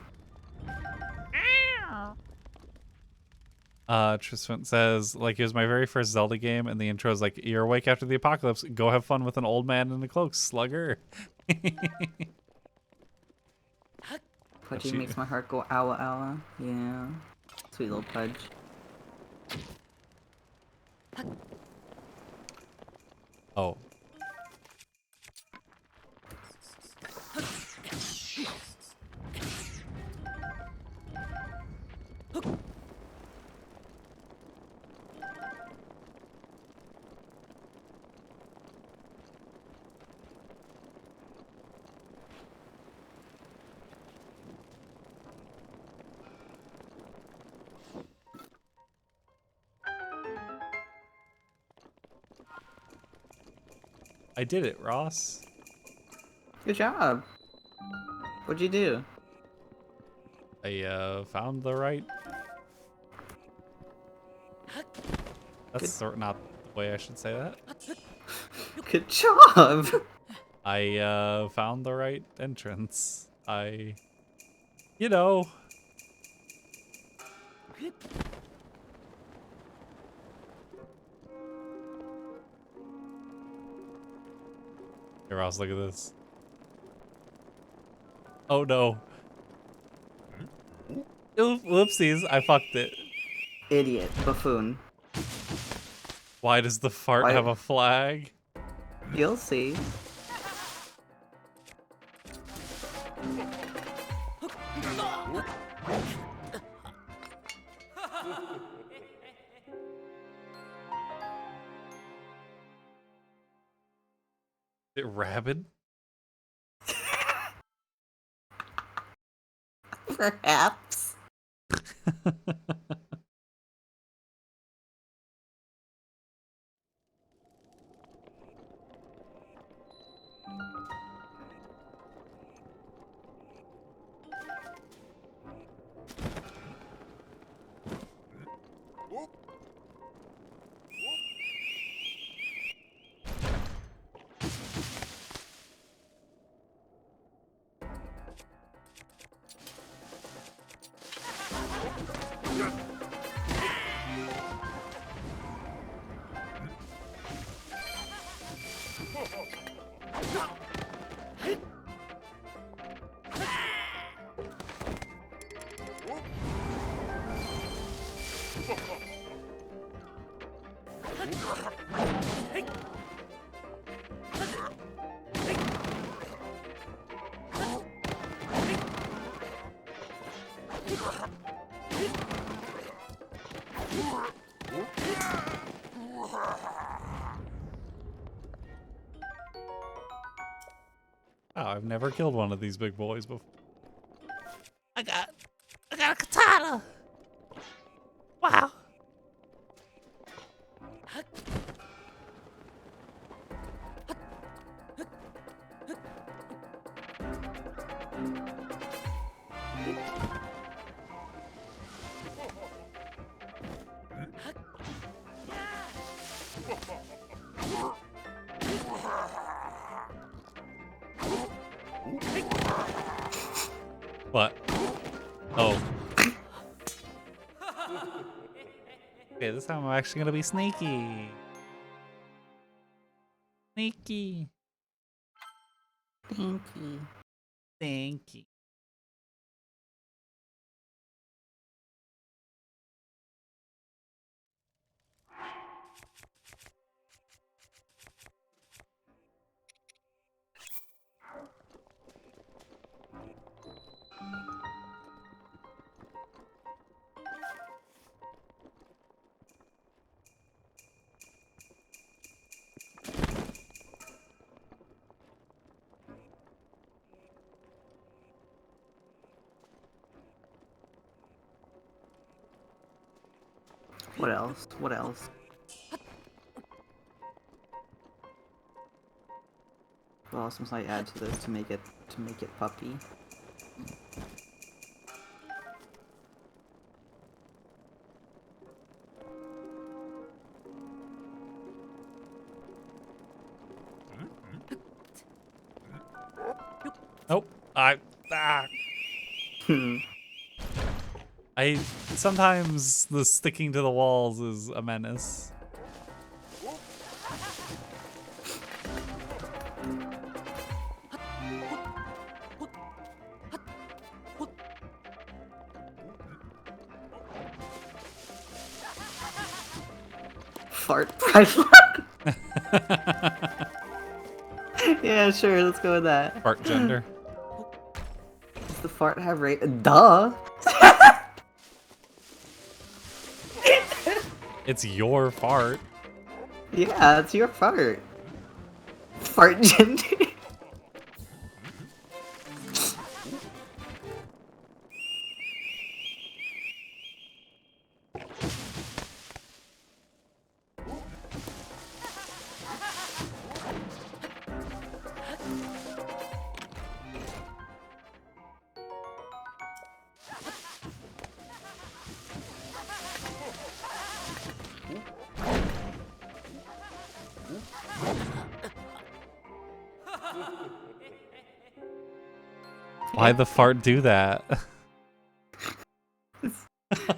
Tristan says, like, it was my very first Zelda game, and the intro is like, you're awake after the apocalypse. Go have fun with an old man in a cloak, slugger. Pudgy She- makes my heart go owa owa. Yeah. Sweet little Pudge. Oh. I did it, Ross. Good job. What'd you do? I found the right. That's not the way I should say that. Good job! I found the right entrance. You know. Here, Ross, look at this. Oh no. Whoopsies, I fucked it. Idiot. Buffoon. Why does the fart Why- have a flag? You'll see. Is it rabid? Perhaps. Oh, I've never killed one of these big boys before. I got a katana. Wow. What? Oh. Okay, this time I'm actually gonna be sneaky. Sneaky. Thanky. Sneaky. What else? What else? What else must I add to this to make it puppy? Nope. I sometimes the sticking to the walls is a menace. Fart pride. Yeah, sure. Let's go with that. Fart gender. Does the fart have rate? Duh. It's your fart. Yeah, it's your fart. Fart gender. Why the fart do that?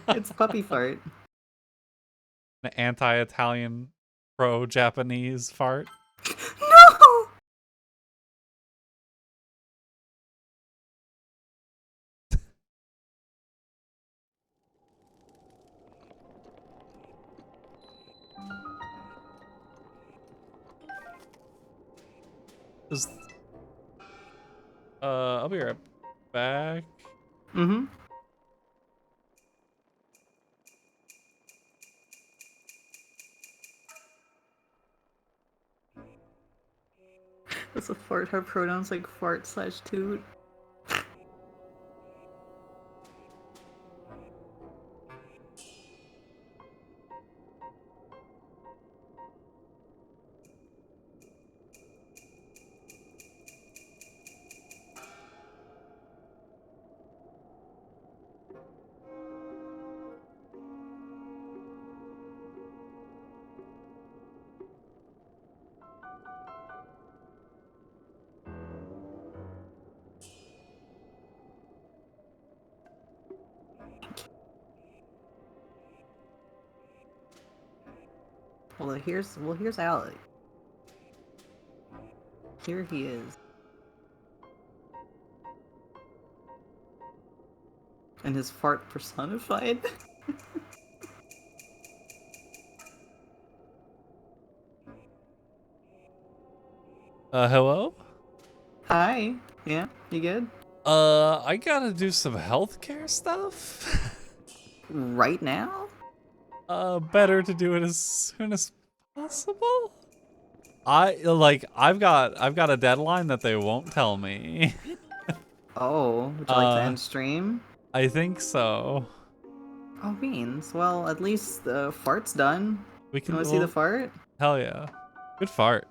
It's puppy fart. An anti-Italian, pro-Japanese fart. No! Just, I'll be right back. Mm-hmm. Does a fart have pronouns like fart/toot? Well, here's Alec. Here he is. And his fart personified. Hello? Hi. Yeah, you good? I gotta do some healthcare stuff. Right now? Better to do it as soon as possible. I've got a deadline that they won't tell me. Oh, would you like to end stream? I think so. Oh, beans. Well, at least the fart's done. We You can want to see the fart? Hell yeah. Good fart.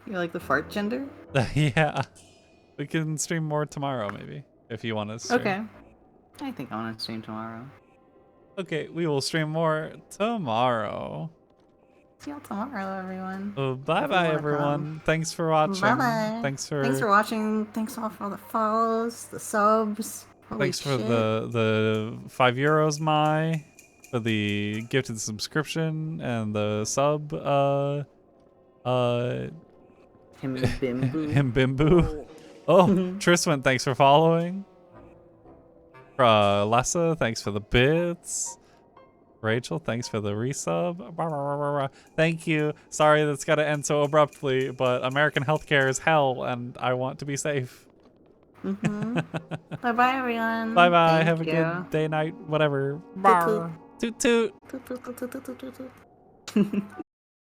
You like the fart gender? Yeah. We can stream more tomorrow maybe if you want to stream. Okay. I think I want to stream tomorrow. Okay, we will stream more tomorrow. See y'all tomorrow, everyone. Bye bye wanna everyone. come. Thanks for watching. Bye-bye. Thanks for watching. Thanks all for all the follows, the subs. Holy thanks for shit. the €5, my for the gifted subscription and the sub. Himbimbu. Himbimbu. Oh, Triswin, thanks for following. Lessa, thanks for the bits. Rachel, thanks for the resub. Thank you. Sorry that's got to end so abruptly, but American healthcare is hell, and I want to be safe. Bye-bye, everyone. Bye-bye. Thank Have a you. good day, night, whatever. Toot toot. Toot toot. Toot, toot, toot, toot, toot, toot, toot.